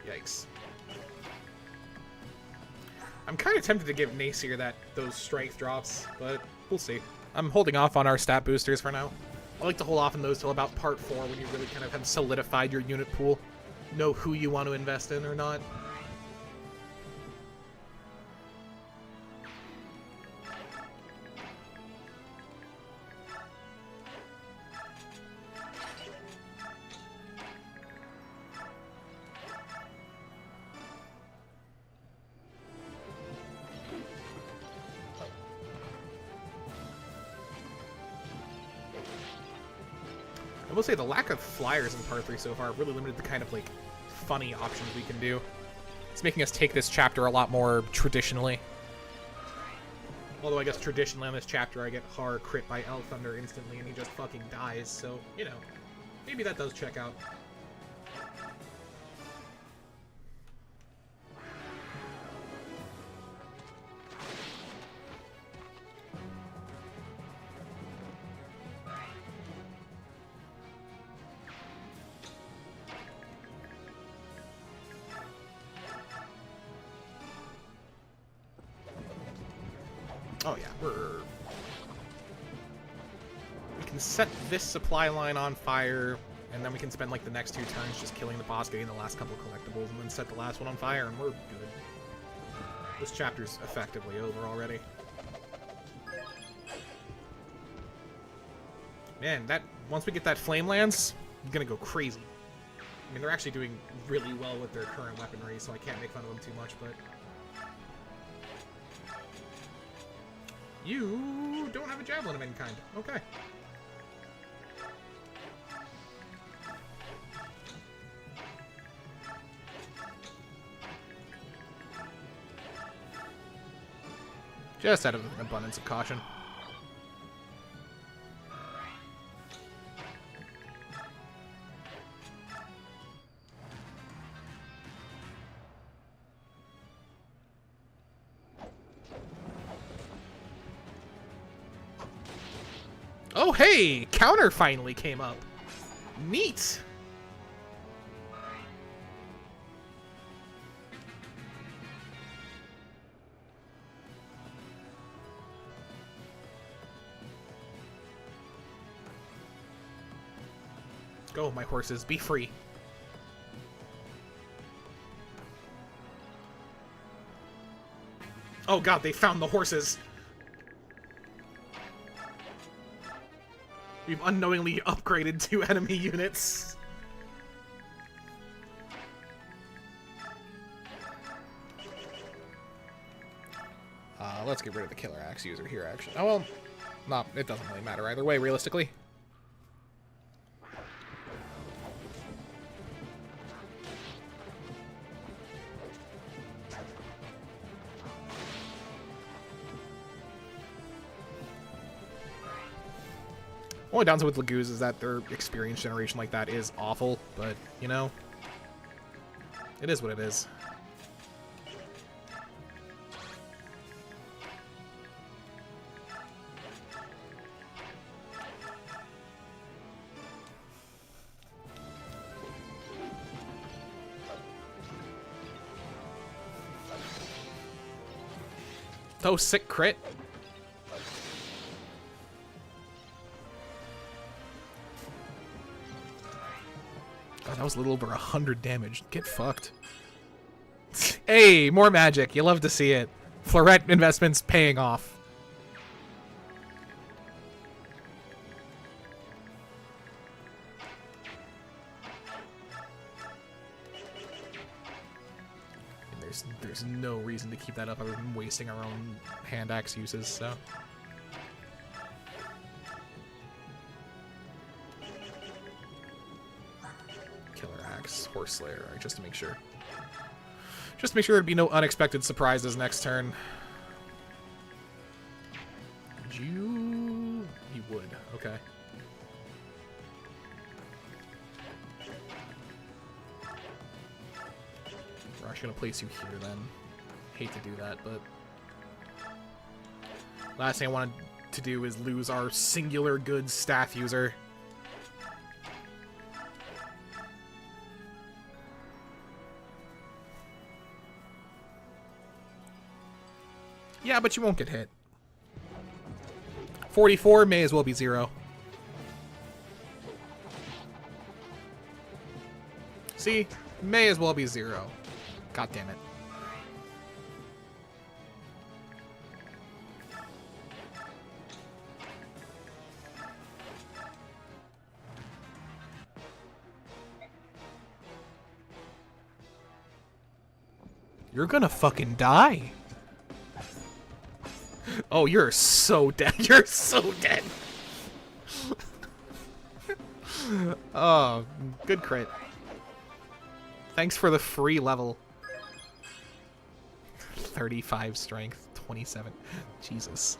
Yikes. I'm kind of tempted to give Nacier those strength drops, but we'll see. I'm holding off on our stat boosters for now. I like to hold off on those till about part 4 when you really kind of have solidified your unit pool. Know who you want to invest in or not. I will say the lack of flyers in part 3 so far really limited the kind of, like, funny options we can do. It's making us take this chapter a lot more traditionally. Although I guess traditionally on this chapter I get Har crit by Elf Thunder instantly and he just fucking dies, so, you know, maybe that does check out. Oh yeah, we can set this supply line on fire, and then we can spend like the next 2 turns just killing the boss, getting the last couple collectibles, and then set the last one on fire, and we're good. This chapter's effectively over already. Man, once we get that Flame Lance, I'm gonna go crazy. I mean, they're actually doing really well with their current weaponry, so I can't make fun of them too much, but... You don't have a javelin of any kind. Okay. Just out of an abundance of caution. Oh, hey! Counter finally came up. Neat! Go, my horses. Be free. Oh god, they found the horses. We've unknowingly upgraded 2 enemy units. Let's get rid of the killer axe user here, actually. Oh, well, no, it doesn't really matter either way, realistically. Only downside with Lagoos is that their experience generation like that is awful, but, you know, it is what it is. Oh, sick crit. God, that was a little over 100 damage. Get fucked. Hey, more magic. You love to see it. Floret investments paying off. There's no reason to keep that up other than wasting our own hand axe uses, so. Killer axe, horse slayer, right, just to make sure. Just to make sure there'd be no unexpected surprises next turn. Would you? You would, okay. We're actually gonna place you here then. Hate to do that, but last thing I wanted to do is lose our singular good staff user. Yeah, but you won't get hit. 44 may as well be 0. See? May as well be 0. God damn it. You're gonna fucking die. Oh, you're so dead. You're so dead. Oh, good crit. Thanks for the free level. 35 strength, 27. Jesus.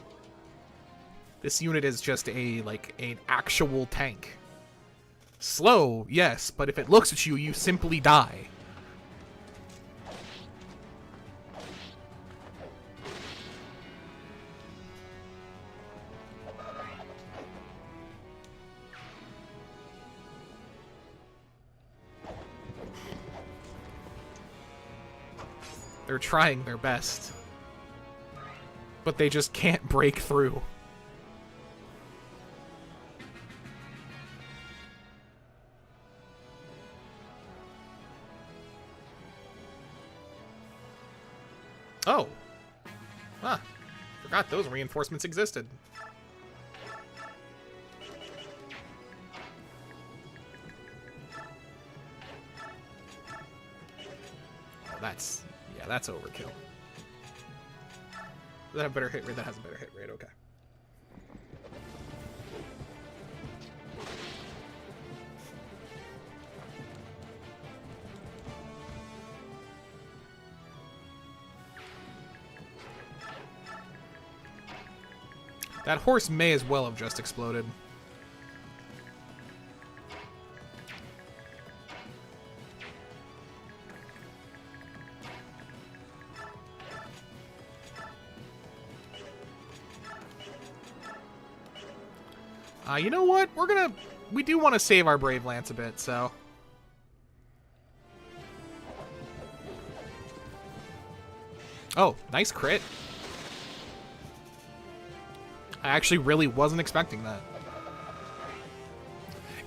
This unit is just a, like, an actual tank. Slow, yes, but if it looks at you, you simply die. They're trying their best, but they just can't break through. Oh. Huh. Forgot those reinforcements existed. Oh, that's... yeah, that's overkill. Does that have a better hit rate? That has a better hit rate, okay. That horse may as well have just exploded. You know what? We do want to save our Brave Lance a bit, so. Oh, nice crit. I actually really wasn't expecting that.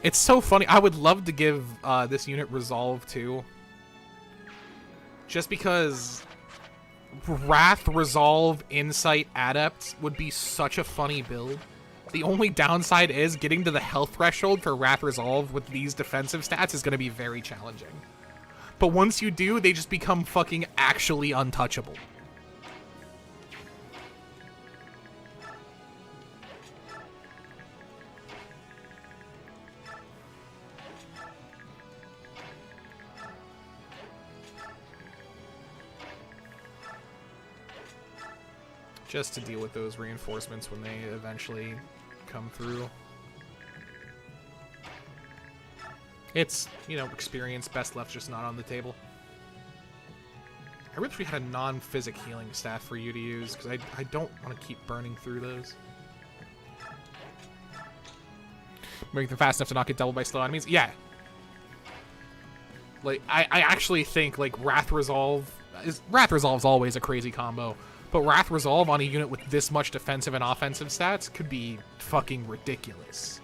It's so funny. I would love to give this unit Resolve too. Just because Wrath, Resolve, Insight, Adept would be such a funny build. The only downside is getting to the health threshold for Wrath Resolve with these defensive stats is going to be very challenging. But once you do, they just become fucking actually untouchable. Just to deal with those reinforcements when they eventually come through. It's, you know, experience. Best left just not on the table. I wish we had a non-physic healing staff for you to use, because I don't want to keep burning through those. Make them fast enough to not get doubled by slow enemies? Yeah. Like, I actually think, like, Wrath Resolve... Wrath Resolve's always a crazy combo, but Wrath Resolve on a unit with this much defensive and offensive stats could be fucking ridiculous.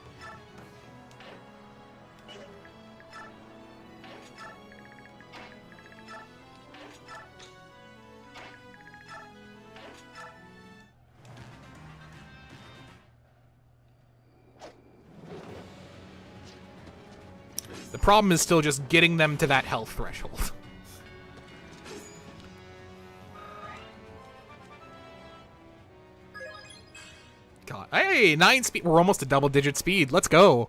The problem is still just getting them to that health threshold. God. Hey, 9 speed. We're almost to double-digit speed. Let's go.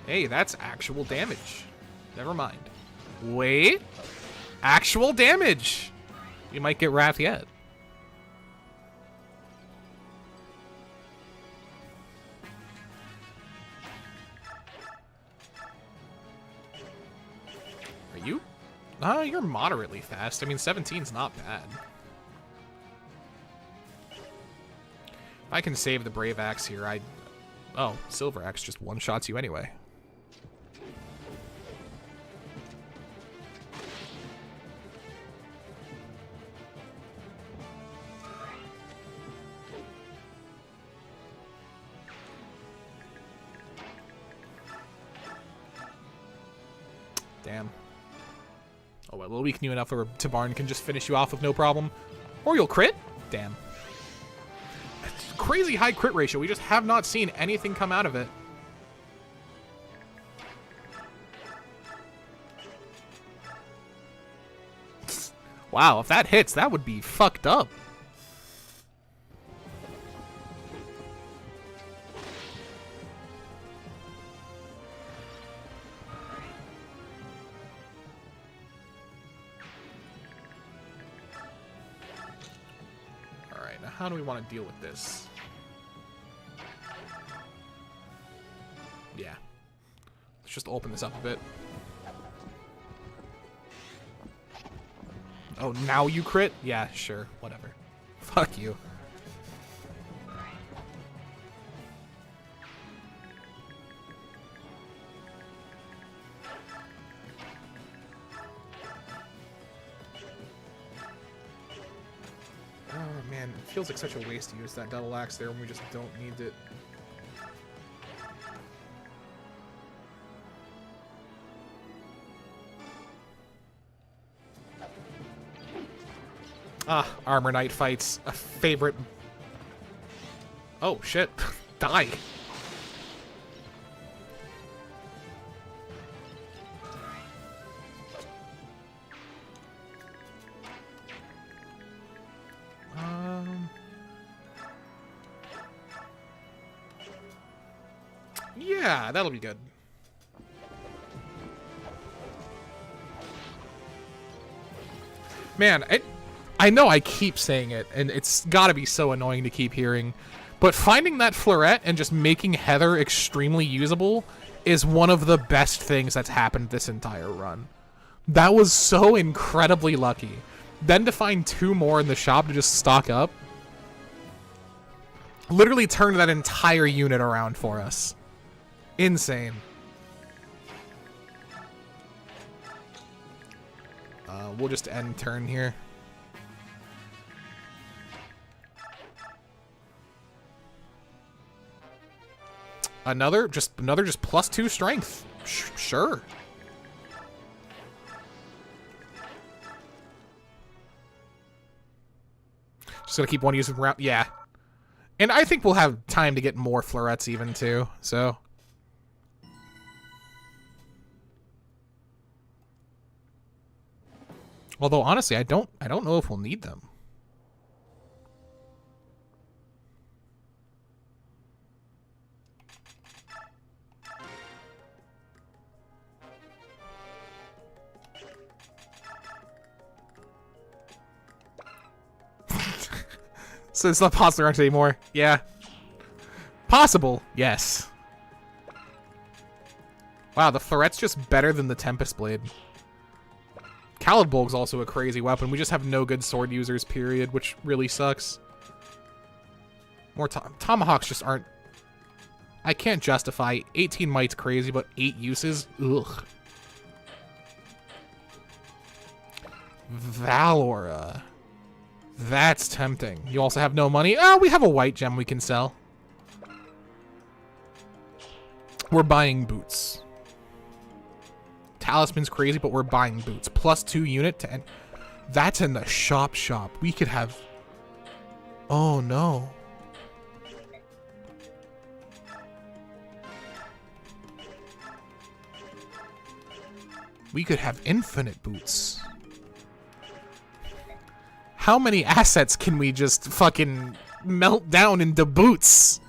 Hey, that's actual damage. Never mind. Wait. Actual damage. You might get Wrath yet. Are you? You're moderately fast. I mean, 17's not bad. If I can save the Brave Axe here, Oh, Silver Axe just one-shots you anyway. Damn. Oh, well, we'll weaken you enough where Tabarn can just finish you off with no problem. Or you'll crit? Damn. It's crazy high crit ratio. We just have not seen anything come out of it. Wow, if that hits, that would be fucked up. How do we want to deal with this? Yeah. Let's just open this up a bit. Oh, now you crit? Yeah, sure. Whatever. Fuck you. Man, it feels like such a waste to use that double axe there when we just don't need it. Ah, Armor Knight fights. A favorite. Oh, shit. Die. Yeah, that'll be good. Man, I know I keep saying it, and it's gotta be so annoying to keep hearing, but finding that Florette and just making Heather extremely usable is one of the best things that's happened this entire run. That was so incredibly lucky. Then to find 2 more in the shop to just stock up literally turned that entire unit around for us. Insane. We'll just end turn here. Another just +2 strength. Sure. Just gonna keep one using round. Yeah. And I think we'll have time to get more florets even too. So. Although honestly, I don't know if we'll need them. So it's not possible anymore. Yeah. Possible. Yes. Wow, the Florette's just better than the Tempest Blade. Calidbolg's also a crazy weapon. We just have no good sword users, period, which really sucks. More Tomahawks just aren't... I can't justify. 18 might's crazy, but 8 uses? Ugh. Valora. That's tempting. You also have no money? Oh, we have a white gem we can sell. We're buying boots. Talisman's crazy, but we're buying boots. +2 unit to end. That's in the shop. We could have... Oh, no. We could have infinite boots. How many assets can we just fucking melt down into boots?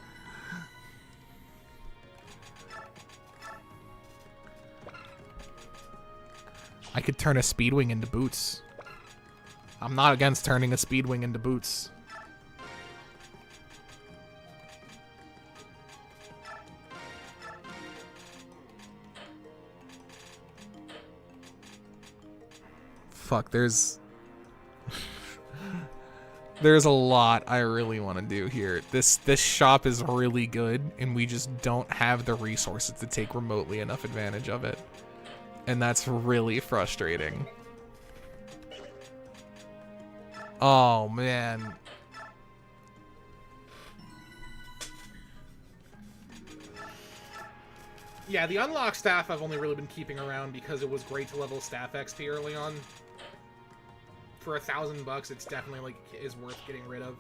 I could turn a Speedwing into boots. I'm not against turning a Speedwing into boots. Fuck, there's a lot I really want to do here. This shop is really good, and we just don't have the resources to take remotely enough advantage of it. And that's really frustrating. Oh, man. Yeah, the unlock staff I've only really been keeping around because it was great to level staff XP early on. For $1,000, it's definitely, like, is worth getting rid of.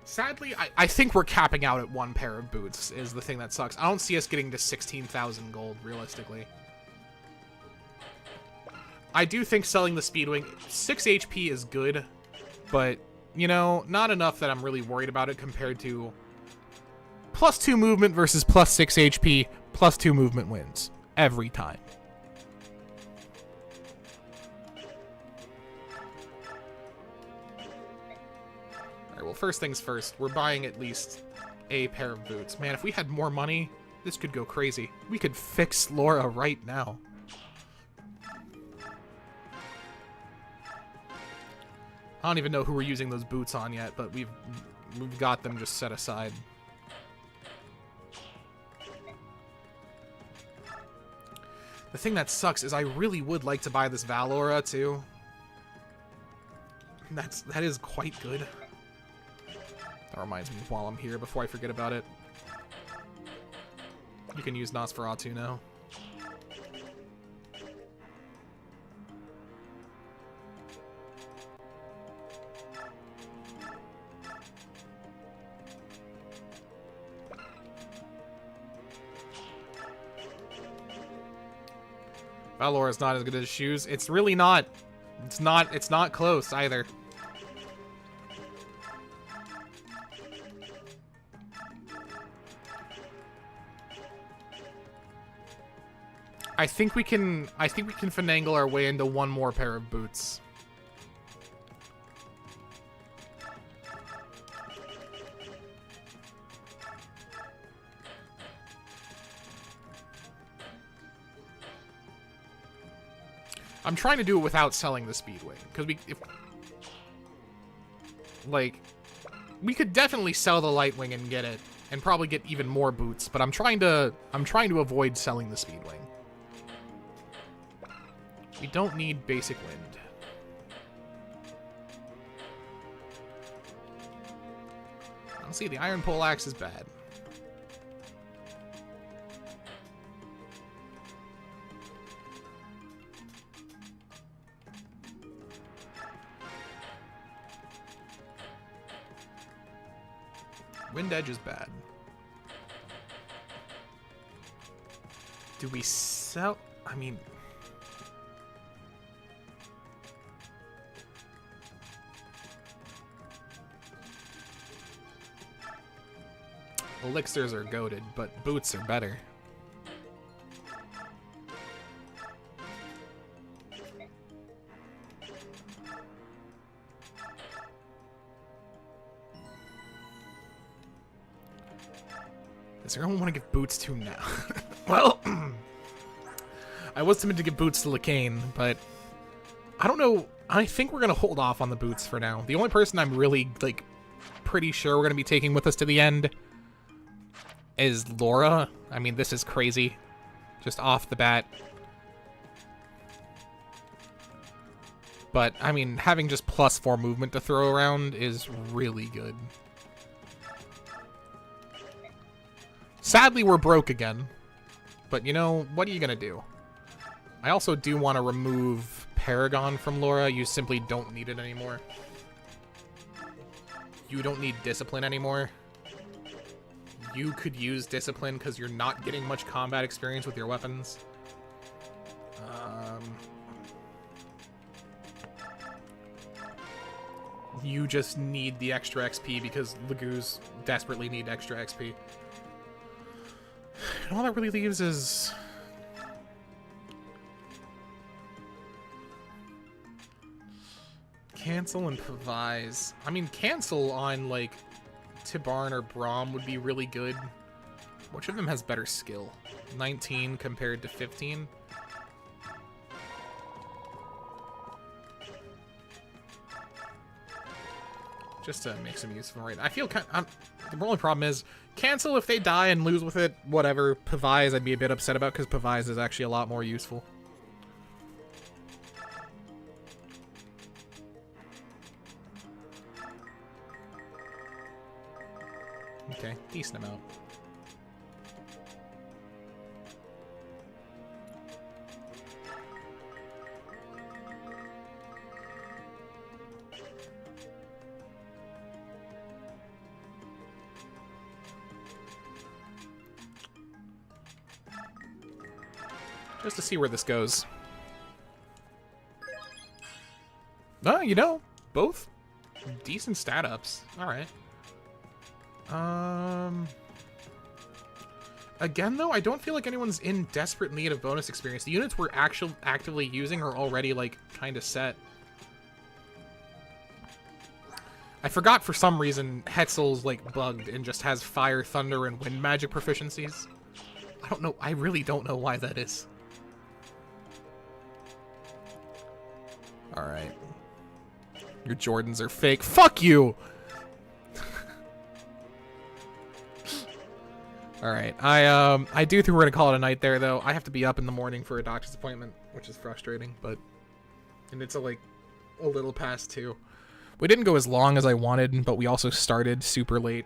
Sadly, I think we're capping out at 1 pair of boots is the thing that sucks. I don't see us getting to 16,000 gold, realistically. I do think selling the Speedwing, 6 HP is good, but, you know, not enough that I'm really worried about it compared to +2 movement versus +6 HP, +2 movement wins. Every time. Alright, well, first things first, we're buying at least a pair of boots. Man, if we had more money, this could go crazy. We could fix Laura right now. I don't even know who we're using those boots on yet, but we've got them just set aside. The thing that sucks is I really would like to buy this Valora too. That is quite good. That reminds me while I'm here before I forget about it. You can use Nosferatu now. Valora's not as good as shoes. It's really not. It's not close either. I think we can finagle our way into 1 more pair of boots. I'm trying to do it without selling the Speedwing, because we could definitely sell the Lightwing and get it, and probably get even more boots. But I'm trying to avoid selling the Speedwing. We don't need basic wind. I'll see, the Iron Poleaxe is bad. Wind Edge is bad. Do we sell? I mean... Elixirs are goated, but boots are better. Does everyone want to give boots to now? Well, I was tempted to give boots to Lacane, but I don't know. I think we're going to hold off on the boots for now. The only person I'm really, like, pretty sure we're going to be taking with us to the end is Laura. I mean, this is crazy. Just off the bat. But, I mean, having just +4 movement to throw around is really good. Sadly, we're broke again. But, you know, what are you going to do? I also do want to remove Paragon from Laura. You simply don't need it anymore. You don't need Discipline anymore. You could use Discipline because you're not getting much combat experience with your weapons. You just need the extra XP because Lagoos desperately need extra XP. And all that really leaves is... cancel and Pavise. I mean, cancel on, like, Tibarn or Braum would be really good. Which of them has better skill? 19 compared to 15? Just to make some use of them right now. I feel kind of... the only problem is, cancel if they die and lose with it, whatever. Pavise I'd be a bit upset about, because Pavise is actually a lot more useful. Okay, decent amount. Just to see where this goes. Oh, you know, both decent stat ups. All right. Again, though, I don't feel like anyone's in desperate need of bonus experience. The units we're actively using are already, like, kind of set. I forgot for some reason Hetzel's, like, bugged and just has fire, thunder, and wind magic proficiencies. I don't know. I really don't know why that is. Alright. Your Jordans are fake. Fuck you! Alright, I do think we're gonna call it a night there, though. I have to be up in the morning for a doctor's appointment, which is frustrating, but... and it's, like, a little past 2. We didn't go as long as I wanted, but we also started super late.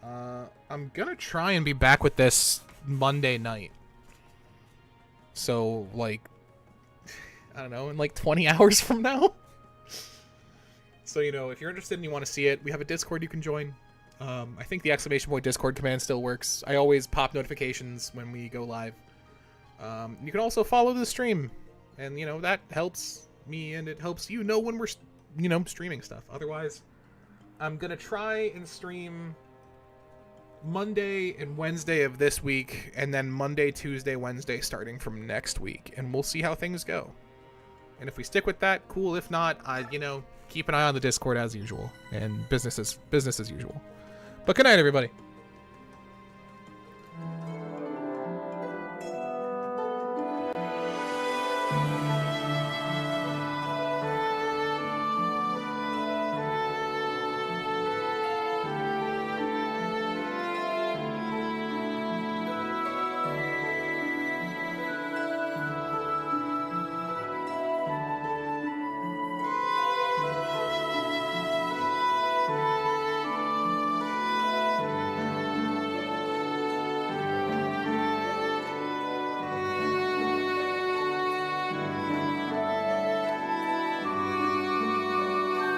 I'm gonna try and be back with this Monday night. So, like... I don't know, in like 20 hours from now? So, you know, if you're interested and you want to see it, we have a Discord you can join. I think the ! Discord command still works. I always pop notifications when we go live. You can also follow the stream. And, you know, that helps me and it helps you know when we're, you know, streaming stuff. Otherwise, I'm going to try and stream Monday and Wednesday of this week. And then Monday, Tuesday, Wednesday starting from next week. And we'll see how things go. And if we stick with that, cool. If not, you know, keep an eye on the Discord as usual. And business as usual. But good night, everybody.